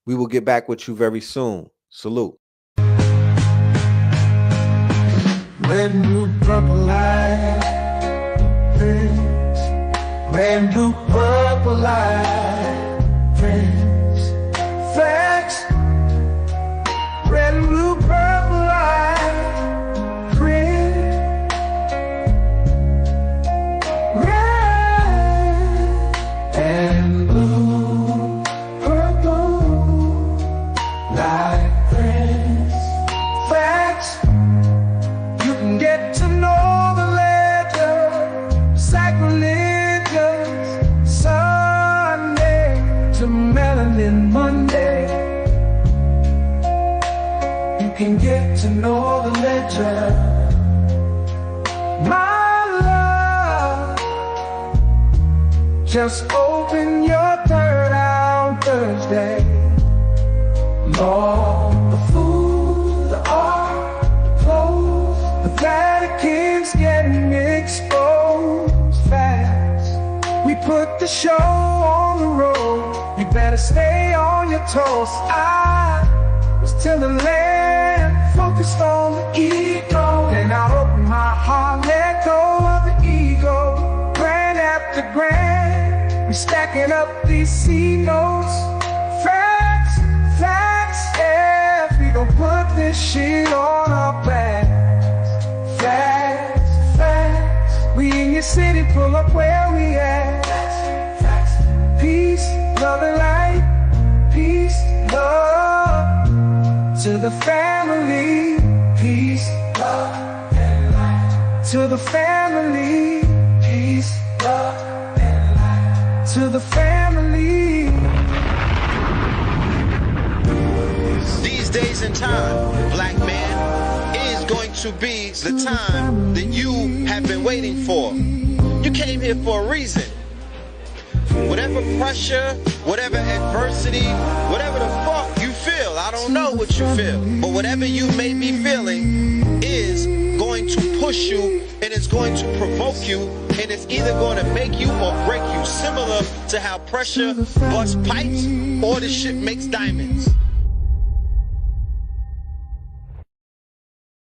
We will get back with you very soon. Salute.
Red, blue, purple light. Red, blue, purple light. Friends. Facts. Red, blue, purple light. Friends. Red and blue, purple light. Friends. Facts. You can get to know the ledger. Sacrilegious Sunday to melanin Monday. You can get to know the ledger. My love, just open your third eye on Thursday. Lord, the food, the art, the clothes, the Vatican's getting exposed fast. We put the show on the road. You better stay on your toes. I was till the land focused on the ego. Then I opened my heart, let go of the ego. Grand after grand, we stacking up these C notes. Facts, facts, yeah. We gon' put this shit on our backs. Facts, facts. We in your city, pull up where we at. Facts, facts. Peace, love and light. Peace, love to the family. Peace, love and light to the family. Peace, love and light to the family.
These days and time, black man, is going to be the time that you have been waiting for. You came here for a reason. Whatever pressure, whatever adversity, whatever the fuck you feel, I don't know what you feel, but whatever you may be feeling is going to push you and it's going to provoke you and it's either going to make you or break you, similar to how pressure busts pipes or the shit makes diamonds.